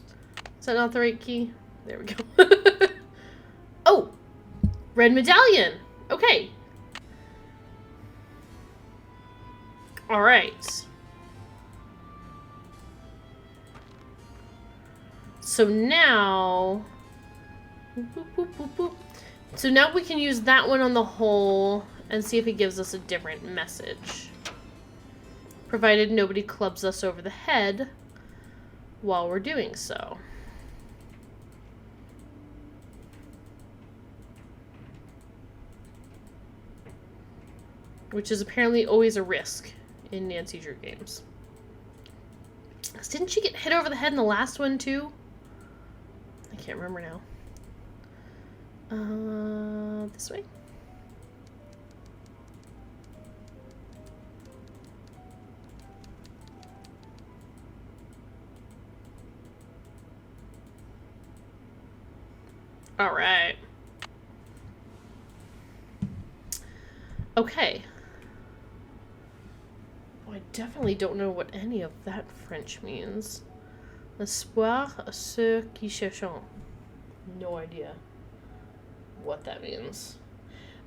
Is that not the right key? There we go. Oh! Red medallion! Okay. Alright. So now... Boop, boop, boop, boop. So now we can use that one on the hole and see if it gives us a different message. Provided nobody clubs us over the head while we're doing so. Which is apparently always a risk in Nancy Drew games. Didn't she get hit over the head in the last one too? I can't remember now. This way? All right. Okay. Well, I definitely don't know what any of that French means. Espoir à ceux qui cherchent. No idea what that means.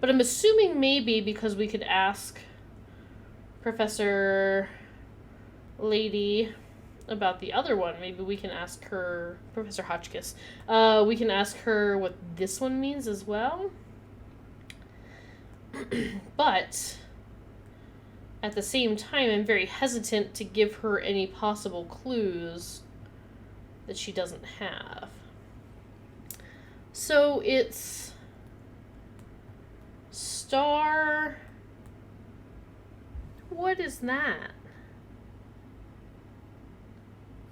But I'm assuming maybe because we could ask Professor Lady about the other one. Maybe we can ask her, Professor Hotchkiss, we can ask her what this one means as well. But at the same time, I'm very hesitant to give her any possible clues that she doesn't have. So it's star. What is that?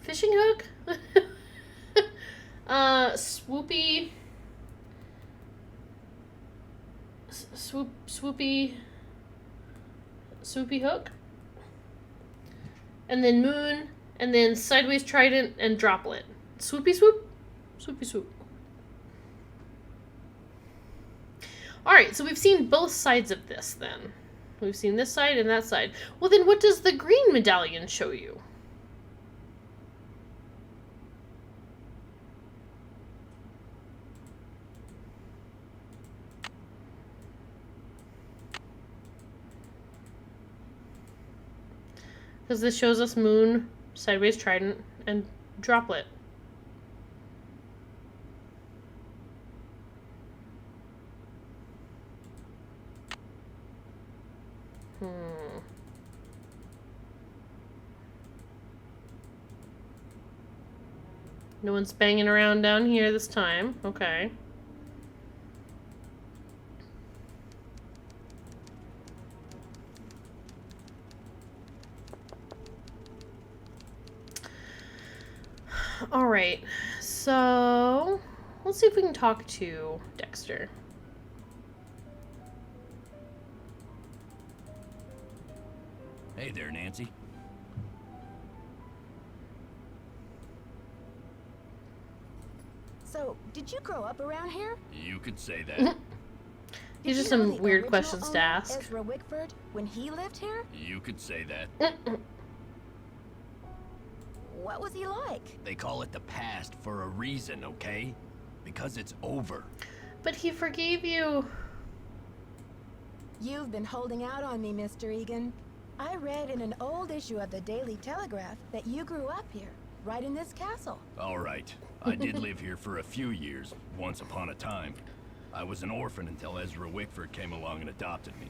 Fishing hook? Swoopy. Swoopy hook. And then moon. And then sideways trident and droplet. Swoopy swoop. Swoopy swoop. Alright, so we've seen both sides of this then. We've seen this side and that side. Well then what does the green medallion show you? Because this shows us moon, sideways trident, and droplet. No one's banging around down here this time. Okay. Alright, so let's see if we can talk to Dexter. Hey there, Nancy. So, did you grow up around here? You could say that. These are Did you know some the weird original questions to owner, ask. Ezra Wickford, when he lived here? You could say that. What was he like? They call it the past for a reason, okay? Because it's over. But he forgave you. You've been holding out on me, Mr. Egan. I read in an old issue of the Daily Telegraph that you grew up here, right in this castle. All right. I did live here for a few years, once upon a time. I was an orphan until Ezra Wickford came along and adopted me.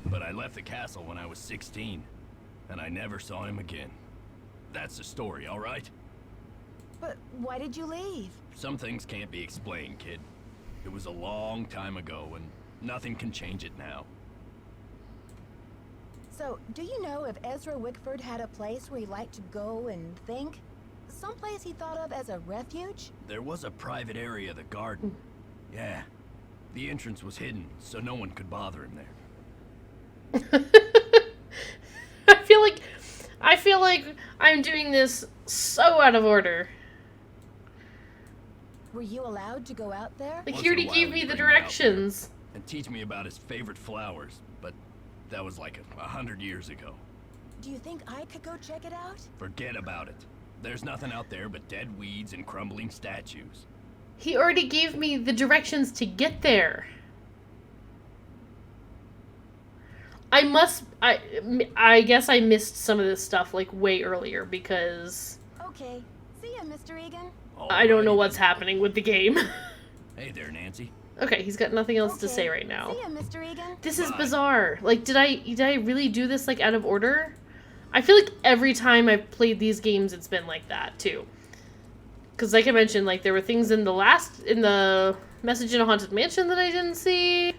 But I left the castle when I was 16, and I never saw him again. That's the story, all right? But why did you leave? Some things can't be explained, kid. It was a long time ago, and nothing can change it now. So, do you know if Ezra Wickford had a place where he liked to go and think? Someplace he thought of as a refuge? There was a private area, the garden. Yeah. The entrance was hidden, so no one could bother him there. I feel like I'm doing this so out of order. Were you allowed to go out there? Like, Once he in a already while, gave he'd me the bring me out there directions. and teach me about his favorite flowers, but that was like 100 years ago. Do you think I could go check it out? Forget about it. There's nothing out there but dead weeds and crumbling statues. He already gave me the directions to get there. I guess I missed some of this stuff, like, way earlier, because Okay. See ya, Mr. Egan. I don't know Alrighty what's then. happening with the game. Hey there, Nancy. Okay, he's got nothing else to Okay. say right now. See ya, Mr. Egan. This is Bye. bizarre. Like, did I really do this, like, out of order? I feel like every time I've played these games, it's been like that, too. Because, like I mentioned, like, there were things in the Message in a Haunted Mansion that I didn't see.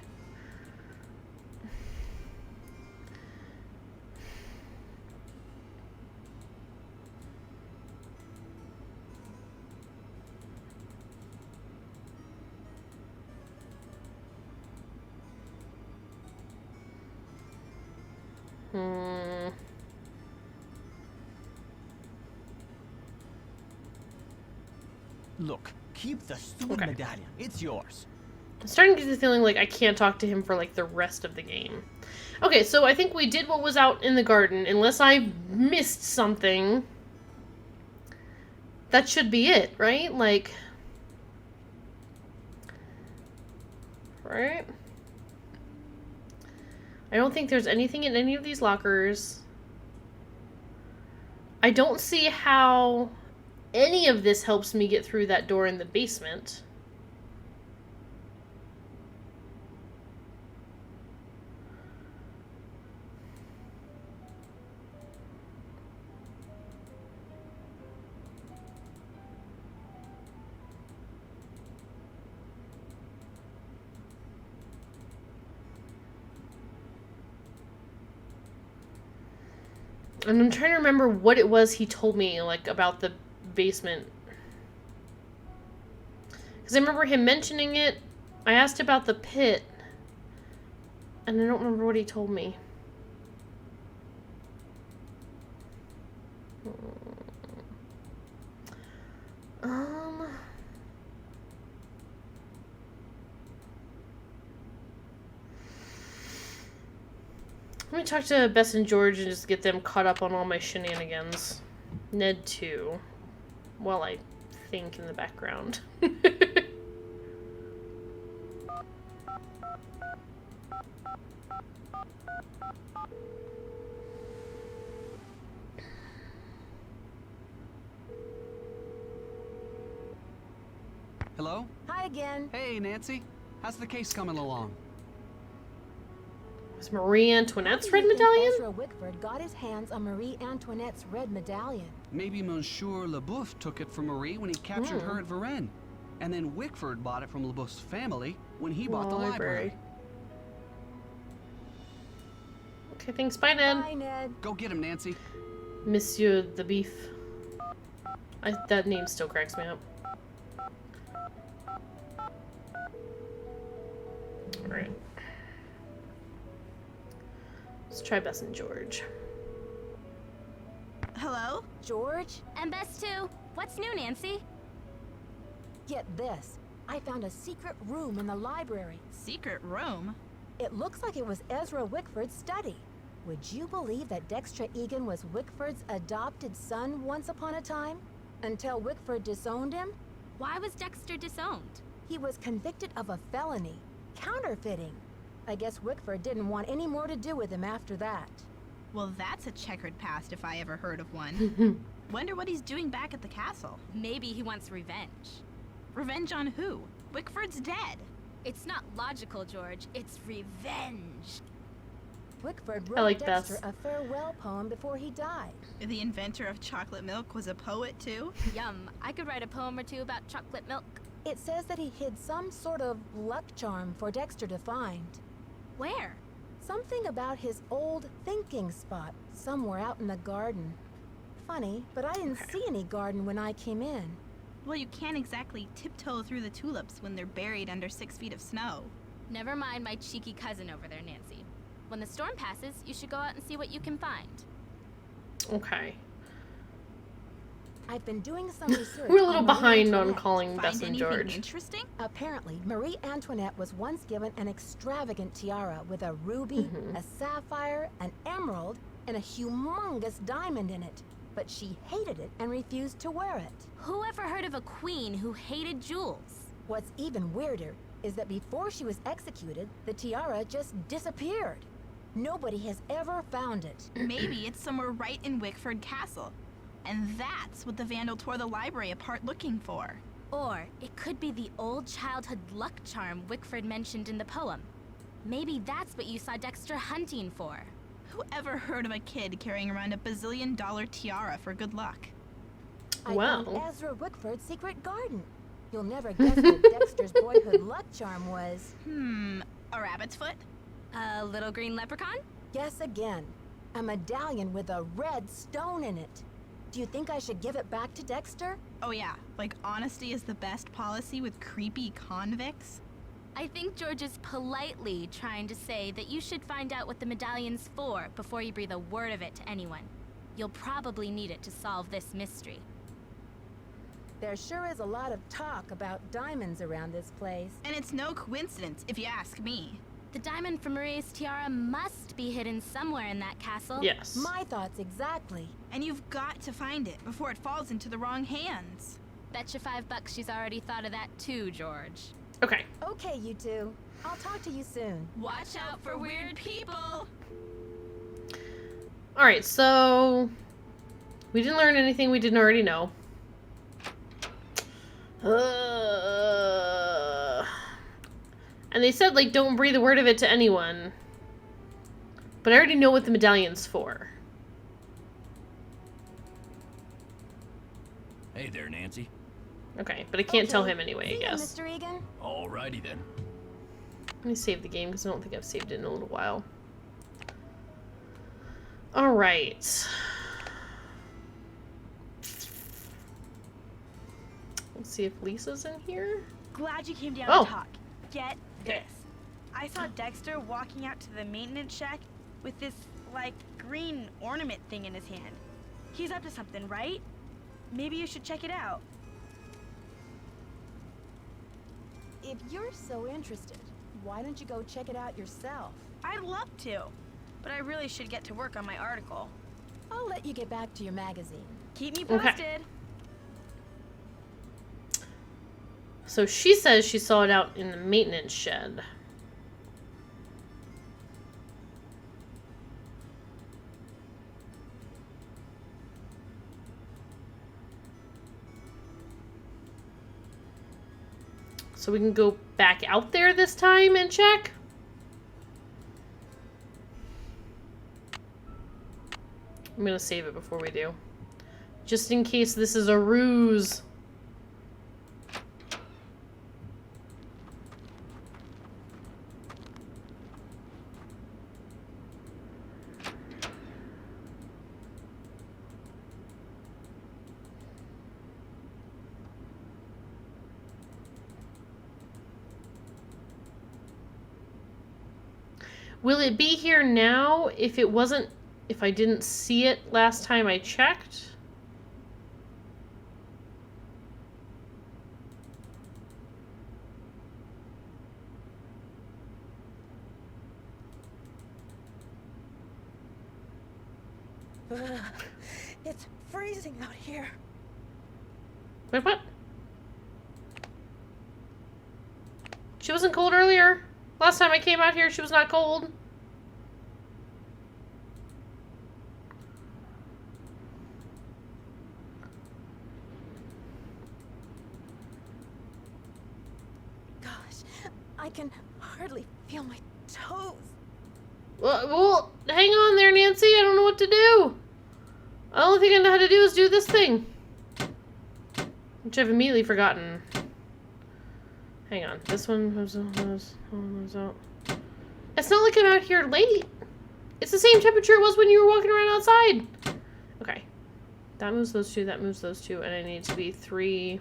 Look, keep the stupid Okay. medallion. It's yours. I'm starting to get the feeling like I can't talk to him for, like, the rest of the game. Okay, so I think we did what was out in the garden, unless I missed something. That should be it, right? Like... Right? I don't think there's anything in any of these lockers. I don't see how any of this helps me get through that door in the basement. And I'm trying to remember what it was he told me, like, about the basement. Because I remember him mentioning it. I asked about the pit. And I don't remember what he told me. Let me talk to Bess and George and just get them caught up on all my shenanigans. Ned too. While I think in the background. Hello? Hi again. Hey, Nancy. How's the case coming along? Was Marie Antoinette's How do red you think medallion? Ezra Wickford got his hands on Marie Antoinette's red medallion. Maybe Monsieur LeBouf took it from Marie when he captured her at Varennes. And then Wickford bought it from LeBouf's family when he bought the library. Okay, thanks. Bye, Ned. Bye, Ned. Go get him, Nancy. Monsieur the Beef. That name still cracks me up. Alright. Let's try Bess and George. Hello? George? And Bess too. What's new, Nancy? Get this. I found a secret room in the library. Secret room? It looks like it was Ezra Wickford's study. Would you believe that Dexter Egan was Wickford's adopted son once upon a time? Until Wickford disowned him? Why was Dexter disowned? He was convicted of a felony, counterfeiting. I guess Wickford didn't want any more to do with him after that. Well, that's a checkered past if I ever heard of one. Wonder what he's doing back at the castle. Maybe he wants revenge. Revenge on who? Wickford's dead. It's not logical, George. It's revenge. Wickford I wrote like Dexter Bess. a farewell poem before he died. The inventor of chocolate milk was a poet too? Yum. I could write a poem or two about chocolate milk. It says that he hid some sort of luck charm for Dexter to find. Where? Something about his old thinking spot somewhere out in the garden. Funny, but I didn't see any garden when I came in. Well, you can't exactly tiptoe through the tulips when they're buried under 6 feet of snow. Never mind my cheeky cousin over there, Nancy. When the storm passes, you should go out and see what you can find. Okay. I've been doing some research. We're a little on Marie behind on Antoinette. calling Find Bess and anything George. interesting? Apparently, Marie Antoinette was once given an extravagant tiara with a ruby, a sapphire, an emerald, and a humongous diamond in it. But she hated it and refused to wear it. Who ever heard of a queen who hated jewels? What's even weirder is that before she was executed, the tiara just disappeared. Nobody has ever found it. Maybe it's somewhere right in Wickford Castle. And that's what the vandal tore the library apart looking for. Or it could be the old childhood luck charm Wickford mentioned in the poem. Maybe that's what you saw Dexter hunting for. Who ever heard of a kid carrying around a bazillion-dollar tiara for good luck? I Wow. found Ezra Wickford's secret garden. You'll never guess what Dexter's boyhood luck charm was. A rabbit's foot? A little green leprechaun? Guess again. A medallion with a red stone in it. Do you think I should give it back to Dexter? Oh yeah, like honesty is the best policy with creepy convicts? I think George is politely trying to say that you should find out what the medallion's for before you breathe a word of it to anyone. You'll probably need it to solve this mystery. There sure is a lot of talk about diamonds around this place. And it's no coincidence, if you ask me. The diamond from Marie's tiara must be hidden somewhere in that castle. Yes. My thoughts exactly. And you've got to find it before it falls into the wrong hands. Betcha $5 she's already thought of that too, George. Okay. Okay, you two. I'll talk to you soon. Watch out for weird people! Alright, so we didn't learn anything we didn't already know. And they said, like, don't breathe a word of it to anyone. But I already know what the medallion's for. Hey there, Nancy. Okay, but I can't tell Okay. him anyway, I See ya, guess. Mr. Egan. Alrighty then. Let me save the game because I don't think I've saved it in a little while. Alright. Let's see if Lisa's in here. Glad you came down Oh. to talk. Get Okay. this. I saw Dexter walking out to the maintenance shack with this, like, green ornament thing in his hand. He's up to something, right? Maybe you should check it out. If you're so interested, why don't you go check it out yourself? I'd love to, but I really should get to work on my article. I'll let you get back to your magazine. Keep me Okay. posted. So she says she saw it out in the maintenance shed. So we can go back out there this time and check. I'm gonna save it before we do. Just in case this is a ruse. Will it be here now if I didn't see it last time I checked? It's freezing out here. Wait, what? She wasn't cold earlier. Last time I came out here, she was not cold. Gosh, I can hardly feel my toes. Well, hang on there, Nancy. I don't know what to do. The only thing I know how to do is do this thing. Which I've immediately forgotten. Hang on. This one moves out. It's not like I'm out here late. It's the same temperature it was when you were walking around outside. Okay. That moves those two, that moves those two, and I need to be 3.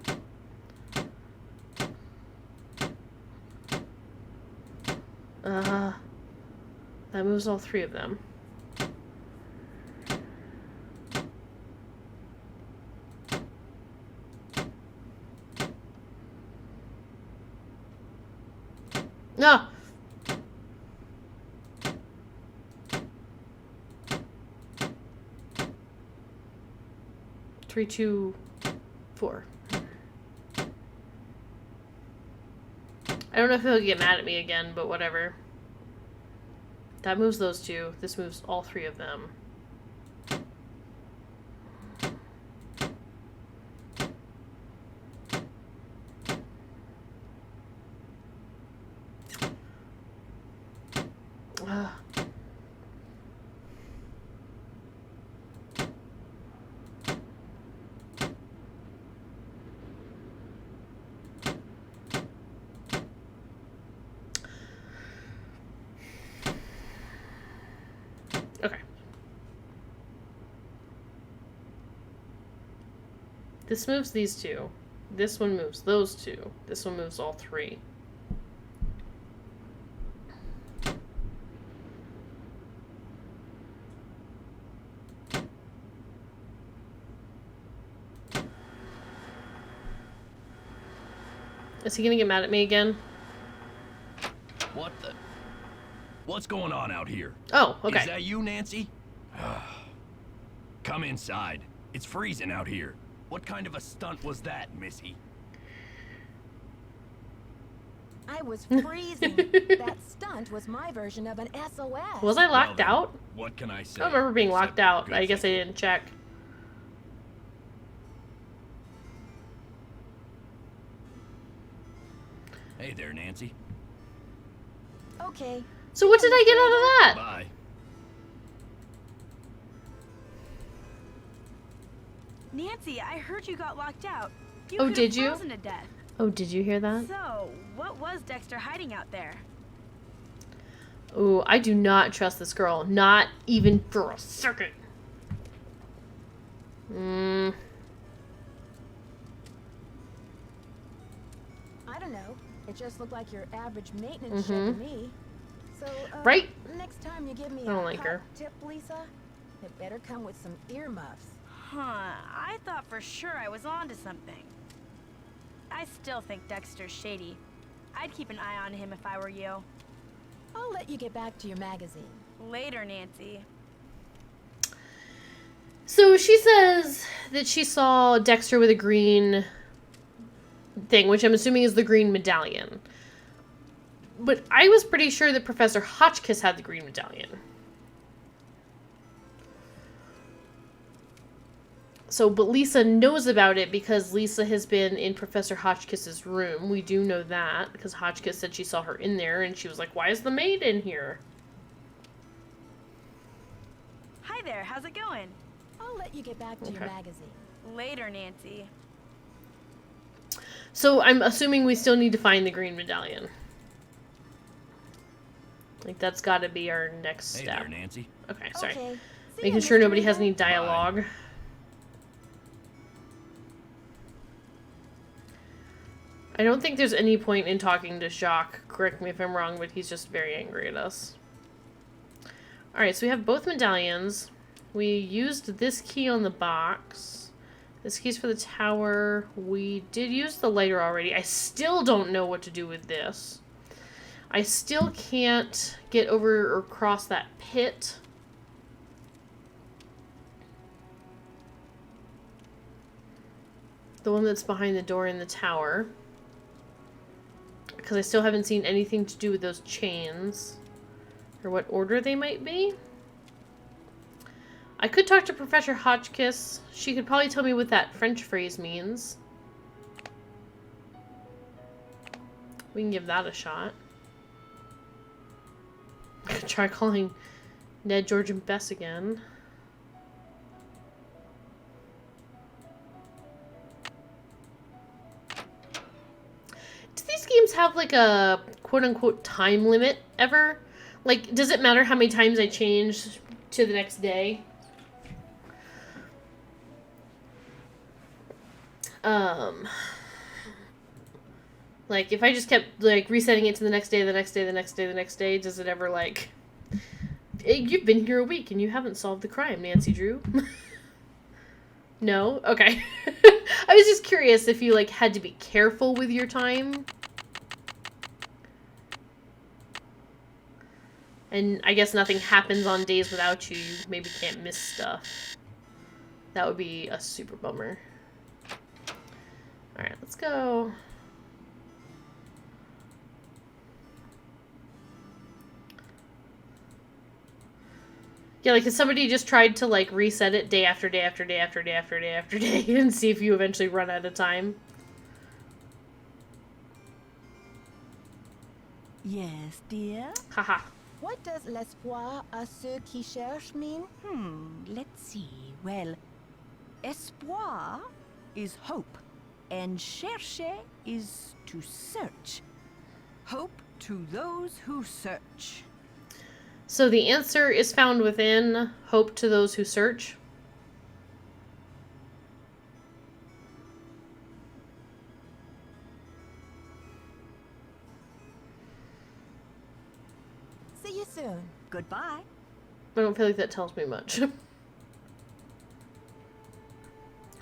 That moves all 3 of them. No. 3, 2, 4. I don't know if he'll get mad at me again, but whatever. That moves those 2. This moves all 3 of them. Okay. This moves these 2. This one moves those 2. This one moves all 3. Is he gonna get mad at me again? What the? What's going on out here? Oh, okay. Is that you, Nancy? Come inside. It's freezing out here. What kind of a stunt was that, Missy? I was freezing. That stunt was my version of an SOS. Was I locked out? What can I say? I don't remember being except locked out. good I guess I thinking. didn't check. Hey there, Nancy. Okay. So what did I get out of that? Bye. Nancy, I heard you got locked out. You Oh, could've did you? frozen to death. Oh, did you hear that? So, what was Dexter hiding out there? Oh, I do not trust this girl. Not even for a second. I don't know. It just looked like your average maintenance shed to me. So, Right? next time you give me I don't a like hot her. tip, Lisa, it better come with some earmuffs. Huh, I thought for sure I was onto something. I still think Dexter's shady. I'd keep an eye on him if I were you. I'll let you get back to your magazine. Later, Nancy. So she says that she saw Dexter with a green thing, which I'm assuming is the green medallion. But I was pretty sure that Professor Hotchkiss had the green medallion. but Lisa knows about it because Lisa has been in Professor Hotchkiss's room. We do know that because Hotchkiss said she saw her in there and she was like, why is the maid in here? Hi there, how's it going? I'll let you get back to your magazine. Later, Nancy. So I'm assuming we still need to find the green medallion. Like, that's got to be our next step. Hey there, Nancy. Okay, sorry. Okay. See Making ya, sure Mr. nobody has Riddle. any dialogue. I don't think there's any point in talking to Jacques. Correct me if I'm wrong, but he's just very angry at us. Alright, so we have both medallions. We used this key on the box. This key's for the tower. We did use the lighter already. I still don't know what to do with this. I still can't get over or cross that pit. The one that's behind the door in the tower. Because I still haven't seen anything to do with those chains. Or what order they might be. I could talk to Professor Hotchkiss. She could probably tell me what that French phrase means. We can give that a shot. I could try calling Ned, George, and Bess again. Do these games have like a quote-unquote time limit ever? Like, does it matter how many times I change to the next day? Like, if I just kept, like, resetting it to the next day, the next day, the next day, the next day, does it ever, like... You've been here a week and you haven't solved the crime, Nancy Drew. No? Okay. I was just curious if you, like, had to be careful with your time. And I guess nothing happens on days without you. You maybe can't miss stuff. That would be a super bummer. Alright, let's go. Yeah, like, if somebody just tried to, like, reset it day after day after day after day after day after day and see if you eventually run out of time. Yes, dear? Haha. What does l'espoir à ceux qui cherchent mean? Let's see. Well, espoir is hope, and chercher is to search. Hope to those who search. So the answer is found within hope to those who search. See you soon. Goodbye. I don't feel like that tells me much.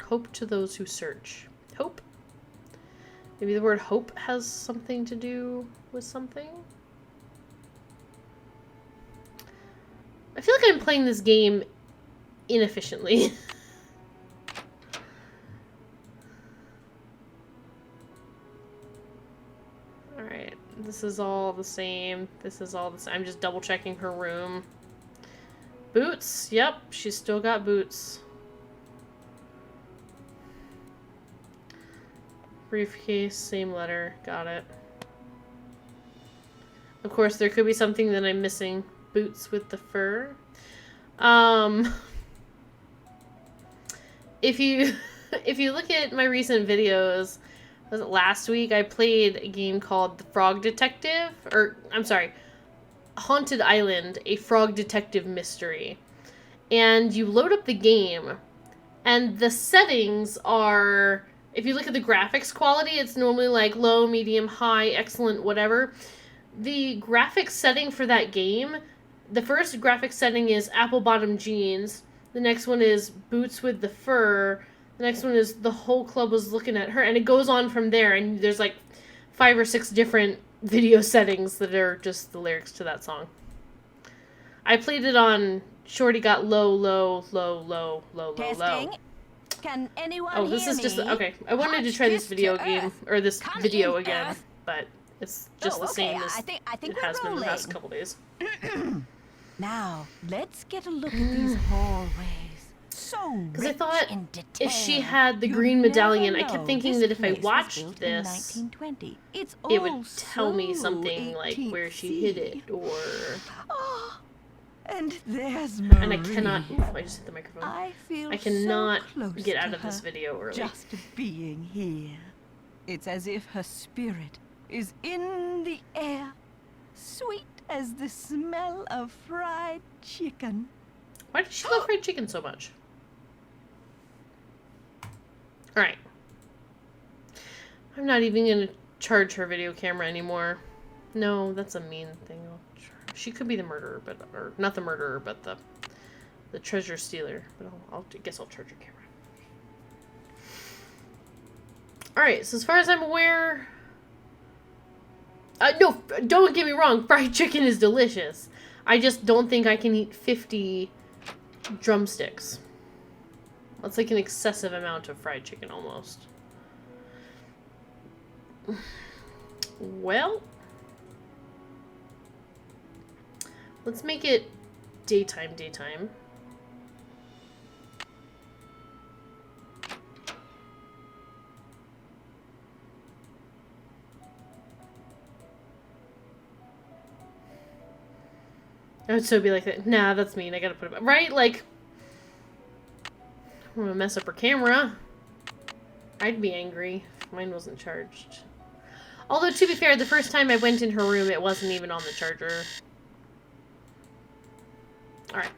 Hope to those who search. Hope? Maybe the word hope has something to do with something? I feel like I'm playing this game inefficiently. Alright, this is all the same. This is all the same. I'm just double checking her room. Boots. Yep, she's still got boots. Briefcase, same letter. Got it. Of course, there could be something that I'm missing. Boots with the fur. If you look at my recent videos, was it last week? I played a game called The Frog Detective, or I'm sorry, Haunted Island, a frog detective mystery. And you load up the game, and the settings are, if you look at the graphics quality, it's normally like low, medium, high, excellent, whatever. The graphics setting for that game, the first graphics setting is apple bottom jeans. The next one is boots with the fur. The next one is the whole club was looking at her. And it goes on from there. And there's like 5 or 6 different video settings that are just the lyrics to that song. I played it on Shorty Got Low, Low, Low, Low, Low, Low, Testing. Low. Can anyone Oh, this hear is just... me? Okay, I wanted to try this video game, or this Come video in, again, Earth. but it's just the same as I think it has we're been the past rolling. couple days. Now, let's get a look at these hallways. So Because I rich thought in detail. if she had the You'd green medallion, I never kept know thinking this that if I place was watched built in this, 1920. It's it all would tell me so something like where she hid it, or... Oh, and there's Marie. And I cannot... Oof, I just hit the microphone. I feel I cannot so close get out to of this her, video early. just being here. It's as if her spirit is in the air, sweet as the smell of fried chicken. Why does she love fried chicken so much? Alright. I'm not even going to charge her video camera anymore. No, that's a mean thing. She could be the murderer, but... Or, not the murderer, but the treasure stealer. But I guess I'll charge her camera. Alright, so as far as I'm aware... no, don't get me wrong. Fried chicken is delicious. I just don't think I can eat 50 drumsticks. That's like an excessive amount of fried chicken, almost. Well... Let's make it daytime. I would so be like that. Nah, that's mean. I gotta put it back. Right? Like, I'm gonna mess up her camera. I'd be angry if mine wasn't charged. Although, to be fair, the first time I went in her room, it wasn't even on the charger. Alright.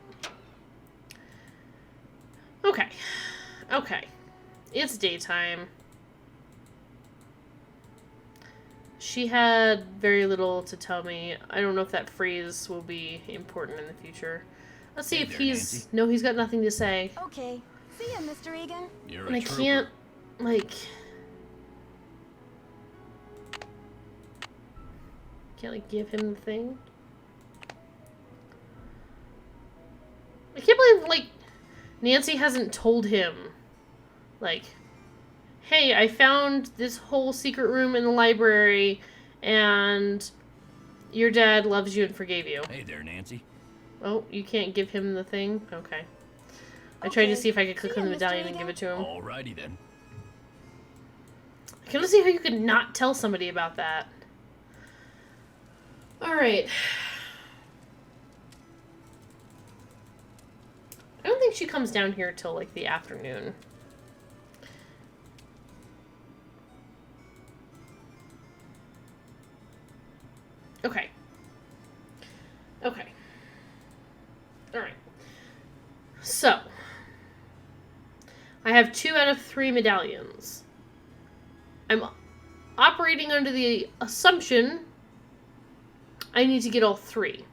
Okay. It's daytime. She had very little to tell me. I don't know if that phrase will be important in the future. Let's see if he's... Nancy. No, he's got nothing to say. Okay. See ya, Mr. Egan. You're And a I trooper. can't, like... Can't, like, give him the thing. I can't believe, like, Nancy hasn't told him, like, hey, I found this whole secret room in the library, and your dad loves you and forgave you. Hey there, Nancy. Oh, you can't give him the thing? Okay. I tried to see if I could click See on the ya, Mr. medallion and Egan. give it to him. Alrighty then. I can't see how you could not tell somebody about that. Alright. I don't think she comes down here till, like, the afternoon. Okay. Alright. So. I have 2 out of 3 medallions. I'm operating under the assumption I need to get all 3.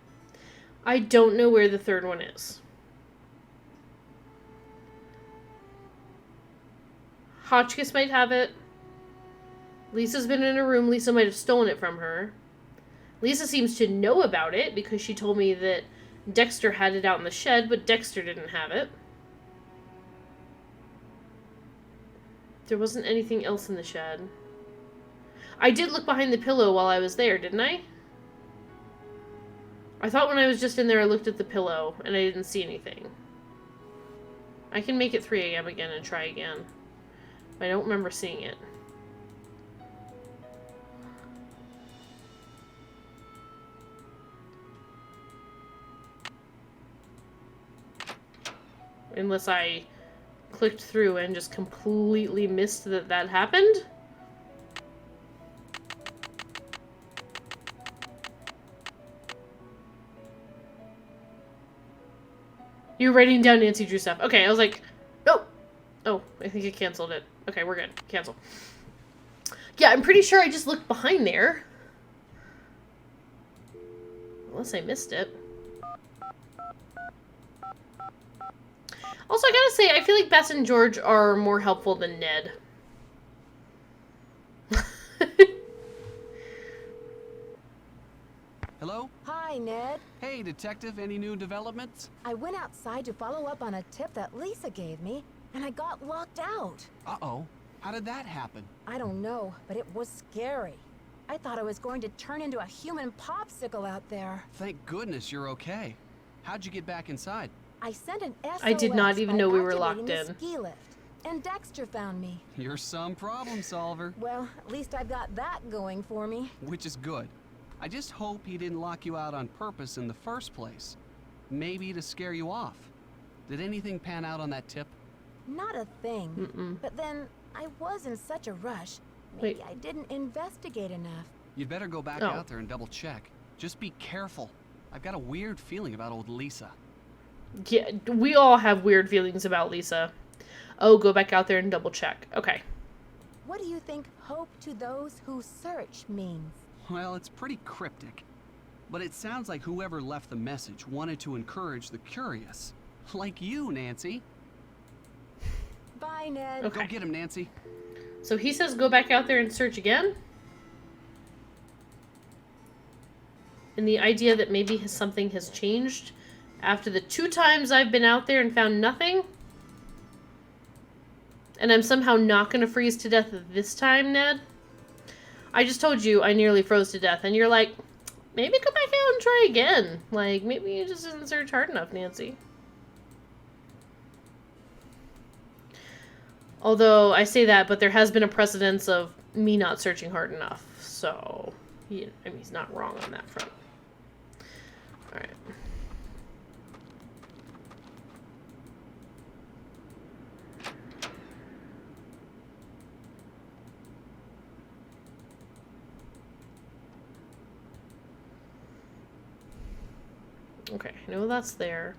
I don't know where the 3rd one is. Hotchkiss might have it. Lisa's been in her room. Lisa might have stolen it from her. Lisa seems to know about it because she told me that Dexter had it out in the shed, but Dexter didn't have it. There wasn't anything else in the shed. I did look behind the pillow while I was there, didn't I? I thought when I was just in there I looked at the pillow and I didn't see anything. I can make it 3 a.m. again and try again. I don't remember seeing it. Unless I clicked through and just completely missed that that happened. You're writing down Nancy Drew stuff. Okay, I was like, no. Oh, I think it canceled it. Okay, we're good. Cancel. Yeah, I'm pretty sure I just looked behind there. Unless I missed it. Also, I gotta say, I feel like Beth and George are more helpful than Ned. Hello? Hi, Ned. Hey, Detective, any new developments? I went outside to follow up on a tip that Lisa gave me, and I got locked out. Uh-oh. How did that happen? I don't know, but it was scary. I thought I was going to turn into a human popsicle out there. Thank goodness you're okay. How'd you get back inside? I sent an SOS I did not even by know we were activating locked the in. ski lift, and Dexter found me. You're some problem solver. Well, at least I've got that going for me. Which is good. I just hope he didn't lock you out on purpose in the first place. Maybe to scare you off. Did anything pan out on that tip? Not a thing. But then, I was in such a rush. Maybe I didn't investigate enough. You'd better go back out there and double check. Just be careful. I've got a weird feeling about old Lisa. Yeah, we all have weird feelings about Lisa. Oh, go back out there and double check. Okay. What do you think hope to those who search means? Well, it's pretty cryptic. But it sounds like whoever left the message wanted to encourage the curious. Like you, Nancy. Bye, Ned. Okay. Go get him, Nancy. So he says go back out there and search again? And the idea that maybe something has changed after the 2 times I've been out there and found nothing? And I'm somehow not going to freeze to death this time, Ned? I just told you I nearly froze to death, and you're like, maybe go back out and try again. Like, maybe you just didn't search hard enough, Nancy. Although, I say that, but there has been a precedence of me not searching hard enough. So, I mean, he's not wrong on that front. Alright. Okay, I know that's there.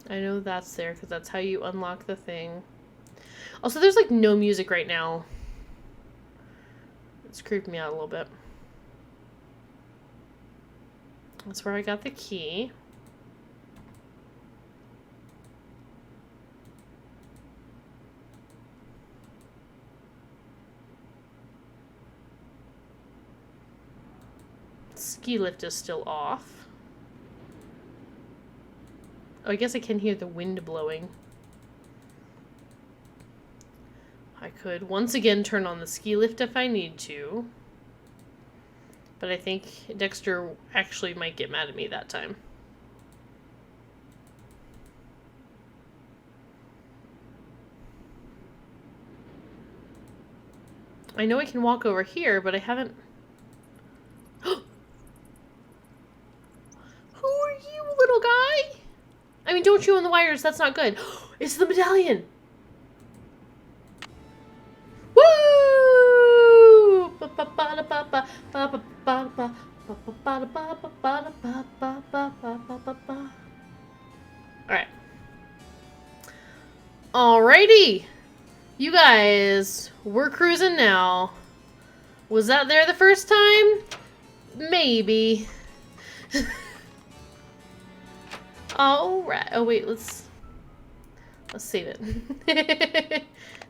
I know that's there because that's how you unlock the thing. Also, there's like no music right now. It's creeping me out a little bit. That's where I got the key. Ski lift is still off. Oh, I guess I can hear the wind blowing. I could once again turn on the ski lift if I need to. But I think Dexter actually might get mad at me that time. I know I can walk over here, but I haven't... Who are you, little guy? I mean, don't chew on the wires. That's not good. It's the medallion. Woo! Alright. Alrighty. You guys, we're cruising now. Was that there the first time? Maybe. Alright. Oh, wait, let's save it.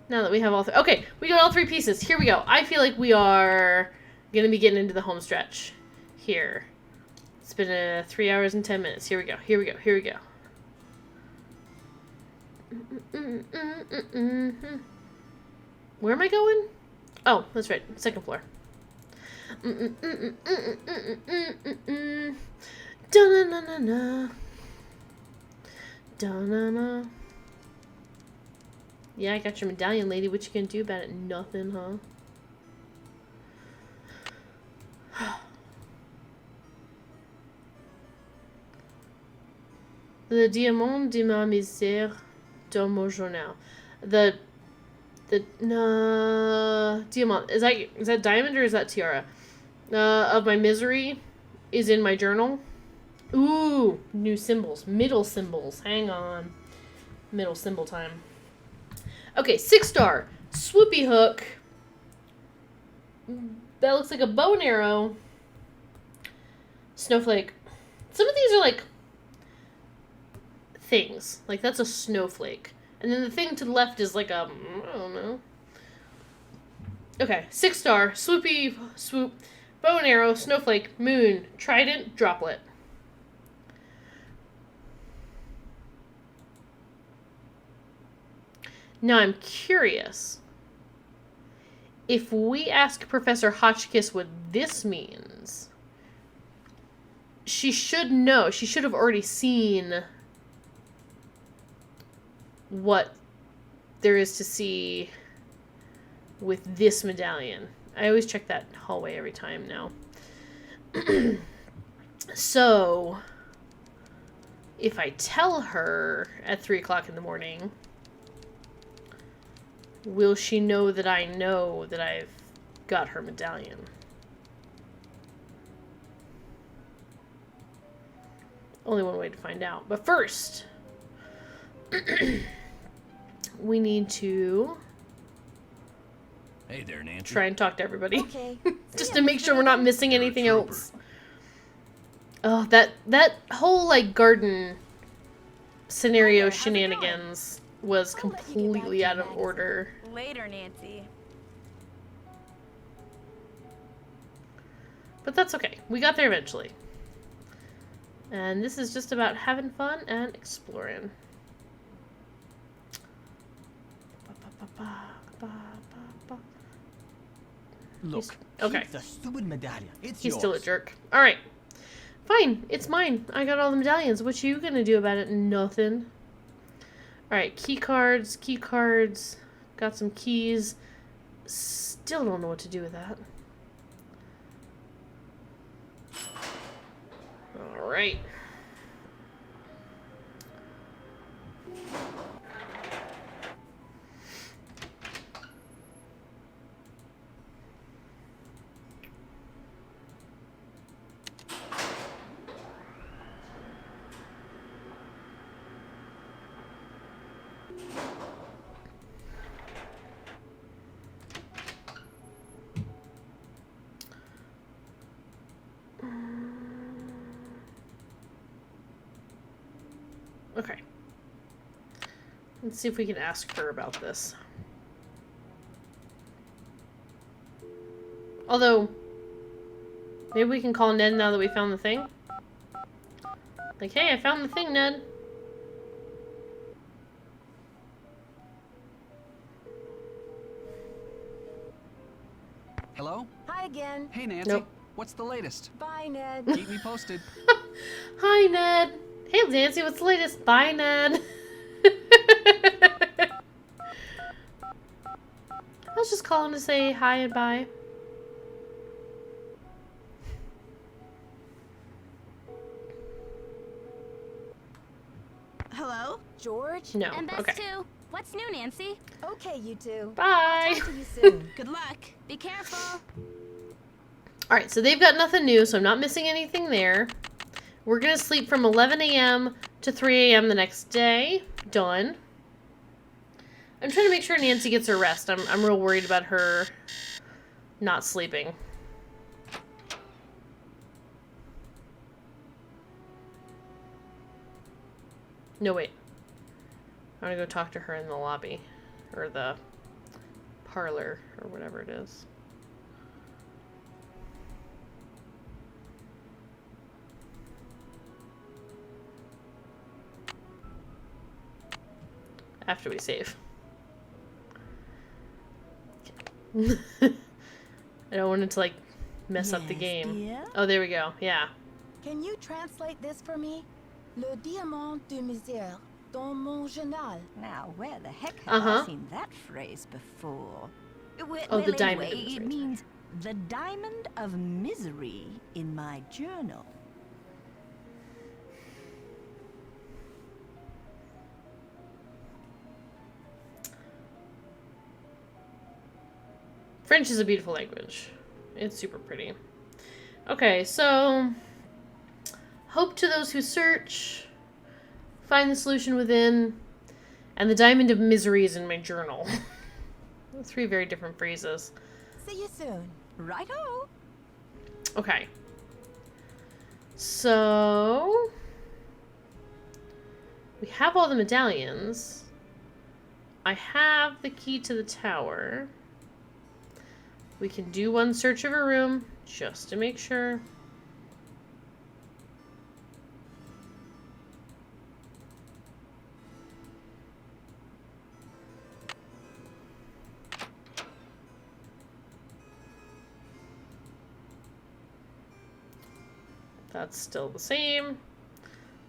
Now that we have all three. Okay, we got all 3 pieces. Here we go. I feel like we are going to be getting into the home stretch here. It's been 3 hours and 10 minutes. Here we go. Here we go. Here we go. Where am I going? Oh, that's right. 2nd floor. Da-na-na-na-na. Da-na-na. Yeah, I got your medallion, lady. What you gonna do about it? Nothing, huh? Le diamant de ma misère dans mon journal. The diamant, is that diamond or is that tiara? Of my misery is in my journal. Ooh, new symbols, middle symbols. Hang on, middle symbol time. Okay, 6-star swoopy hook. That looks like a bow and arrow. Snowflake. Some of these are like things. Like that's a snowflake. And then the thing to the left is like a, I don't know. Okay, 6-star, swoopy, swoop, bow and arrow, snowflake, moon, trident, droplet. Now I'm curious. if we ask Professor Hotchkiss what this means, she should know. She should have already seen what there is to see with this medallion. I always check that hallway every time now. So, if I tell her at 3 o'clock in the morning, will she know that I've got her medallion? Only one way to find out. But first, we need to Hey there, Nancy. try and talk to everybody. Okay. Just to make sure we're not missing You're a anything trooper. else. Oh, that whole, like, garden scenario shenanigans was I'll let you get back to completely your out of magazine. order. Later, Nancy. But that's okay. We got there eventually. And this is just about having fun and exploring. Look, okay. keep the stupid medallion. It's He's yours. still a jerk. Alright. Fine. It's mine. I got all the medallions. What you gonna do about it? Nothing. Alright. Key cards. Key cards. Got some keys. Still don't know what to do with that. Alright. Okay. Let's see if we can ask her about this. Although, maybe we can call Ned now that we found the thing. Like, hey, I found the thing, Ned. Hello? Hi again. Hey, Nancy. Nope. What's the latest? Bye, Ned. Keep me posted. Hi, Ned. Hey, Nancy, what's the latest? Bye, Ned. I was just calling to say hi and bye. Hello? George? No. And best Okay. too. What's new, Nancy? Okay, you two. Bye. Talk to you soon. Good luck. Be careful. Alright, so they've got nothing new, so I'm not missing anything there. We're gonna sleep from 11 a.m. to 3 a.m. the next day. Done. I'm trying to make sure Nancy gets her rest. I'm real worried about her not sleeping. No, wait. I want to go talk to her in the lobby. Or the parlor, or whatever it is. After we save. I don't want it to, like, mess up the Yes, game. dear? Oh, there we go. Yeah. Can you translate this for me? Le diamant de misère dans mon journal. Now, where the heck have Uh-huh. I seen that phrase before? Oh, the diamond anyway, of misery. it means the diamond of misery in my journal. French is a beautiful language. It's super pretty. Okay, so hope to those who search, find the solution within, and the diamond of misery is in my journal. 3 very different phrases. See you soon. Righto. Okay. So we have all the medallions. I have the key to the tower. We can do one search of a room just to make sure. That's still the same.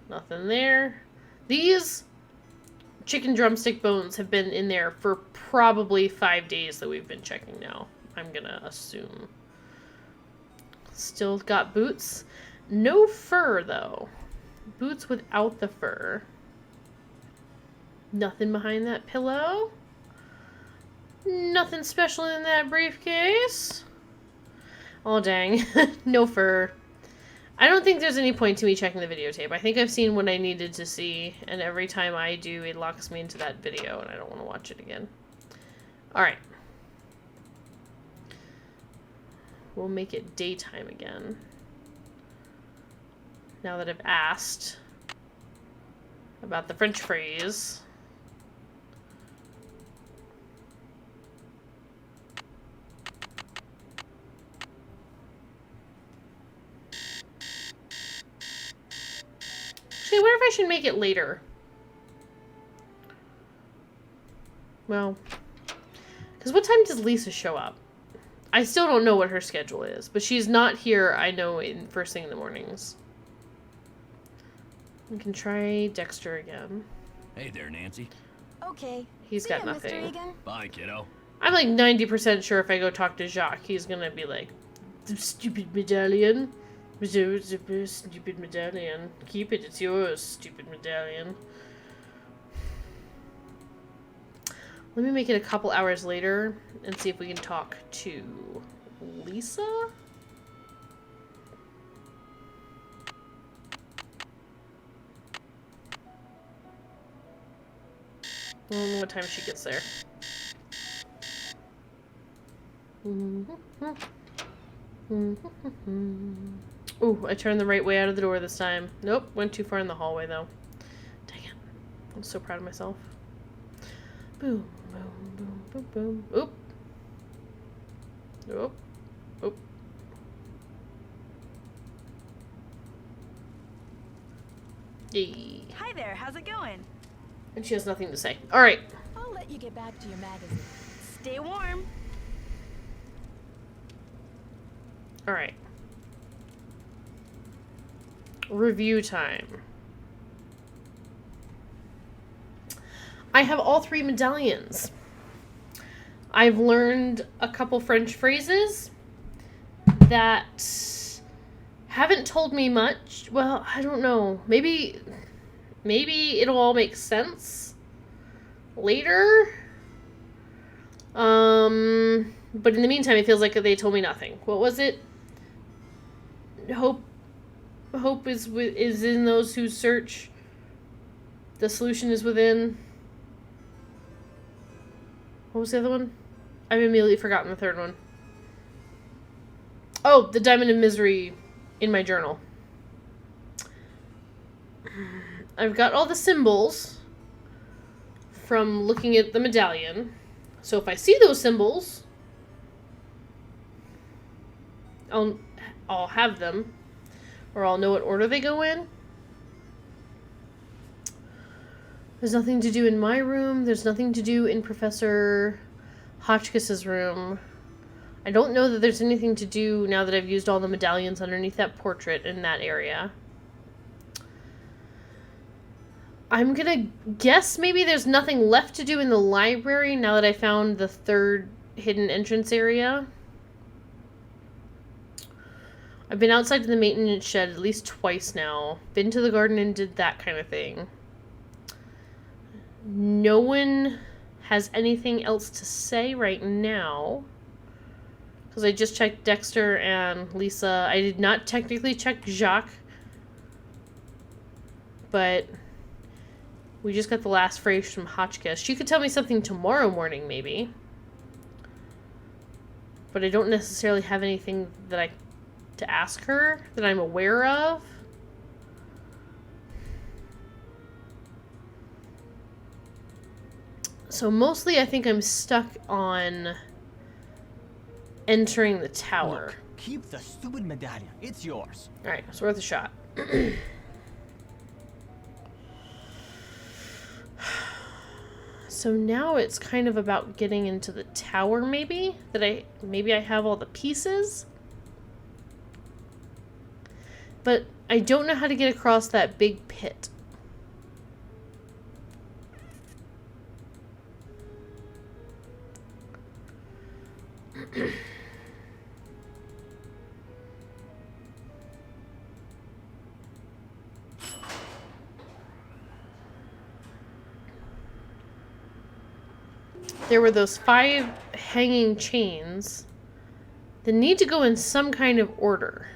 Nothing there. These chicken drumstick bones have been in there for probably 5 days that we've been checking now. I'm gonna assume. Still got boots. No fur, though. Boots without the fur. Nothing behind that pillow. Nothing special in that briefcase. Oh, dang. No fur. I don't think there's any point to me checking the videotape. I think I've seen what I needed to see, and every time I do, it locks me into that video, and I don't want to watch it again. Alright. We'll make it daytime again. Now that I've asked about the French phrase. Actually, I wonder if I should make it later. Well, because what time does Lisa show up? I still don't know what her schedule is, but she's not here, I know, in first thing in the mornings. We can try Dexter again. Hey there, Nancy. Okay. He's See got ya, nothing. Mr. Egan. Bye, kiddo. I'm like 90% sure if I go talk to Jacques, he's gonna be like, "The stupid medallion. Stupid medallion. Keep it, it's yours, stupid medallion." Let me make it a couple hours later and see if we can talk to Lisa. I don't know what time she gets there. Ooh, I turned the right way out of the door this time. Nope, went too far in the hallway though. Dang it. I'm so proud of myself. Boom, boom, boom, boom, boom. Oop. Oop. Oop. Yay. Hi there, how's it going? And she has nothing to say. Alright. I'll let you get back to your magazine. Stay warm. Alright. Review time. I have all 3 medallions. I've learned a couple French phrases that haven't told me much. Well, I don't know. Maybe it'll all make sense later. But in the meantime, it feels like they told me nothing. What was it? Hope is in those who search. The solution is within. What was the other one? I've immediately forgotten the third one. Oh, the Diamond of Misery in my journal. I've got all the symbols from looking at the medallion. So if I see those symbols, I'll have them. Or I'll know what order they go in. There's nothing to do in my room. There's nothing to do in Professor Hotchkiss's room. I don't know that there's anything to do now that I've used all the medallions underneath that portrait in that area. I'm gonna guess maybe there's nothing left to do in the library now that I found the 3rd hidden entrance area. I've been outside of the maintenance shed at least twice now. Been to the garden and did that kind of thing. No one has anything else to say right now. Because I just checked Dexter and Lisa. I did not technically check Jacques. But we just got the last phrase from Hotchkiss. She could tell me something tomorrow morning, maybe. But I don't necessarily have anything that to ask her that I'm aware of. So mostly I think I'm stuck on entering the tower. Look, keep the stupid medallion. It's yours. Alright, it's worth a shot. So now it's kind of about getting into the tower, maybe? Maybe I have all the pieces? But I don't know how to get across that big pit. There were those 5 hanging chains that need to go in some kind of order.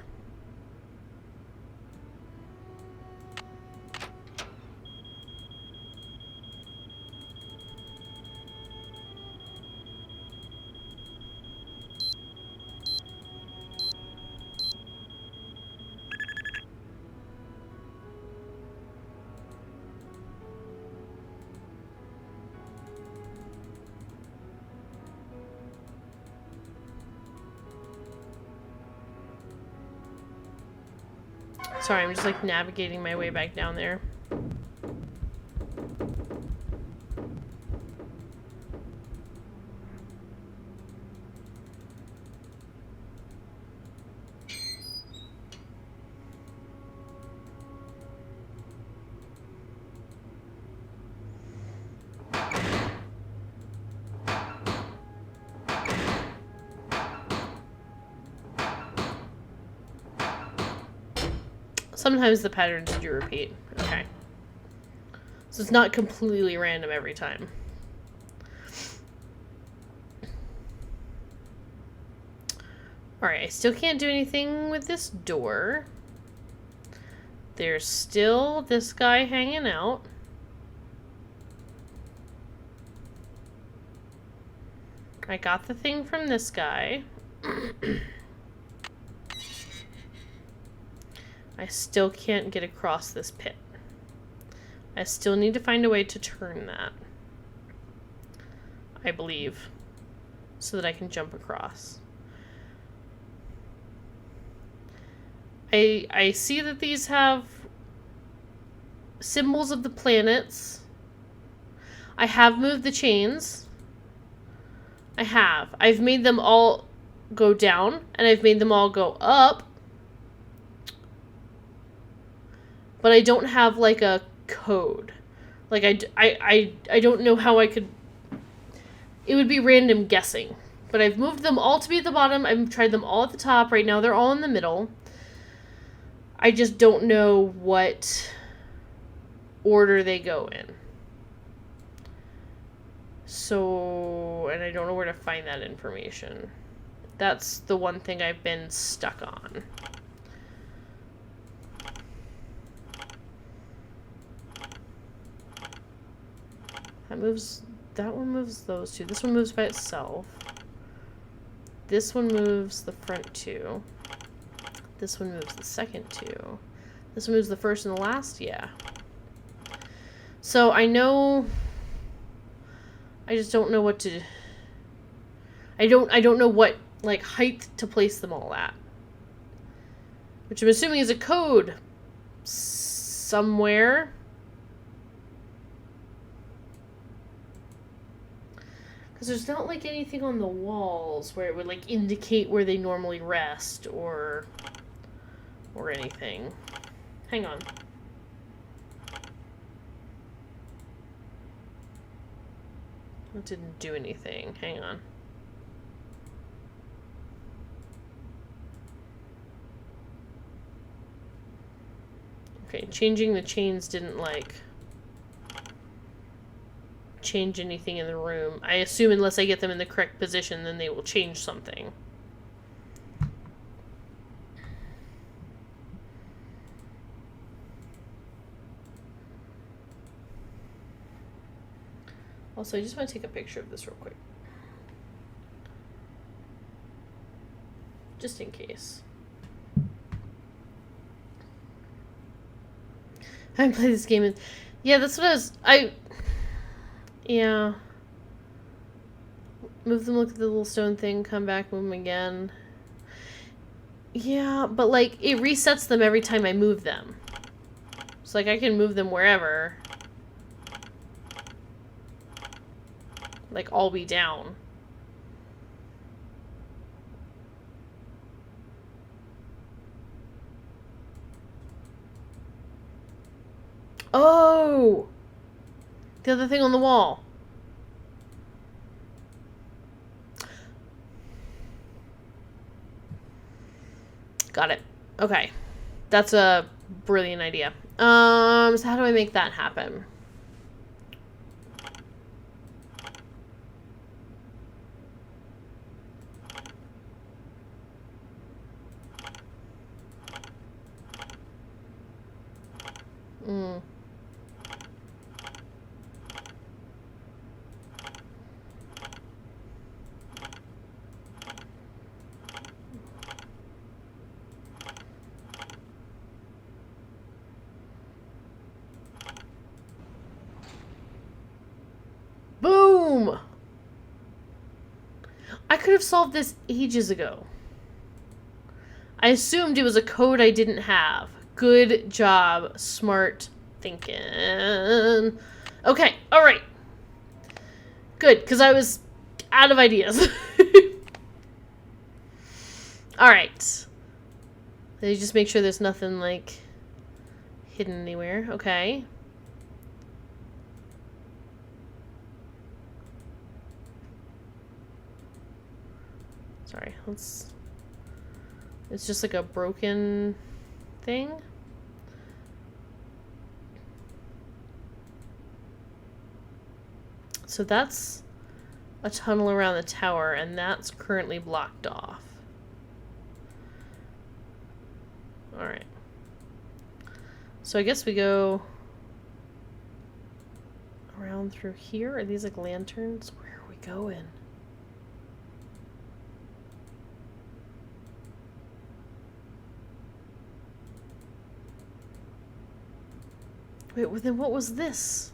Sorry, I'm just like navigating my way back down there. Sometimes the patterns do repeat. Okay. So it's not completely random every time. Alright, I still can't do anything with this door. There's still this guy hanging out. I got the thing from this guy. I still can't get across this pit. I still need to find a way to turn that. I believe. So that I can jump across. I see that these have symbols of the planets. I have moved the chains. I have. I've made them all go down, and I've made them all go up. But I don't have, like, a code. Like, I don't know how I could... It would be random guessing. But I've moved them all to be at the bottom. I've tried them all at the top. Right now, they're all in the middle. I just don't know what order they go in. So... And I don't know where to find that information. That's the one thing I've been stuck on. That one moves those two. This one moves by itself. This one moves the front two. This one moves the second two. This one moves the first and the last, yeah. So I know, I just don't know what to, I don't know what, like, height to place them all at. Which I'm assuming is a code somewhere. Because there's not, like, anything on the walls where it would, like, indicate where they normally rest or anything. Hang on. It didn't do anything. Hang on. Okay, changing the chains didn't, like... change anything in the room. I assume unless I get them in the correct position, then they will change something. Also, I just want to take a picture of this real quick. Just in case. I haven't played this game in... Yeah, that's what Yeah. Move them, look at the little stone thing, come back, move them again. Yeah, but, like, it resets them every time I move them. So, like, I can move them wherever. Like, all be down. Oh! The other thing on the wall. Got it. Okay. That's a brilliant idea. So how do I make that happen? Boom! I could have solved this ages ago. I assumed it was a code I didn't have. Good job, smart thinking. Okay, alright. Good, because I was out of ideas. Alright. Let me just make sure there's nothing, like, hidden anywhere. Okay. Sorry, let's... It's just like a broken thing. So that's a tunnel around the tower, and that's currently blocked off. Alright. So I guess we go around through here. Are these like lanterns? Where are we going? Wait, well, then what was this?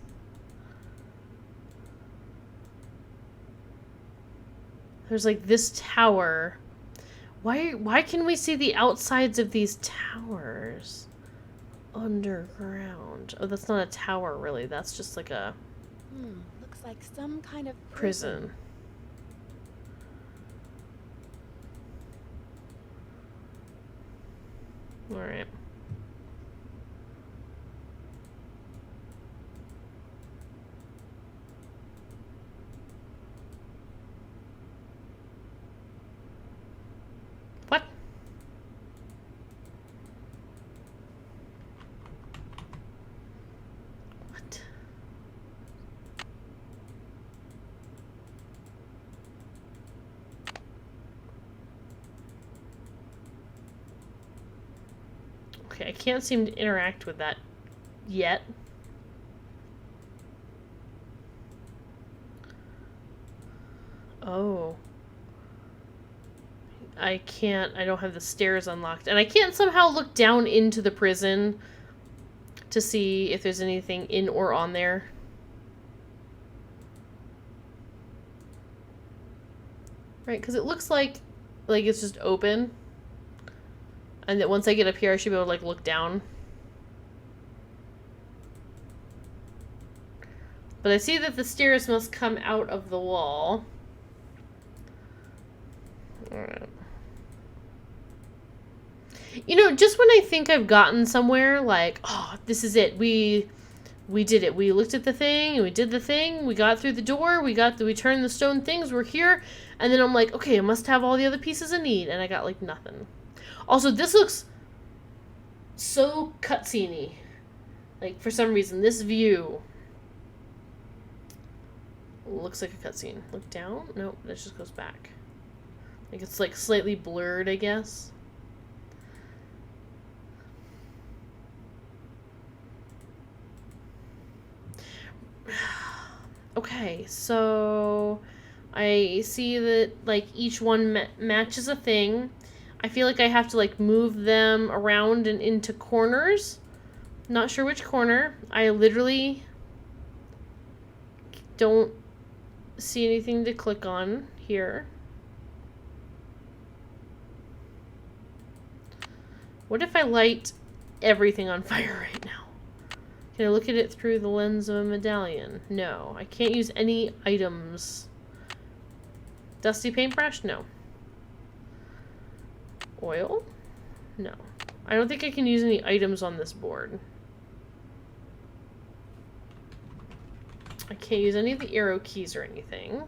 There's like this tower. Why can we see the outsides of these towers? Underground. Oh, that's not a tower really. That's just like a Looks like some kind of prison. All right. What? What? Okay, I can't seem to interact with that yet. Oh. I don't have the stairs unlocked. And I can't somehow look down into the prison to see if there's anything in or on there. Right, because it looks like it's just open. And that once I get up here, I should be able to, like, look down. But I see that the stairs must come out of the wall. Alright. You know, just when I think I've gotten somewhere, like, oh, this is it. We did it. We looked at the thing, and we did the thing. We got through the door. We turned the stone things. We're here. And then I'm like, okay, I must have all the other pieces I need. And I got, like, nothing. Also, this looks so cutscene-y. Like, for some reason, this view looks like a cutscene. Look down? Nope, that just goes back. Like, it's, like, slightly blurred, I guess. Okay, so I see that, like, each one matches a thing. I feel like I have to, like, move them around and into corners. Not sure which corner. I literally don't see anything to click on here. What if I light everything on fire right now? Can I look at it through the lens of a medallion? No. I can't use any items. Dusty paintbrush? No. Oil? No. I don't think I can use any items on this board. I can't use any of the arrow keys or anything.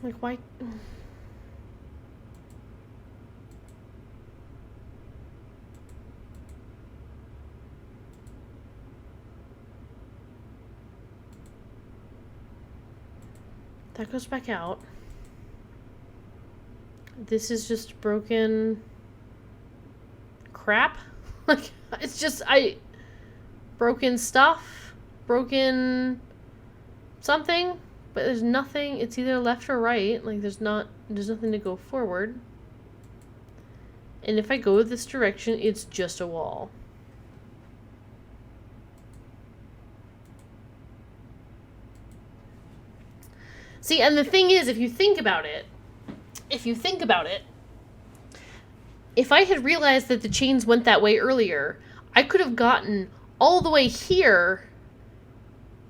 Like, why? That goes back out. This is just broken crap. Like, it's just, broken stuff, broken something. But there's nothing, it's either left or right. Like, there's nothing to go forward. And if I go this direction, it's just a wall. See, and the thing is, if you think about it, if I had realized that the chains went that way earlier, I could have gotten all the way here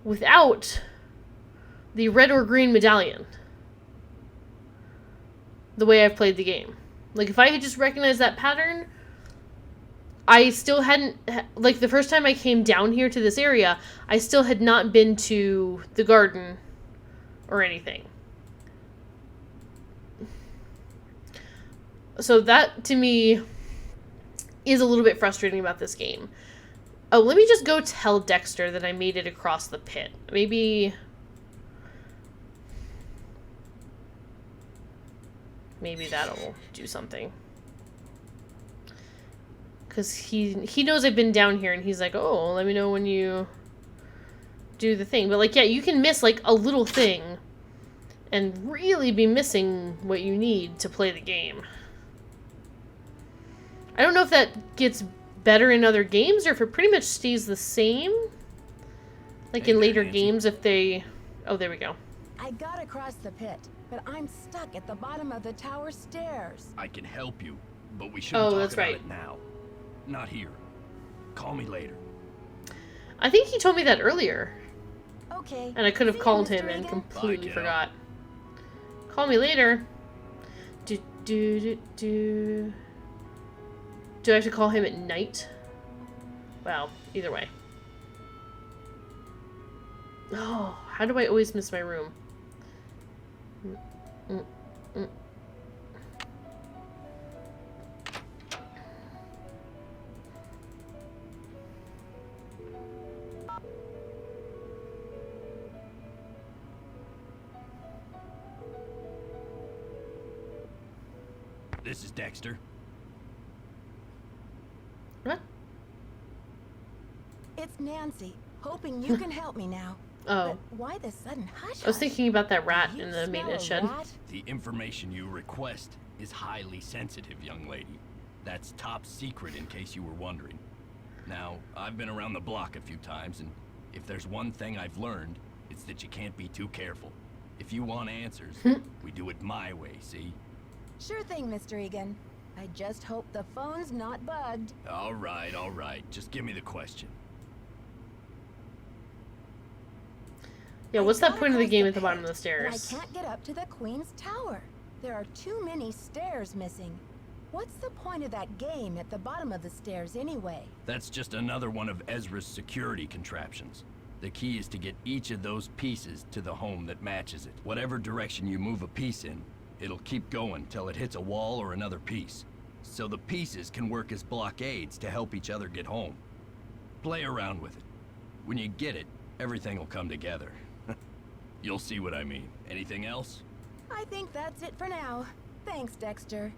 without the red or green medallion. The way I've played the game. Like, if I had just recognized that pattern, I still hadn't, like, the first time I came down here to this area, I still had not been to the garden or anything. So that, to me, is a little bit frustrating about this game. Oh, let me just go tell Dexter that I made it across the pit. Maybe that'll do something. Because he knows I've been down here, and he's like, oh, let me know when you do the thing. But, like, yeah, you can miss, like, a little thing and really be missing what you need to play the game. I don't know if that gets better in other games or if it pretty much stays the same. Like, Hey in there, later Nancy. games, if they... Oh, there we go. I got across the pit, but I'm stuck at the bottom of the tower stairs. I can help you, but we shouldn't Oh, talk that's about right. it now. Not here. Call me later. I think he told me that earlier. Okay. And I could have See ya, called Mr. him and Egan. completely Bye, kiddo. forgot. Call me later. Do I have to call him at night? Well, either way. Oh, how do I always miss my room? This is Dexter. What? It's Nancy, hoping you can help me now. Oh. But why the sudden hush? I was thinking about that rat You in the smell maintenance a shed. rat? The information you request is highly sensitive, young lady. That's top secret in case you were wondering. Now, I've been around the block a few times, and if there's one thing I've learned, it's that you can't be too careful. If you want answers, we do it my way, see? Sure thing, Mr. Egan. I just hope the phone's not bugged. All right. Just give me the question. Yeah, what's I that got point of the across game at the bottom of the pit, stairs? and I can't get up to the Queen's Tower. There are too many stairs missing. What's the point of that game at the bottom of the stairs anyway? That's just another one of Ezra's security contraptions. The key is to get each of those pieces to the home that matches it. Whatever direction you move a piece in, it'll keep going till it hits a wall or another piece. So the pieces can work as blockades to help each other get home. Play around with it. When you get it, everything will come together. You'll see what I mean. Anything else? I think that's it for now. Thanks, Dexter.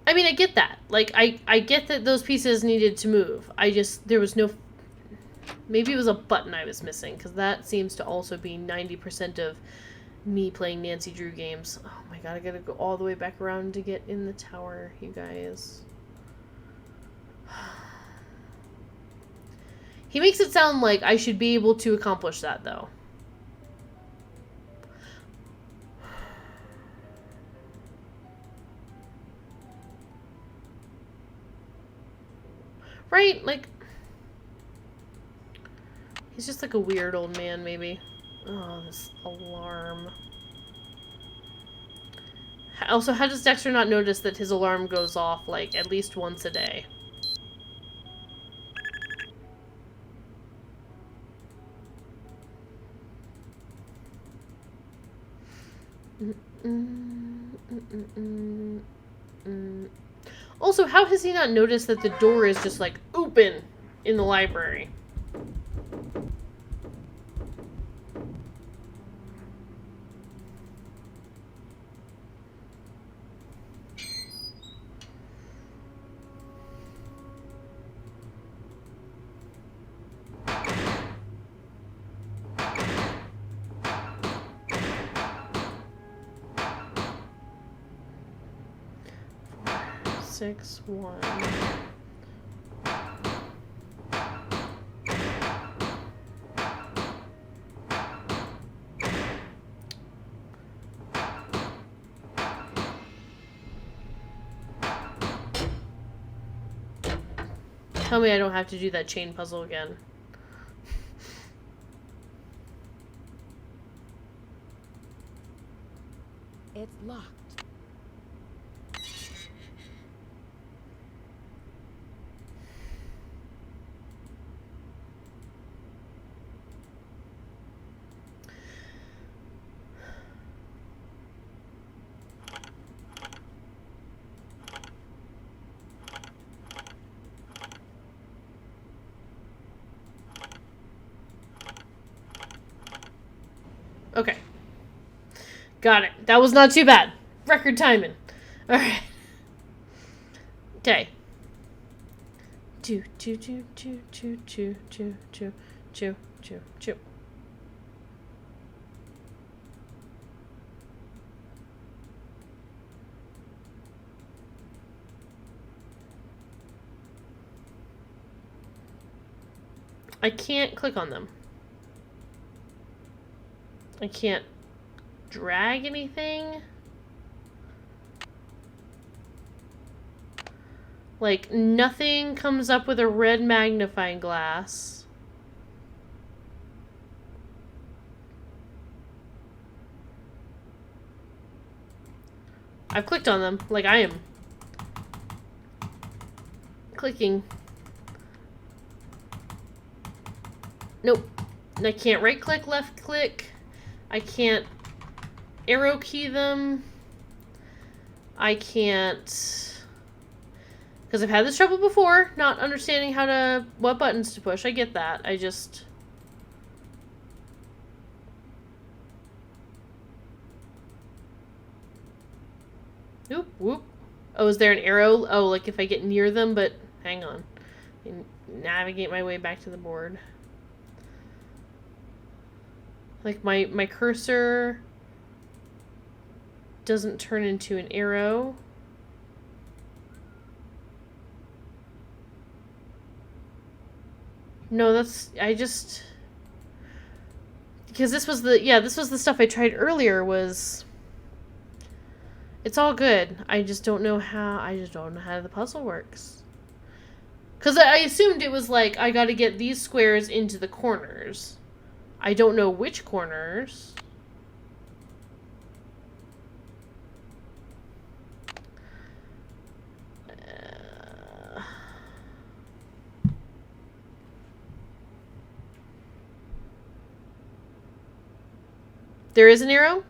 I mean, I get that. Like, I get that those pieces needed to move. there was no... Maybe it was a button I was missing, because that seems to also be 90% of me playing Nancy Drew games. Oh my god, I gotta go all the way back around to get in the tower, you guys. He makes it sound like I should be able to accomplish that, though. Right? Like, he's just like a weird old man, maybe. Oh, this alarm. Also, how does Dexter not notice that his alarm goes off, like, at least once a day? Also, how has he not noticed that the door is just, like, open in the library? Six, one. Tell me I don't have to do that chain puzzle again. It's locked. Okay. Got it. That was not too bad. Record timing. Alright. Okay. Chew, chew, chew, chew, chew, chew, chew, chew, chew, chew, chew. I can't click on them. I can't drag anything. Like, nothing comes up with a red magnifying glass. I've clicked on them, like I am clicking. Nope. I can't right click, left click. I can't arrow key them. I can't, because I've had this trouble before, not understanding what buttons to push. I get that. I just... Oop, whoop. Oh, is there an arrow? Oh, like if I get near them, but hang on. Navigate my way back to the board. Like my cursor doesn't turn into an arrow. No, because this was the stuff I tried earlier was, it's all good. I just don't know how the puzzle works. Because I assumed it was like, I gotta get these squares into the corners. I don't know which corners. There is an arrow?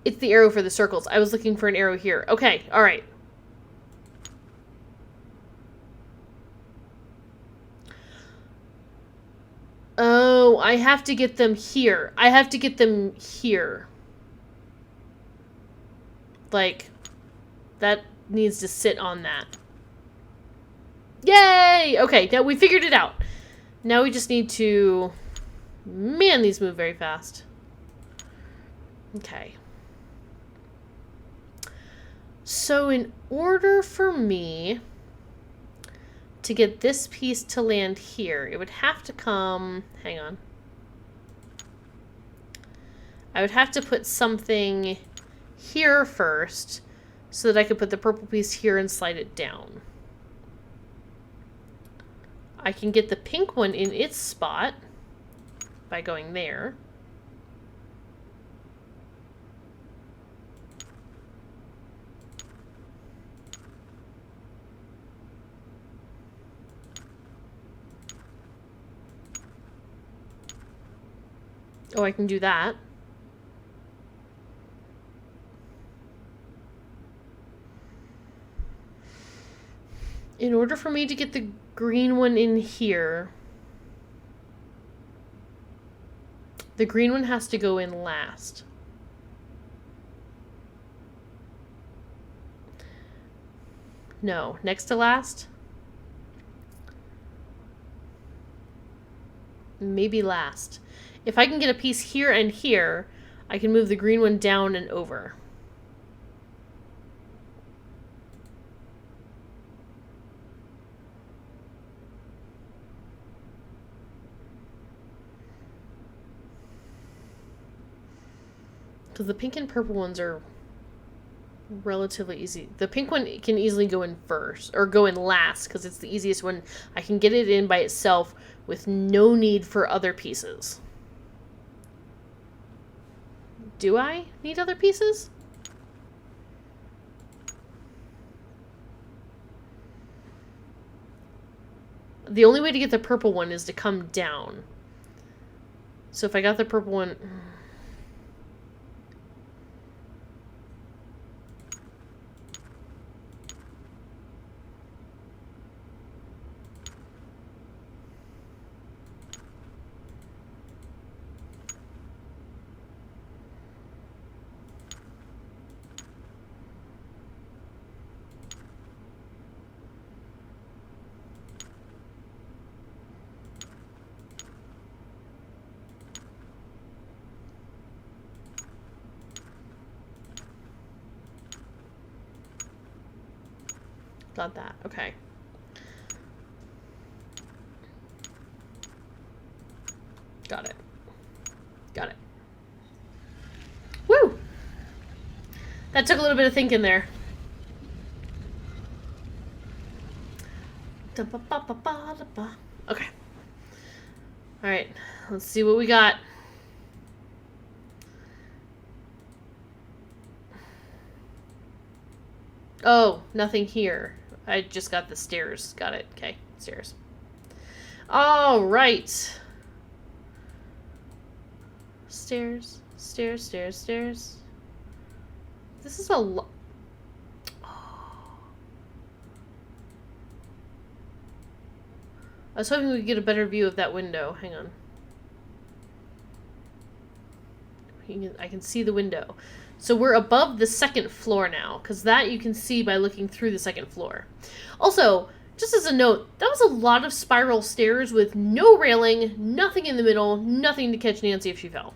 It's the arrow for the circles. I was looking for an arrow here. Okay, alright. Oh, I have to get them here. I have to get them here. Like, that needs to sit on that. Yay! Okay, now we figured it out. Now we just need to... Man, these move very fast. Okay. So in order for me to get this piece to land here, it would have to come... Hang on. I would have to put something here first so that I could put the purple piece here and slide it down. I can get the pink one in its spot by going there. Oh, I can do that. In order for me to get the green one in here, the green one has to go in last. No, next to last? Maybe last. If I can get a piece here and here, I can move the green one down and over. Because the pink and purple ones are relatively easy. The pink one can easily go in first, or go in last, because it's the easiest one. I can get it in by itself with no need for other pieces. Do I need other pieces? The only way to get the purple one is to come down. So if I got the purple one... Got that. Okay. Got it. Got it. Woo! That took a little bit of thinking there. Okay. Alright. Let's see what we got. Oh, nothing here. I just got the stairs. Got it. Okay, stairs. All right. Stairs, stairs, stairs, stairs. This is a lot. Oh. I was hoping we could get a better view of that window. Hang on. I can see the window. So we're above the second floor now, because that you can see by looking through the second floor. Also, just as a note, that was a lot of spiral stairs with no railing, nothing in the middle, nothing to catch Nancy if she fell.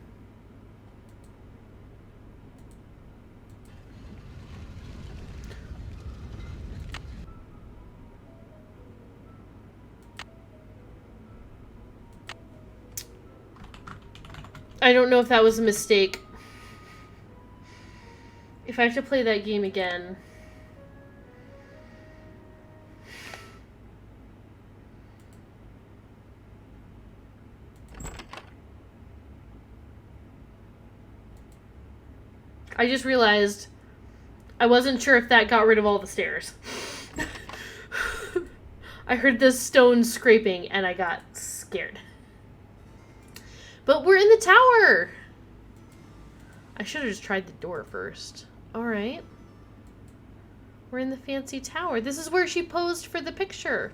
I don't know if that was a mistake. If I have to play that game again... I just realized I wasn't sure if that got rid of all the stairs. I heard the stone scraping and I got scared. But we're in the tower! I should have just tried the door first. Alright. We're in the fancy tower. This is where she posed for the picture.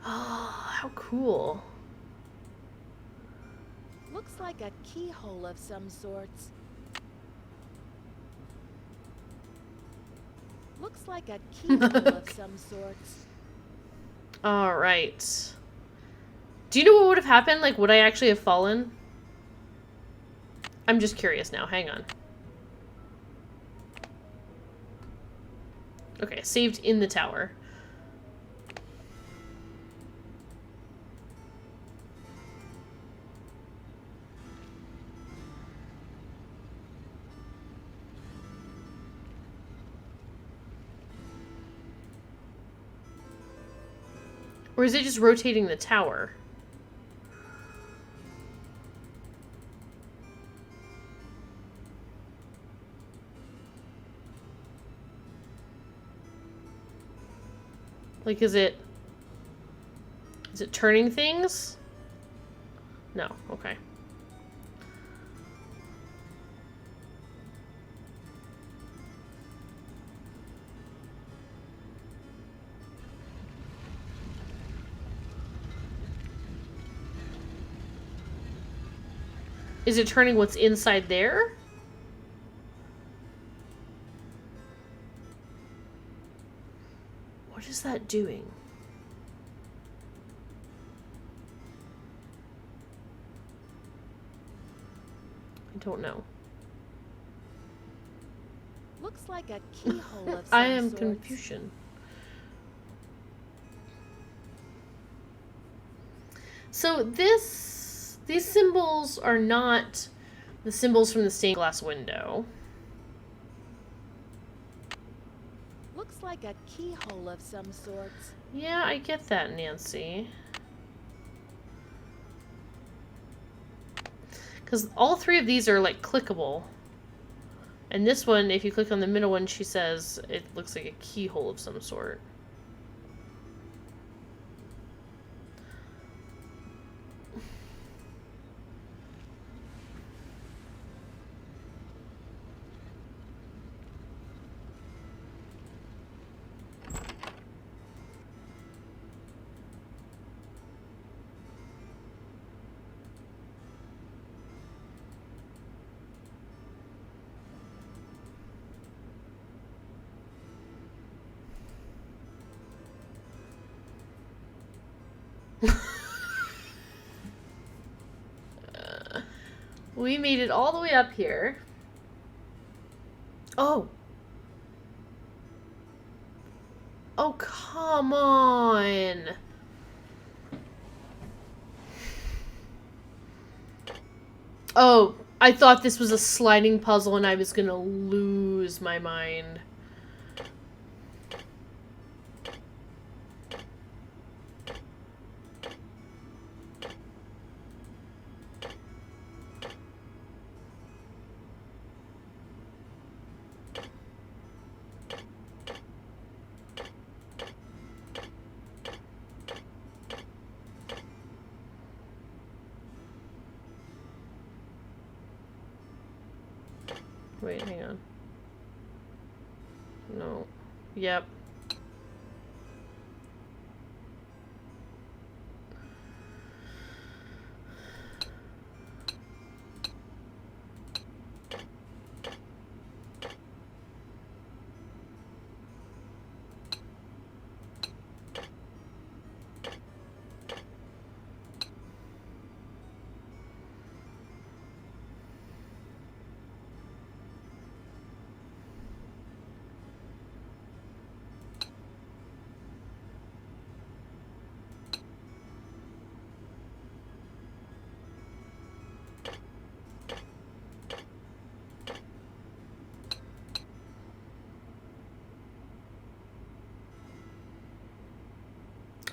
Oh, how cool. Looks like a keyhole of some sorts. Looks like a keyhole of some sorts. Alright. Do you know what would have happened? Like, would I actually have fallen? I'm just curious now. Hang on. Okay, saved in the tower. Or is it just rotating the tower? Like, is it turning things? No, okay. Is it turning what's inside there? What is that doing? I don't know. Looks like a keyhole of some I am sorts. confusion. So these symbols are not the symbols from the stained glass window. Looks like a keyhole of some sorts. Yeah, I get that, Nancy. Because all three of these are, like, clickable. And this one, if you click on the middle one, she says it looks like a keyhole of some sort. We made it all the way up here. Oh. Oh, come on. Oh, I thought this was a sliding puzzle and I was gonna lose my mind. Wait, hang on. No. Yep.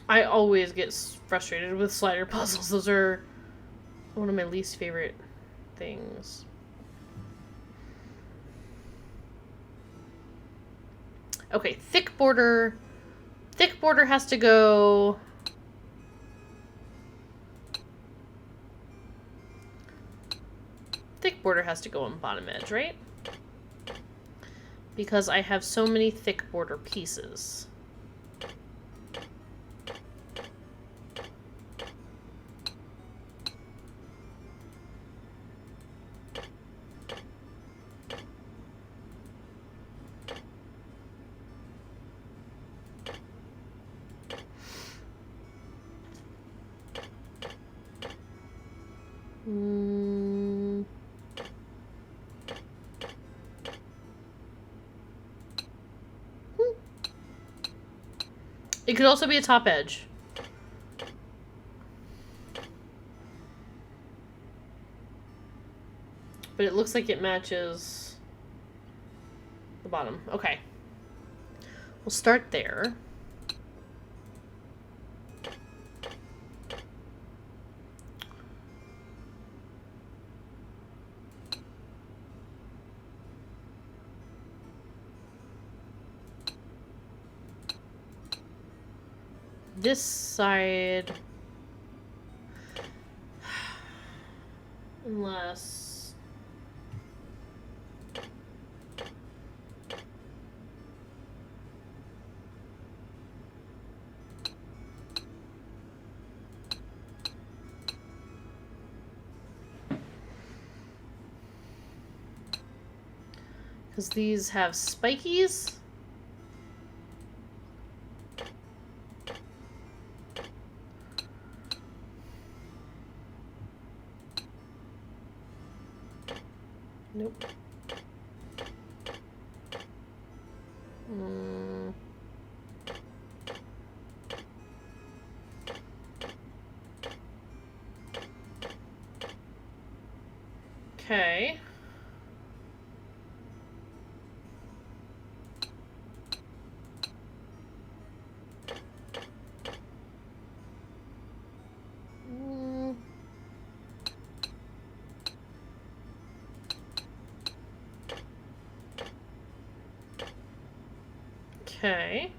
I always get frustrated with slider puzzles. Those are one of my least favorite things. Okay, thick border. Thick border has to go... Thick border has to go on bottom edge, right? Because I have so many thick border pieces. It could also be a top edge. But it looks like it matches the bottom. Okay. We'll start there. this side. Unless... because these have spikies. Nope. Okay. Okay.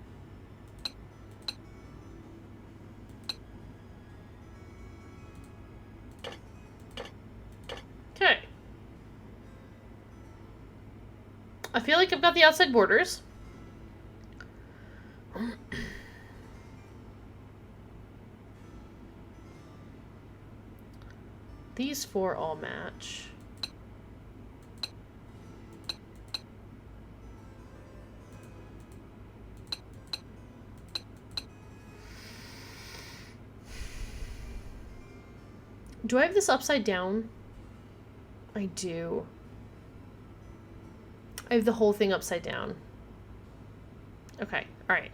Okay. I feel like I've got the outside borders. These four all match. Do I have this upside down? I do. I have the whole thing upside down. Okay, alright.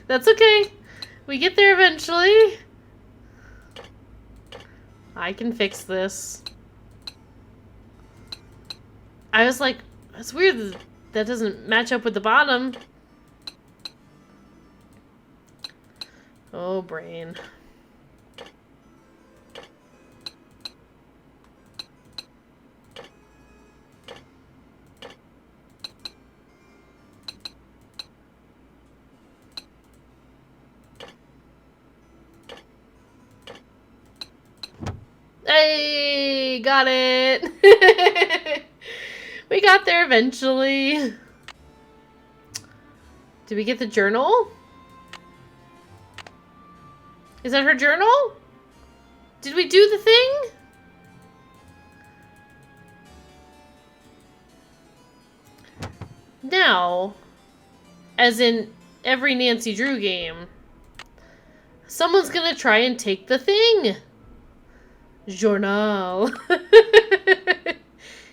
That's okay. We get there eventually. I can fix this. I was like, that's weird that that doesn't match up with the bottom. Oh, brain. Hey, got it. We got there eventually. Did we get the journal? Is that her journal? Did we do the thing? Now, as in every Nancy Drew game, someone's gonna try and take the thing. Journal.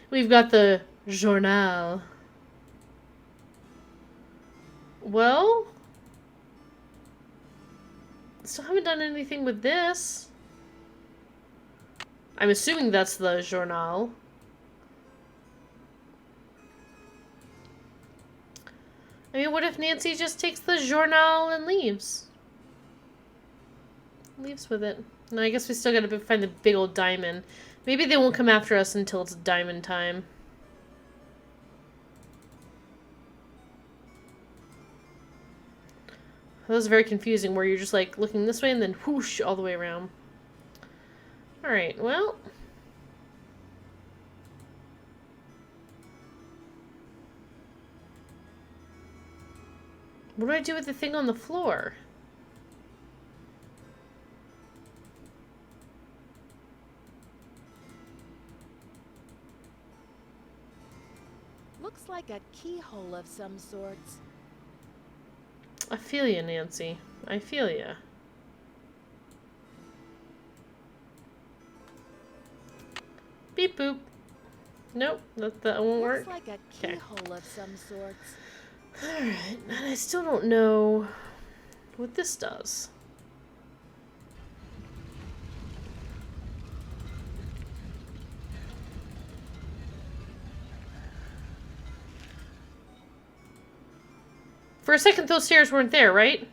We've got the journal. Well, still haven't done anything with this. I'm assuming that's the journal. I mean, what if Nancy just takes the journal and leaves? Leaves with it. No, I guess we still gotta find the big old diamond. Maybe they won't come after us until it's diamond time. That was very confusing, where you're just like looking this way and then whoosh all the way around. Alright, well. What do I do with the thing on the floor? Looks like a keyhole of some sorts. I feel you, Nancy. I feel you. Beep boop. Nope, that won't work. Looks like a keyhole of some sorts. Alright, and I still don't know what this does. For a second, those stairs weren't there, right?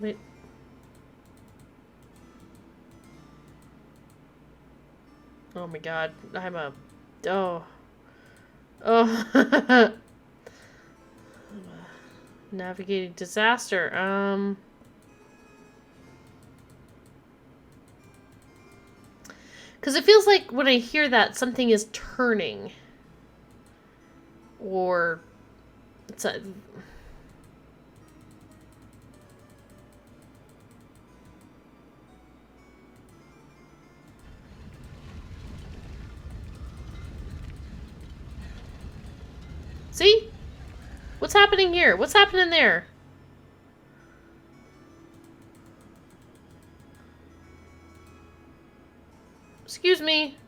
Wait. Oh my god. I'm a... Oh. Oh. Navigating disaster. Because it feels like when I hear that, something is turning. Or... It's a... See? What's happening here? What's happening there? Excuse me.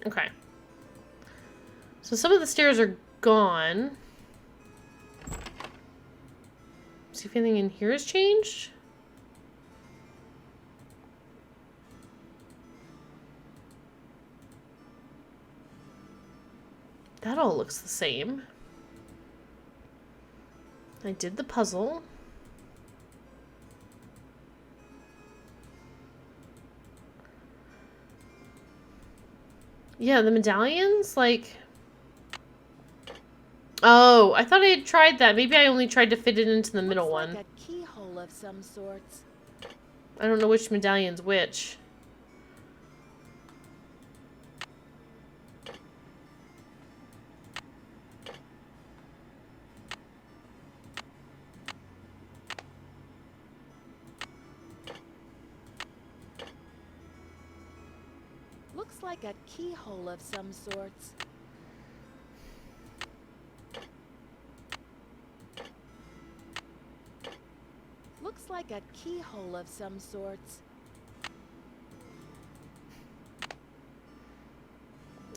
Okay. So some of the stairs are gone. See if anything in here has changed. That all looks the same. I did the puzzle. Yeah, the medallions, like... Oh, I thought I had tried that. Maybe I only tried to fit it into the middle one. Like a keyhole of some sorts. I don't know which medallion's which. Looks like a keyhole of some sorts. Looks like a keyhole of some sorts.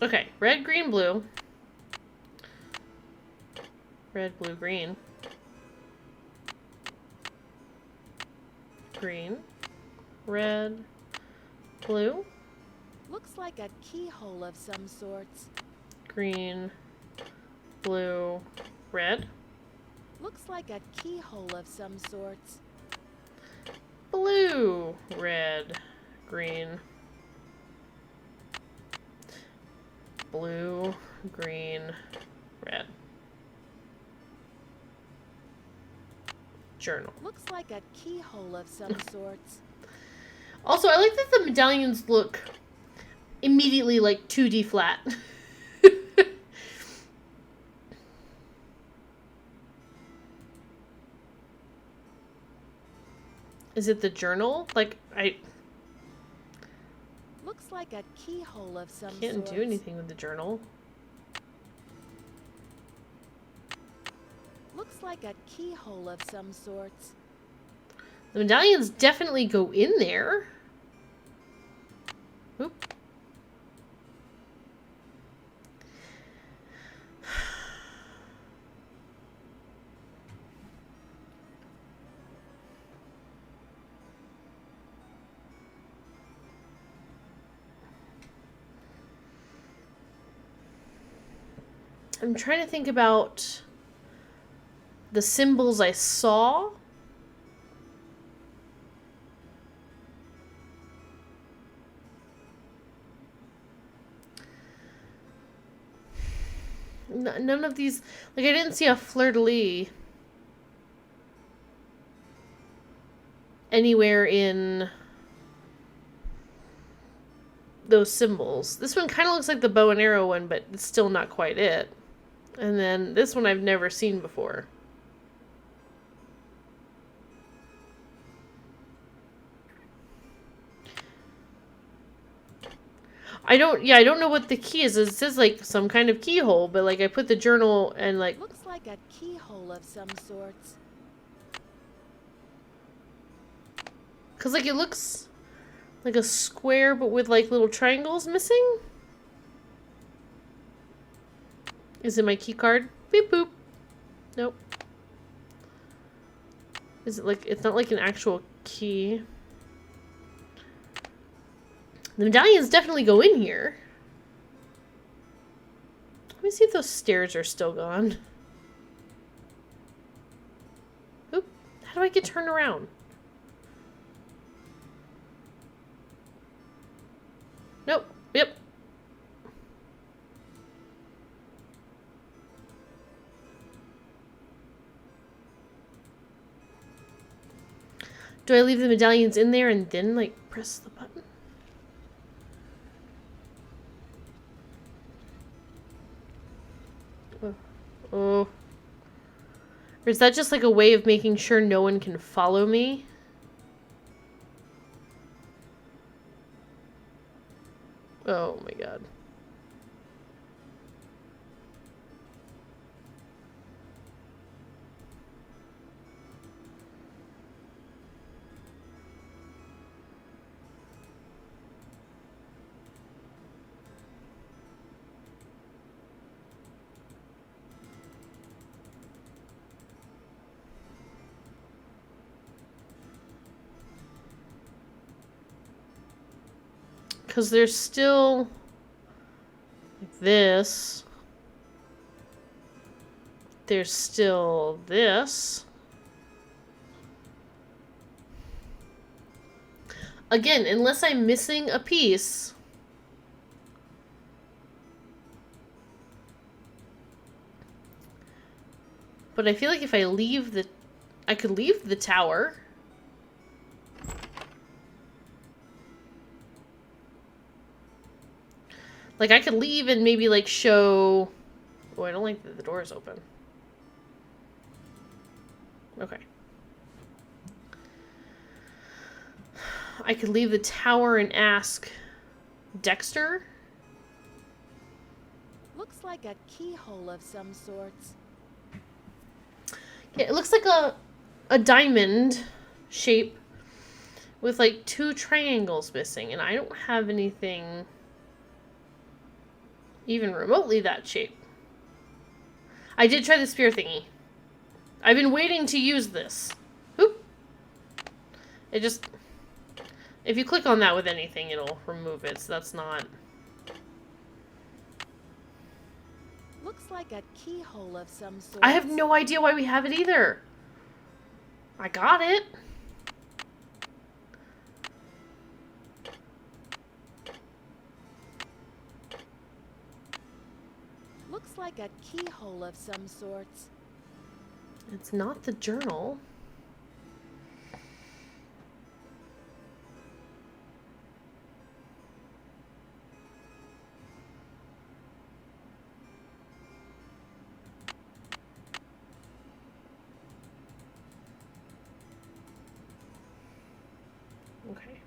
Okay, red, green, blue. Red, blue, green. Green. Red. Blue. Looks like a keyhole of some sorts. Green. Blue. Red. Looks like a keyhole of some sorts. Blue. Red. Green. Blue. Green. Red. Journal. Looks like a keyhole of some sorts. Also, I like that the medallions look immediately like 2D flat. Is it the journal? Like, I Looks like a keyhole of some can't sorts. do anything with the journal. Looks like a keyhole of some sorts. The medallions definitely go in there. Oop. I'm trying to think about the symbols I saw. None of these, like I didn't see a fleur-de-lis anywhere in those symbols. This one kind of looks like the bow and arrow one, but it's still not quite it. And then this one I've never seen before. I don't know what the key is. It says like some kind of keyhole, but like I put the journal and like Looks like a keyhole of some sorts. cuz like it looks like a square but with like little triangles missing. Is it my key card? Beep boop. Nope. Is it like it's not like an actual key? The medallions definitely go in here. Let me see if those stairs are still gone. Oop. How do I get turned around? Nope. Yep. Do I leave the medallions in there and then, like, press the button? Oh. Or is that just like a way of making sure no one can follow me? Oh my god. Because there's still like this. There's still this. Again, unless I'm missing a piece. But I feel like if I leave the... I could leave the tower. Like, I could leave and maybe, like, show... Oh, I don't like that the door is open. Okay. I could leave the tower and ask Dexter. Looks like a keyhole of some sorts. Yeah, it looks like a diamond shape with, like, 2 triangles missing. And I don't have anything... even remotely that shape. I did try the spear thingy. I've been waiting to use this. Oop. It just... If you click on that with anything, it'll remove it, so that's not... Looks like a keyhole of some sort. I have no idea why we have it either. I got it. Looks like a keyhole of some sorts. It's not the journal. Okay.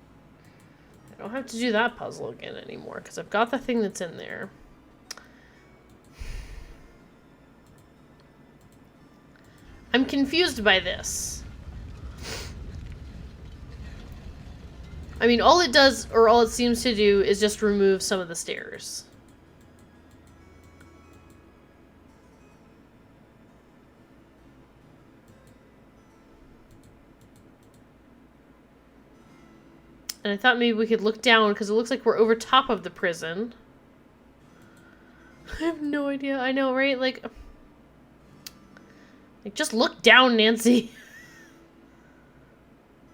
I don't have to do that puzzle again anymore because I've got the thing that's in there. I'm confused by this. I mean, all it does, or all it seems to do, is just remove some of the stairs. And I thought maybe we could look down, because it looks like we're over top of the prison. I have no idea. I know, right? Like, just look down, Nancy.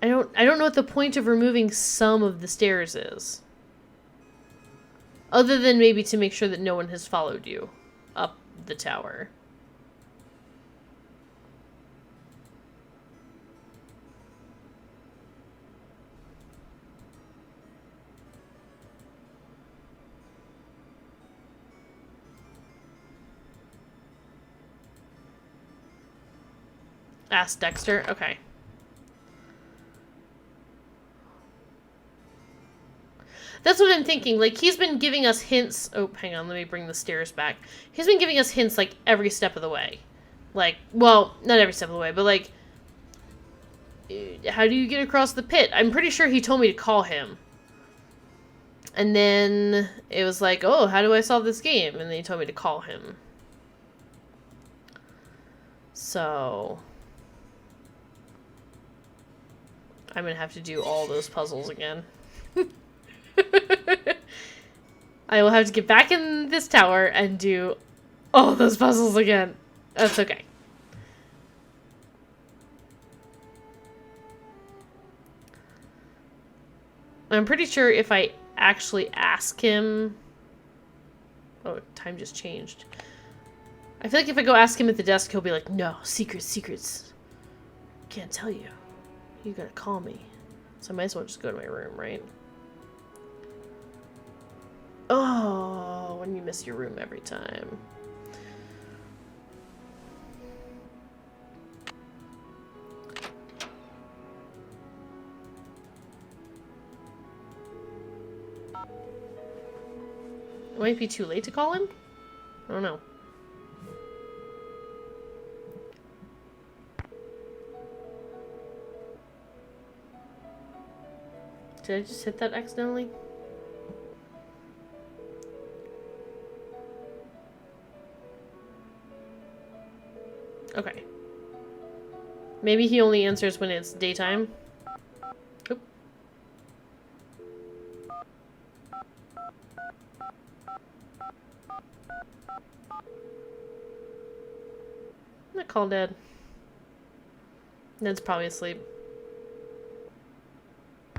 I don't know what the point of removing some of the stairs is. Other than maybe to make sure that no one has followed you up the tower. Ask Dexter? Okay. That's what I'm thinking. Like, he's been giving us hints. Oh, hang on. Let me bring the stairs back. He's been giving us hints, like, every step of the way. Like, well, not every step of the way, but, like, how do you get across the pit? I'm pretty sure he told me to call him. And then it was like, oh, how do I solve this game? And then he told me to call him. So I'm going to have to do all those puzzles again. I will have to get back in this tower and do all those puzzles again. That's okay. I'm pretty sure if I actually ask him... Oh, time just changed. I feel like if I go ask him at the desk, he'll be like, no, secrets. Can't tell you. You gotta call me. So I might as well just go to my room, right? Oh, when you miss your room every time. It might be too late to call him? I don't know. Did I just hit that accidentally? Okay. Maybe he only answers when it's daytime. Oop. I'm gonna call Dad. Ned's probably asleep.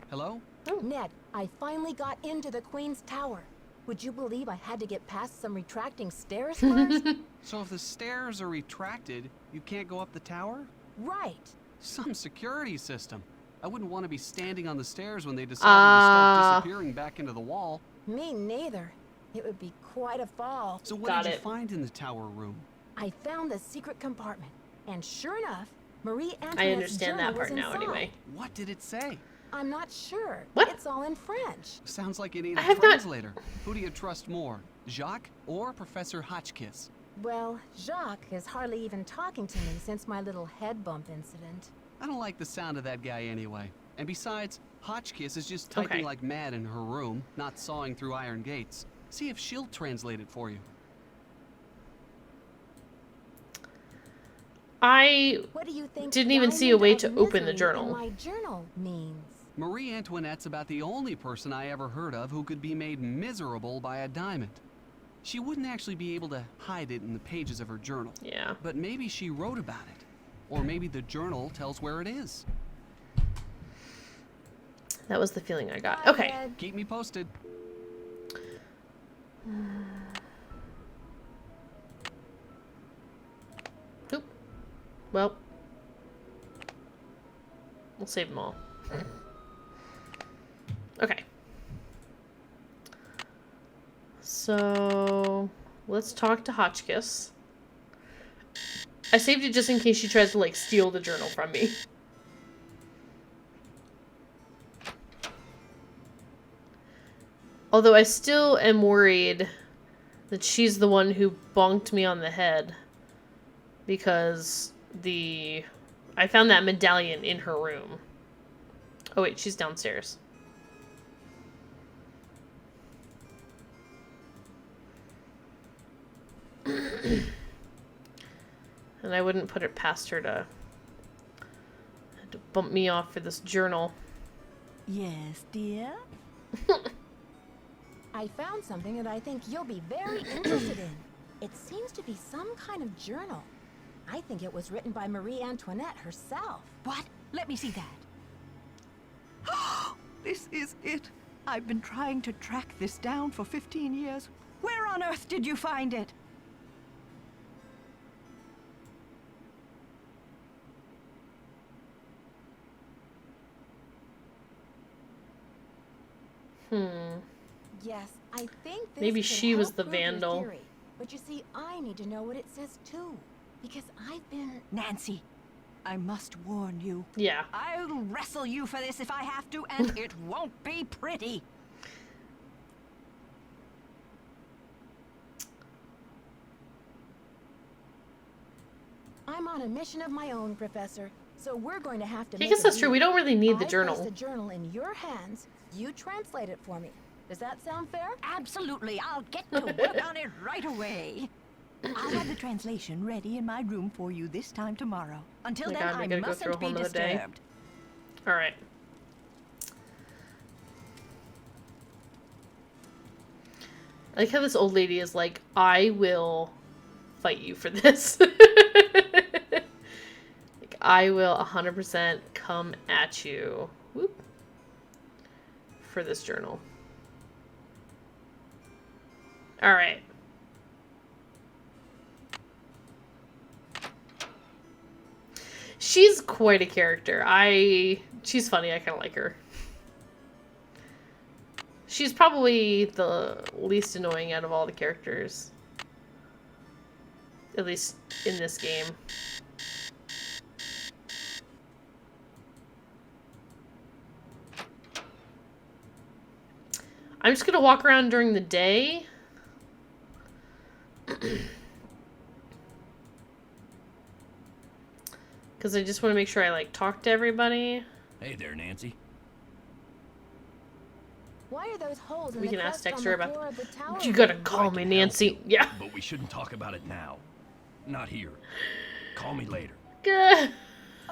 Hello? Oh. Ned, I finally got into the Queen's Tower. Would you believe I had to get past some retracting stairs first? So if the stairs are retracted, you can't go up the tower? Right. Some security system. I wouldn't want to be standing on the stairs when they decided to start disappearing back into the wall. Me neither. It would be quite a fall. So what did you find in the tower room? I found the secret compartment. And sure enough, Marie Antoinette's I understand journal that part was now inside. anyway. What did it say? I'm not sure. What? It's all in French. Sounds like you need a have not- translator. Who do you trust more, Jacques or Professor Hotchkiss? Well, Jacques is hardly even talking to me since my little head bump incident. I don't like the sound of that guy anyway. And besides, Hotchkiss is just typing like mad in her room, not sawing through iron gates. See if she'll translate it for you. What do you think didn't even see a way to diamond of open the misery journal. in my journal means. Marie Antoinette's about the only person I ever heard of who could be made miserable by a diamond. She wouldn't actually be able to hide it in the pages of her journal. Yeah. But maybe she wrote about it. Or maybe the journal tells where it is. That was the feeling I got. Bye, Okay. Ned. Keep me posted. Oop. Well. We'll save them all. Okay. So, let's talk to Hotchkiss. I saved it just in case she tries to, like, steal the journal from me. Although I still am worried that she's the one who bonked me on the head. Because I found that medallion in her room. Oh wait, she's downstairs. And I wouldn't put it past her to bump me off for this journal. Yes, dear? I found something that I think you'll be very interested in. It seems to be some kind of journal. I think it was written by Marie Antoinette herself. What? Let me see that. This is it. I've been trying to track this down for 15 years. Where on earth did you find it? Yes, I think this Maybe could she was help the prove your vandal. theory. But you see, I need to know what it says too. Because I've been... Nancy, I must warn you. Yeah. I'll wrestle you for this if I have to, and it won't be pretty. I'm on a mission of my own, Professor. So we're going to have to I make guess a that's true. deal. We don't really need the I journal. place the journal in your hands. You translate it for me. Does that sound fair? Absolutely. I'll get to work on it right away. I'll have the translation ready in my room for you this time tomorrow. Until Oh my then, God, we I gotta go through a mustn't whole be nother day. disturbed. All right. I like how this old lady is like, I will fight you for this. Like, I will 100% come at you. Whoop. For this journal. All right. She's quite a character. She's funny. I kind of like her. She's probably the least annoying out of all the characters. At least in this game. I'm just gonna walk around during the day. Because I just want to make sure I, like, talk to everybody. Hey there, Nancy. Why are those holes in We the can ask crust on Dexter the about floor of the tower? You gotta room? call I me, can Nancy. help you, Yeah. But we shouldn't talk about it now. Not here. Call me later. Good.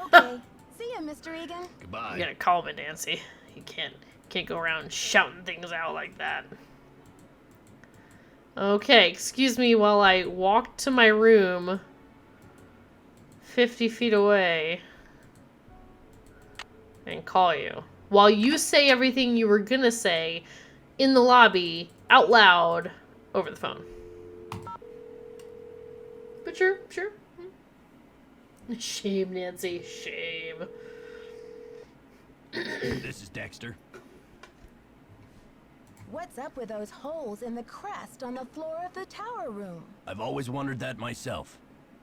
Okay. See ya, Mr. Egan. Goodbye. You gotta call me, Nancy. You can't go around shouting things out like that. Okay, excuse me while I walk to my room 50 feet away and call you. While you say everything you were gonna say in the lobby, out loud, over the phone. But sure. Shame, Nancy, shame. This is Dexter. What's up with those holes in the crest on the floor of the tower room? I've always wondered that myself.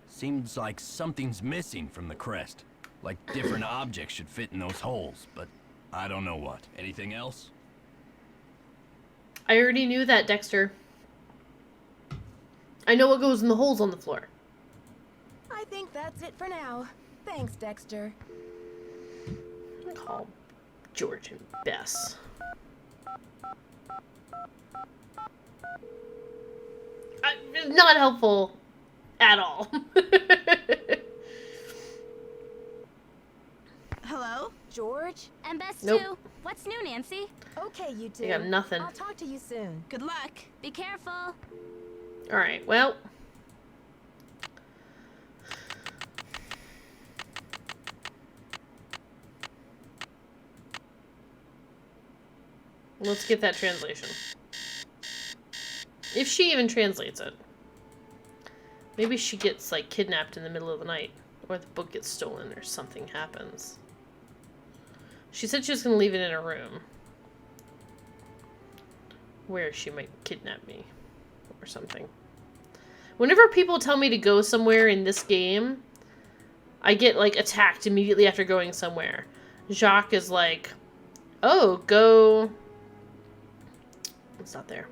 Seems like something's missing from the crest. Like different objects should fit in those holes, but I don't know what. Anything else? I already knew that, Dexter. I know what goes in the holes on the floor. I think that's it for now. Thanks, Dexter. I'll call George and Bess. Not helpful at all. Hello? George? And Bess Nope. too. What's new, Nancy? Okay, you two. I got nothing. I'll talk to you soon. Good luck. Be careful. Alright, well. Let's get that translation. If she even translates it. Maybe she gets, like, kidnapped in the middle of the night. Or the book gets stolen or something happens. She said she was going to leave it in her room. Where she might kidnap me. Or something. Whenever people tell me to go somewhere in this game, I get, like, attacked immediately after going somewhere. Jacques is like, oh, go... It's not there.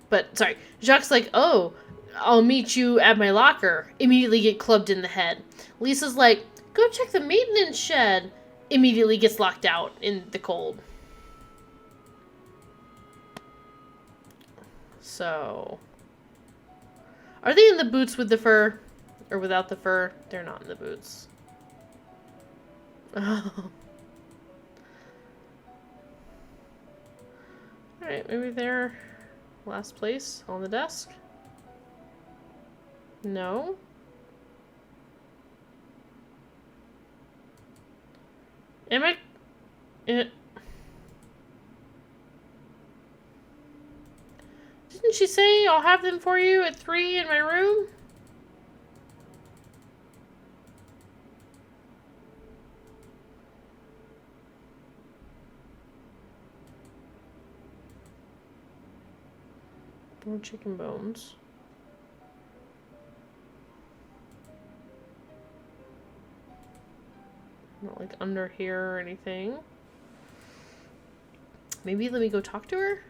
But, sorry. Jacques' like, oh, I'll meet you at my locker. Immediately get clubbed in the head. Lisa's like, go check the maintenance shed. Immediately gets locked out in the cold. So... Are they in the boots with the fur? Or without the fur? They're not in the boots. Oh. Alright, maybe they're last place on the desk? No? Am I... Didn't she say I'll have them for you at 3 in my room? More chicken bones. Not like under here or anything. Maybe let me go talk to her?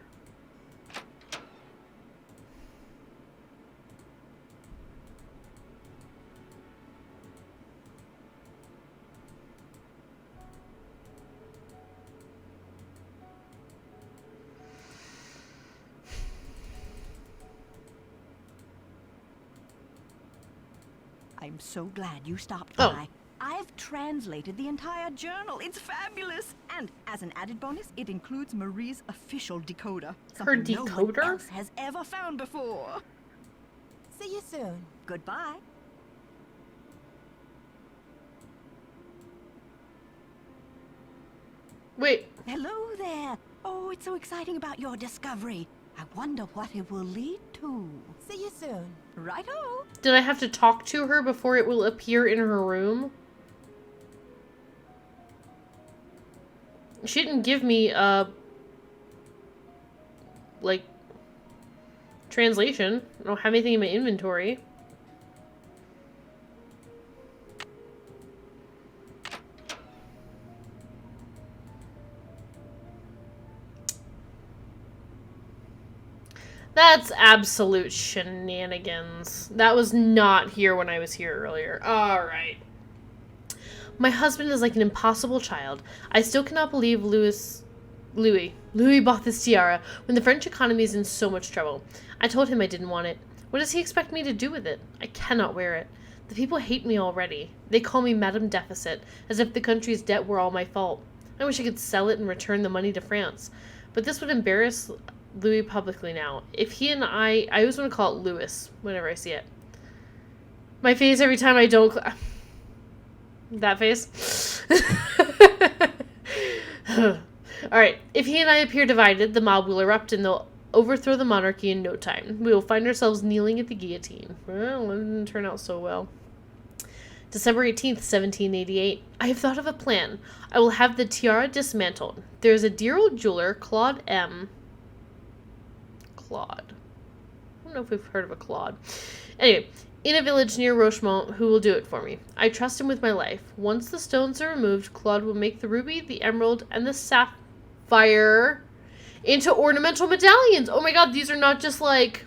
I'm so glad you stopped Oh. by. I've translated the entire journal. It's fabulous. And as an added bonus, it includes Marie's official decoder. Something no one decoder? else has ever found before. See you soon. Goodbye. Wait. Hello there. Oh, it's so exciting about your discovery. I wonder what it will lead to. See you soon. Righto. Did I have to talk to her before it will appear in her room? She didn't give me a like translation. I don't have anything in my inventory. That's absolute shenanigans. That was not here when I was here earlier. Alright. My husband is like an impossible child. I still cannot believe Louis bought this tiara when the French economy is in so much trouble. I told him I didn't want it. What does he expect me to do with it? I cannot wear it. The people hate me already. They call me Madame Deficit, as if the country's debt were all my fault. I wish I could sell it and return the money to France. But this would embarrass Louis publicly now. If he and I always want to call it Louis whenever I see it. My face every time I don't... that face. Alright, if he and I appear divided, the mob will erupt and they'll overthrow the monarchy in no time. We will find ourselves kneeling at the guillotine. Well, it didn't turn out so well. December 18th, 1788. I have thought of a plan. I will have the tiara dismantled. There is a dear old jeweler, Claude M. Claude. I don't know if we've heard of a Claude. Anyway, in a village near Rochemont, who will do it for me. I trust him with my life. Once the stones are removed, Claude will make the ruby, the emerald, and the sapphire into ornamental medallions. Oh my god, these are not just like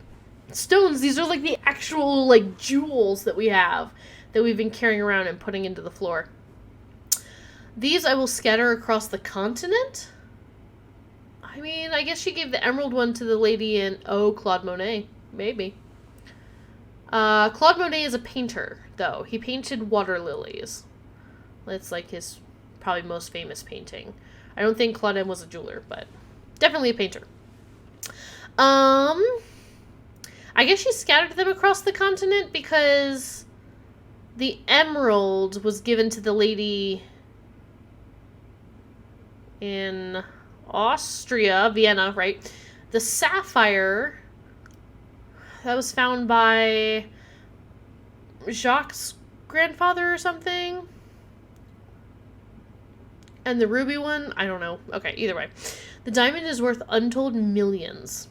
stones. These are like the actual like jewels that we have that we've been carrying around and putting into the floor. These I will scatter across the continent. I mean, I guess she gave the emerald one to the lady in, Claude Monet. Maybe. Claude Monet is a painter, though. He painted water lilies. That's like his probably most famous painting. I don't think Claude M was a jeweler, but definitely a painter. I guess she scattered them across the continent because the emerald was given to the lady in Austria, Vienna, right? The sapphire that was found by Jacques' grandfather or something. And the ruby one, I don't know. Okay, either way. The diamond is worth untold millions.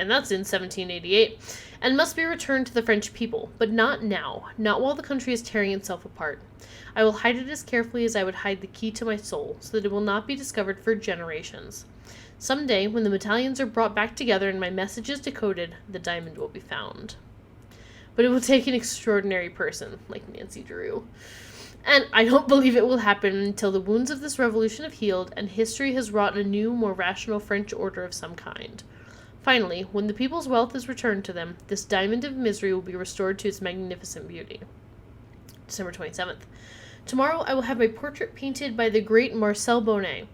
And that's in 1788. And must be returned to the French people. But not now. Not while the country is tearing itself apart. I will hide it as carefully as I would hide the key to my soul, so that it will not be discovered for generations. Someday, when the medallions are brought back together and my message is decoded, the diamond will be found. But it will take an extraordinary person, like Nancy Drew. And I don't believe it will happen until the wounds of this revolution have healed and history has wrought a new, more rational French order of some kind. Finally, when the people's wealth is returned to them, this diamond of misery will be restored to its magnificent beauty. December 27th. Tomorrow I will have my portrait painted by the great Marcel Bonnet.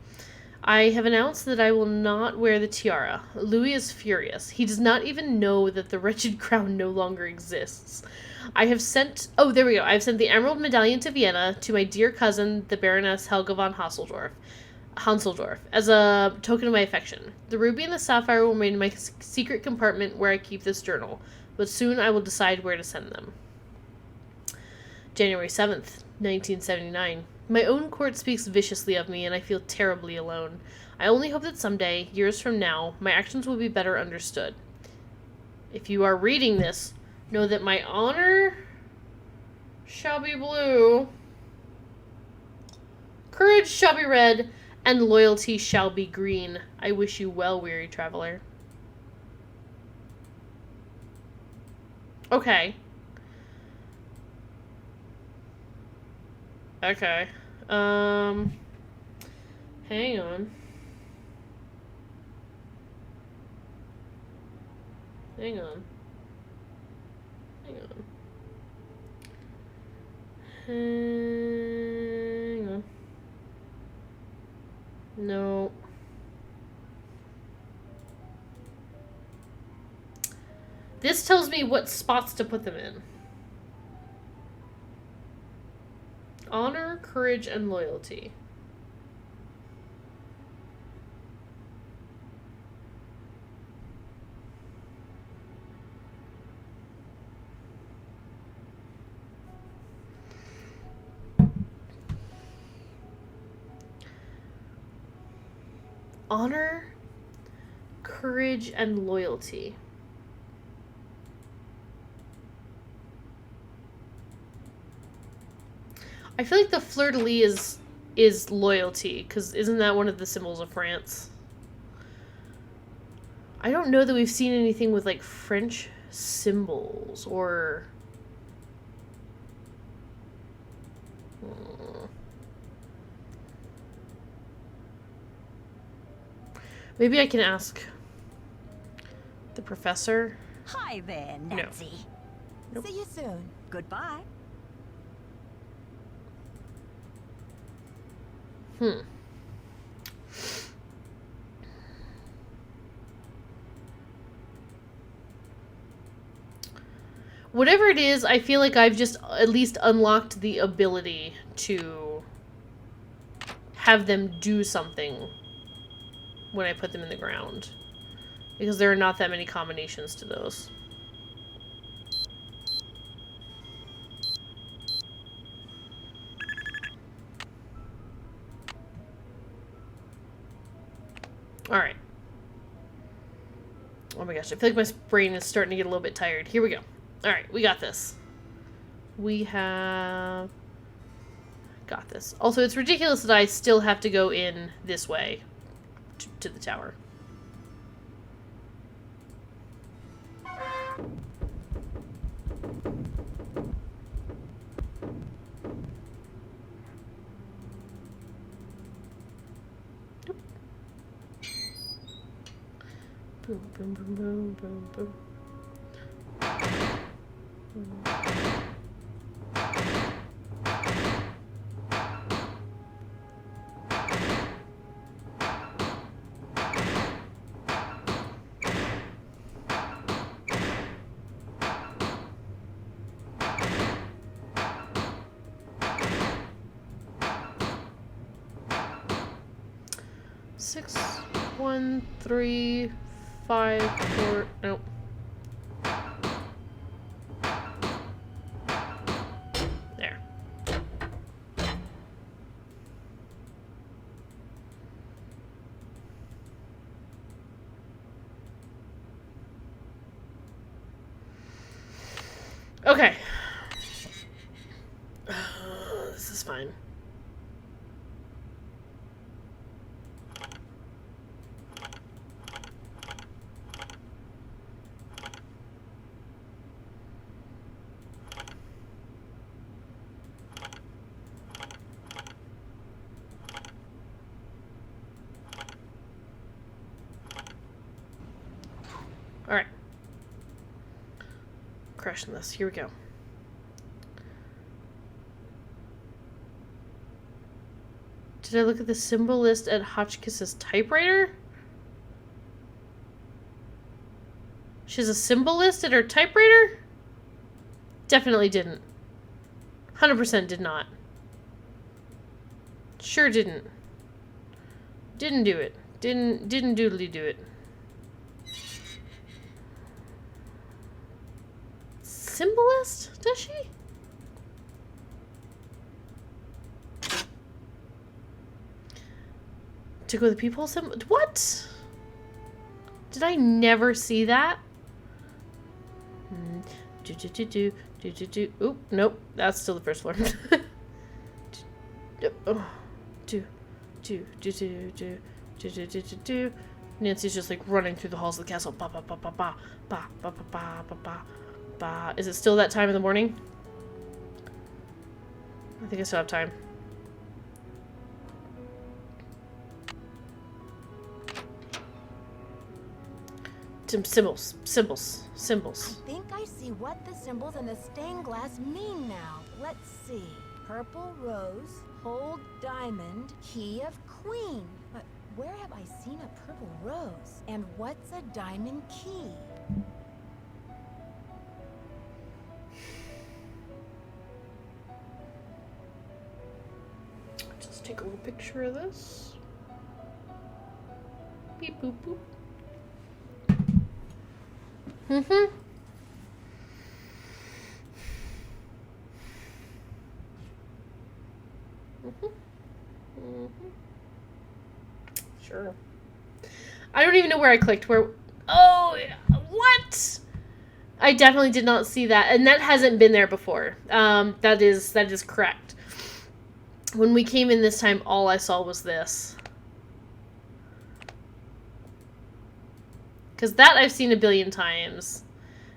I have announced that I will not wear the tiara. Louis is furious. He does not even know that the wretched crown no longer exists. I have sent... Oh, there we go. I have sent the emerald medallion to Vienna to my dear cousin, the Baroness Helga von Hanselsdorf, as a token of my affection. The ruby and the sapphire will remain in my secret compartment where I keep this journal, but soon I will decide where to send them. January 7th, 1979. My own court speaks viciously of me, and I feel terribly alone. I only hope that someday, years from now, my actions will be better understood. If you are reading this, know that my honor shall be blue, courage shall be red, and loyalty shall be green. I wish you well, weary traveler. Okay. Okay. Hang on. Hang on. Hang on. No. This tells me what spots to put them in. Honor, courage, and loyalty. Honor, courage, and loyalty. I feel like the fleur-de-lis is loyalty, because isn't that one of the symbols of France? I don't know that we've seen anything with, like, French symbols, or... Maybe I can ask the professor. Hi there, Nancy. Nope. See you soon. Goodbye. Whatever it is, I feel like I've just at least unlocked the ability to have them do something when I put them in the ground. Because there are not that many combinations to those. Alright. Oh my gosh, I feel like my brain is starting to get a little bit tired. Here we go. Alright, we got this. We have... got this. Also, it's ridiculous that I still have to go in this way to the tower. Boom, boom, boom, boom, boom, boom. 6, 1, 3, 5, 4. Nope. There. Okay. This is fine. Alright. Crushing this. Here we go. Did I look at the symbol list at Hotchkiss's typewriter? She has a symbol list at her typewriter? Definitely didn't. 100% did not. Sure didn't. Didn't do it. Didn't doodly do it. Symbolist? Does she? To go to the peephole symbol? What? Did I never see that? Oop, nope. That's still the first floor. Nancy's just like running through the halls of the castle. Ba ba ba ba ba ba ba ba ba ba ba. Is it still that time in the morning? I think I still have time. Symbols. I think I see what the symbols and the stained glass mean now. Let's see. Purple rose, hold diamond, key of queen. But where have I seen a purple rose? And what's a diamond key? Just take a little picture of this. Beep boop boop. Mm-hmm. Sure. I don't even know where I clicked. Where? Oh, what? I definitely did not see that, and that hasn't been there before. That is correct. When we came in this time, all I saw was this. Because that I've seen a billion times.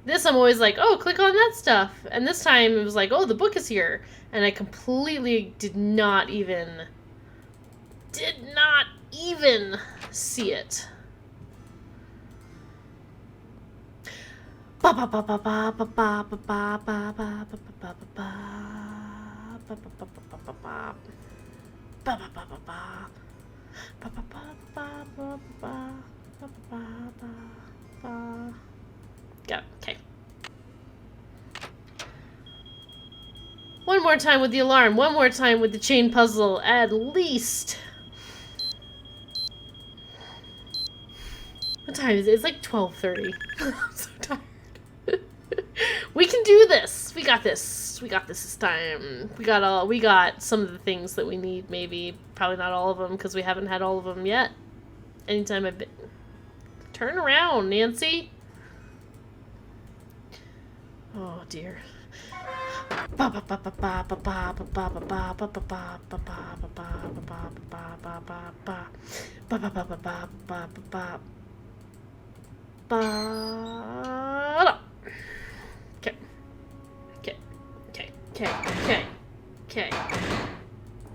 This I'm always like, oh, click on that stuff. And this time it was like, oh, the book is here. And I completely did not even see it. Yeah, okay. One more time with the alarm. One more time with the chain puzzle, at least. What time is it? It's like 12:30. I'm so tired. We can do this. We got this. We got this time. We got some of the things that we need, maybe. Probably not all of them, because we haven't had all of them yet. Anytime I've been... Turn around, Nancy. Oh, dear. Okay. Okay. Okay. Okay. Okay. Okay.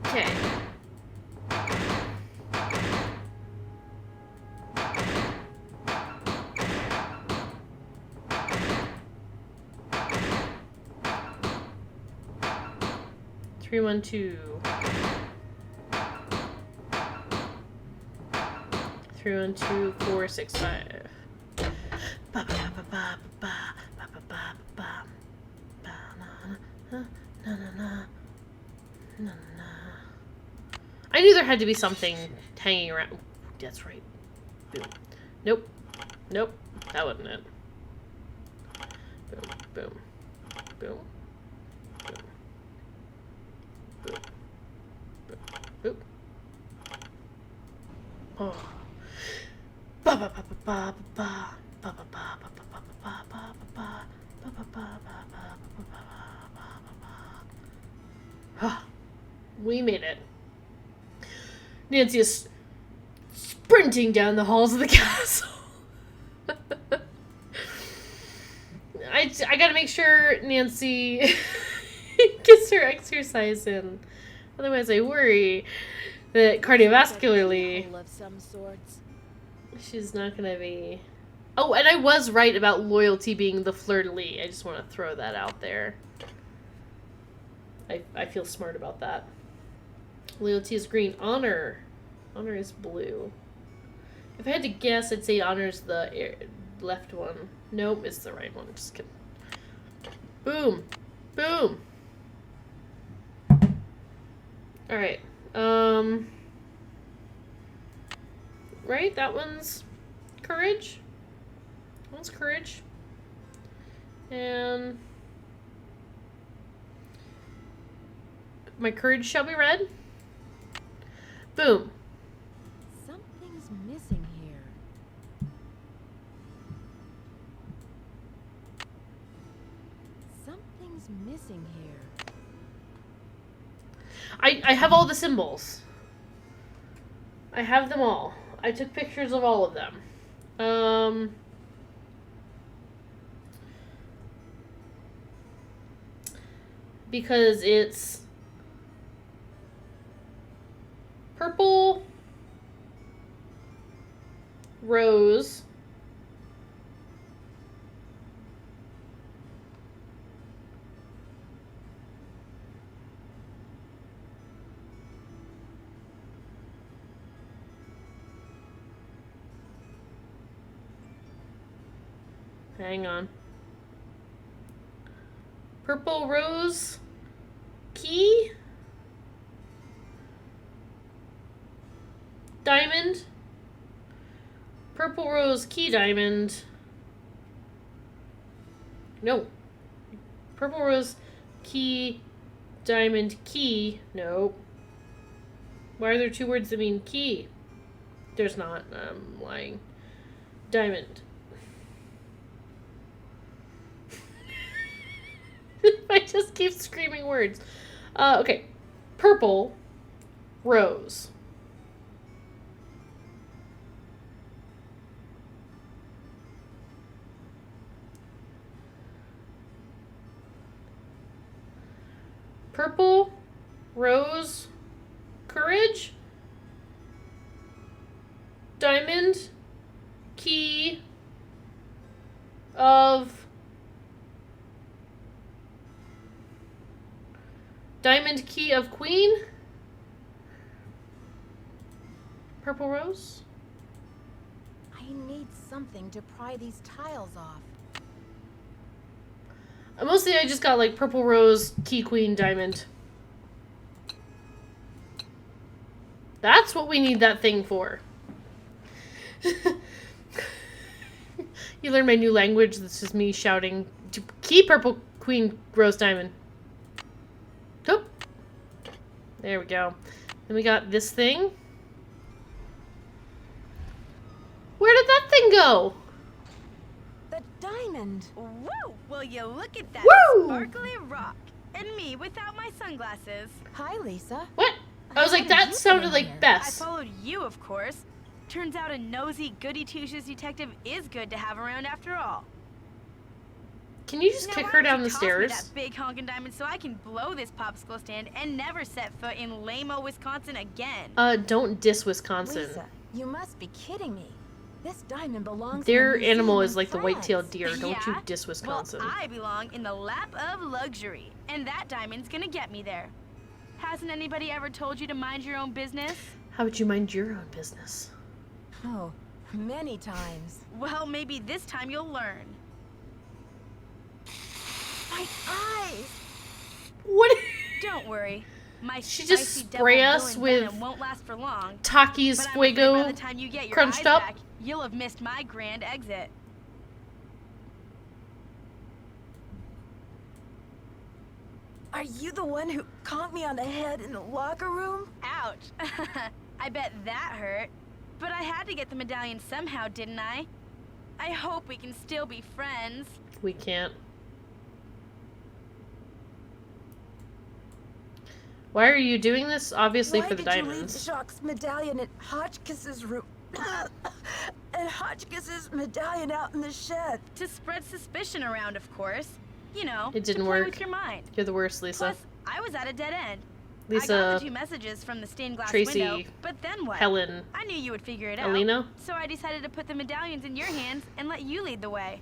Okay. 312. 312 465. I knew there had to be something hanging around. That's right. Boom. Nope. Nope. That wasn't it. Boom. Boom. Boom. Boop. Boop. Boop. Oh. Ba ba ba ba ba ba ba ba ba ba ba ba ba ba ba. We made it. Nancy is sprinting down the halls of the castle. I gotta make sure Nancy gets her exercise in. Otherwise, I worry that cardiovascularly, Of some sorts. she's not gonna be... Oh, and I was right about loyalty being the fleur-de-lis. I just want to throw that out there. I feel smart about that. Loyalty is green. Honor. Honor is blue. If I had to guess, I'd say honor's the left one. Nope, it's the right one. Just kidding. Boom. Boom. Alright. Right? That one's courage. That one's courage. And my courage shall be red. Boom. Something's missing here. Something's missing here. I have all the symbols. I have them all. I took pictures of all of them. Because it's purple, rose, Hang on. Purple rose key? Diamond? Purple rose key diamond. No. Purple rose key diamond key. No. Why are there two words that mean key? There's not. I'm lying. Diamond. I just keep screaming words. Okay. Purple rose. Purple rose courage. Diamond key of Diamond key of queen. Purple rose. I need something to pry these tiles off. Mostly I just got like purple rose, key queen, diamond. That's what we need that thing for. You learn my new language. This is me shouting, key purple queen rose diamond. Oh. There we go. Then we got this thing. Where did that thing go? The diamond. Woo! Will you look at that Woo! sparkly rock? And me without my sunglasses. Hi, Lisa. What? I was like, How did that you sounded get in like here? I Bess. followed you, of course. Turns out a nosy, goody-two-shoes detective is good to have around after all. Can you just Now, kick why her don't down you the toss me stairs? that big honkin' diamond so I can blow this popsicle stand and never set foot in lame-o Wisconsin again. Don't diss Wisconsin. Lisa, you must be kidding me. This diamond belongs Their in a museum animal in is like the France. white-tailed deer. Don't you Yeah? diss Wisconsin. Well, I belong in the lap of luxury, and that diamond's gonna get me there. Hasn't anybody ever told you to mind your own business? How would you mind your own business? Oh, many times. Well, maybe this time you'll learn. My eyes! What? Don't worry. My She just spicy spray devil us villain with venom won't last for long. Takis But I'm afraid by Fuego the time you get your crunched eyes up? back, you'll have missed my grand exit. Are you the one who conked me on the head in the locker room? Ouch. I bet that hurt. But I had to get the medallion somehow, didn't I? I hope we can still be friends. We can't. Why are you doing this? Obviously for the Why did you leave diamonds. Jacques' medallion at Hotchkiss's room? And Hotchkiss's medallion out in the shed. To spread suspicion around, of course. You know, It didn't to play work. with your mind. You're the worst, Lisa. Plus, I was at a dead end. I got Lisa, the 2 messages from the stained glass Tracy, window, but then what? Helen, I knew you would figure it out. Alina. So I decided to put the medallions in your hands and let you lead the way.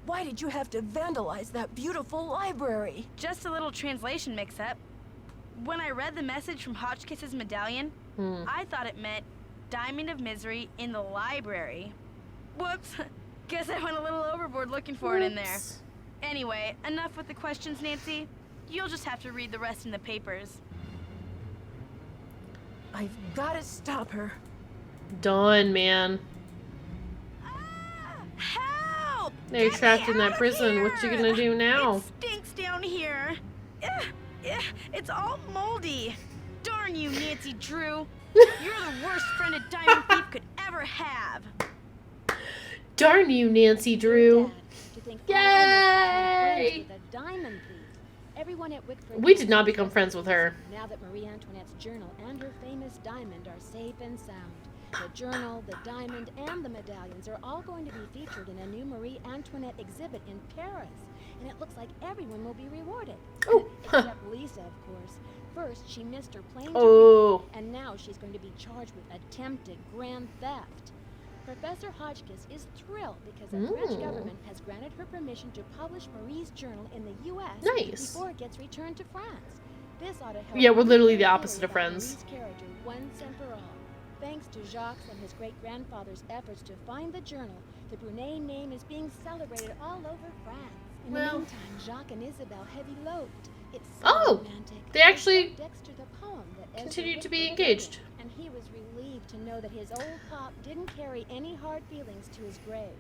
Why did you have to vandalize that beautiful library? Just a little translation mix-up. When I read the message from Hotchkiss's medallion, I thought it meant Diamond of Misery in the library. Whoops. Guess I went a little overboard looking for it in there. Oops. Anyway, enough with the questions, Nancy. You'll just have to read the rest in the papers. I've got to stop her. Done, man. Help! Now you're Get trapped me in that out prison. What you here! gonna do now? It stinks down here. Ugh, ugh, it's all moldy. Darn you, Nancy Drew. You're the worst friend a diamond thief could ever have. Darn you, Nancy Drew. To think Yay! I almost became friends with a diamond thief. Everyone at Wickford We did Castle not become says friends with her. Now that Marie Antoinette's journal and her famous diamond are safe and sound, the journal, the diamond, and the medallions are all going to be featured in a new Marie Antoinette exhibit in Paris. And it looks like everyone will be rewarded. Oh, huh. Except Lisa, of course. First, she missed her plane to Oh. Rio, and now she's going to be charged with attempted grand theft. Professor Hotchkiss is thrilled because the French government has granted her permission to publish Marie's journal in the U.S. Nice. before it gets returned to France. This ought to help. Yeah, we're literally the really opposite of about friends. Marie's character once and for all. Thanks to Jacques and his great-grandfather's efforts to find the journal, the Brunet name is being celebrated all over France. In the meantime, Jacques and Isabelle have eloped. It's so romantic. They actually Dexter the poem that Ezra continued to be Wickford engaged. wrote, and he was relieved to know that his old pop didn't carry any hard feelings to his grave.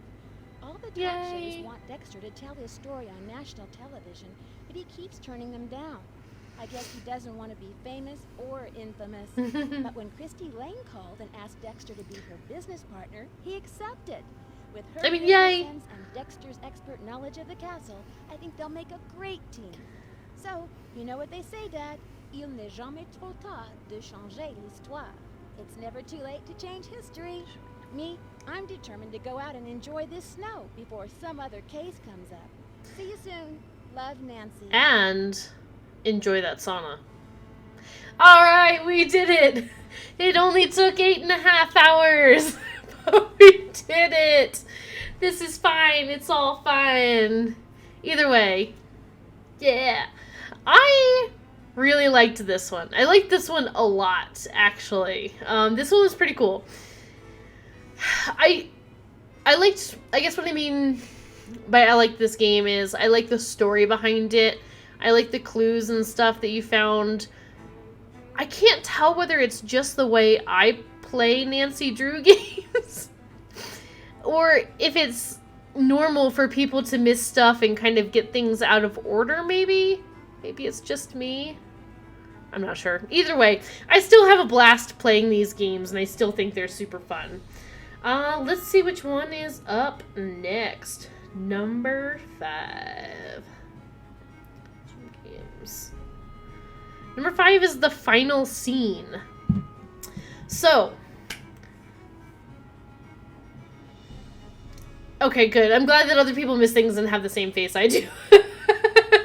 All the talk shows want Dexter to tell his story on national television, but he keeps turning them down. I guess he doesn't want to be famous or infamous. But when Christy Lane called and asked Dexter to be her business partner, he accepted. With her business sense and Dexter's expert knowledge of the castle, I think they'll make a great team. So, you know what they say, Dad? Il n'est jamais trop tard de changer l'histoire. It's never too late to change history. Me, I'm determined to go out and enjoy this snow before some other case comes up. See you soon. Love, Nancy. And enjoy that sauna. Alright, we did it! It only took 8.5 hours! But we did it! This is fine. It's all fine. Either way. Yeah. I really liked this one. I liked this one a lot, actually. This one was pretty cool. I guess what I mean by I like this game is I like the story behind it. I like the clues and stuff that you found. I can't tell whether it's just the way I play Nancy Drew games or if it's normal for people to miss stuff and kind of get things out of order, maybe. Maybe it's just me. I'm not sure. Either way, I still have a blast playing these games, and I still think they're super fun. Let's see which one is up next. Number 5. Games. Number 5 is the final scene. So. Okay, good. I'm glad that other people miss things and have the same face I do.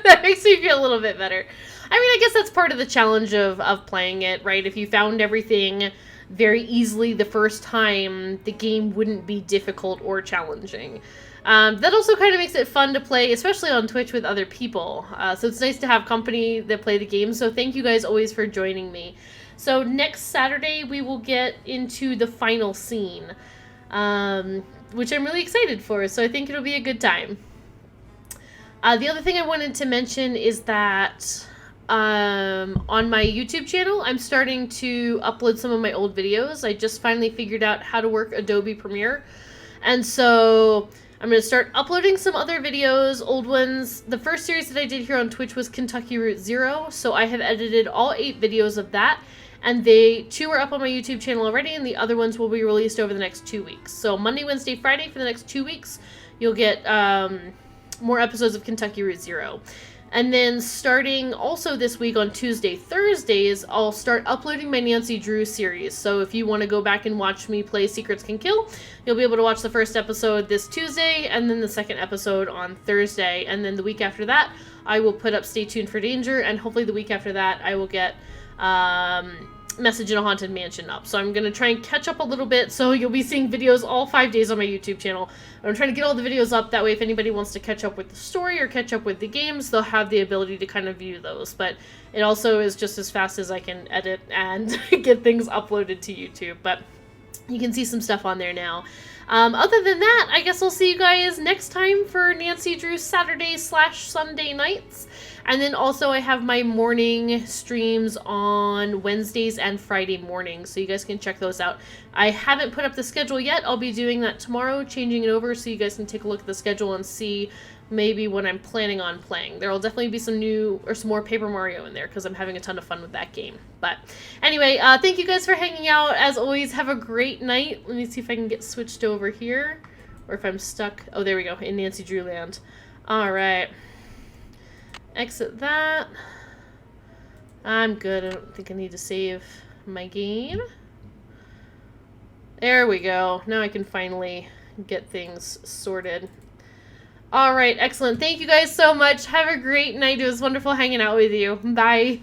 That makes me feel a little bit better. I mean, I guess that's part of the challenge of playing it, right? If you found everything very easily the first time, the game wouldn't be difficult or challenging. That also kind of makes it fun to play, especially on Twitch with other people. So it's nice to have company that play the game. So thank you guys always for joining me. So next Saturday, we will get into the final scene, which I'm really excited for. So I think it'll be a good time. The other thing I wanted to mention is that on my YouTube channel, I'm starting to upload some of my old videos. I just finally figured out how to work Adobe Premiere. And so I'm going to start uploading some other videos, old ones. The first series that I did here on Twitch was Kentucky Route Zero. So I have edited all 8 videos of that. And 2 are up on my YouTube channel already, and the other ones will be released over the next 2 weeks. So Monday, Wednesday, Friday for the next 2 weeks, you'll get more episodes of Kentucky Route Zero. And then starting also this week on Tuesday, Thursdays, I'll start uploading my Nancy Drew series. So if you want to go back and watch me play Secrets Can Kill, you'll be able to watch the first episode this Tuesday and then the second episode on Thursday. And then the week after that, I will put up Stay Tuned for Danger. And hopefully the week after that, I will get Message in a Haunted Mansion up. So I'm going to try and catch up a little bit. So you'll be seeing videos all 5 days on my YouTube channel. I'm trying to get all the videos up. That way, if anybody wants to catch up with the story or catch up with the games, they'll have the ability to kind of view those. But it also is just as fast as I can edit and get things uploaded to YouTube. But you can see some stuff on there now. Other than that, I guess I'll see you guys next time for Nancy Drew Saturday/Sunday nights. And then also I have my morning streams on Wednesdays and Friday mornings, so you guys can check those out. I haven't put up the schedule yet. I'll be doing that tomorrow, changing it over so you guys can take a look at the schedule and see maybe what I'm planning on playing. There will definitely be some more Paper Mario in there because I'm having a ton of fun with that game. But anyway, thank you guys for hanging out. As always, have a great night. Let me see if I can get switched over here or if I'm stuck. Oh, there we go, in Nancy Drew land. All right. Exit that. I'm good. I don't think I need to save my game. There we go. Now I can finally get things sorted. All right, excellent. Thank you guys so much. Have a great night. It was wonderful hanging out with you. Bye.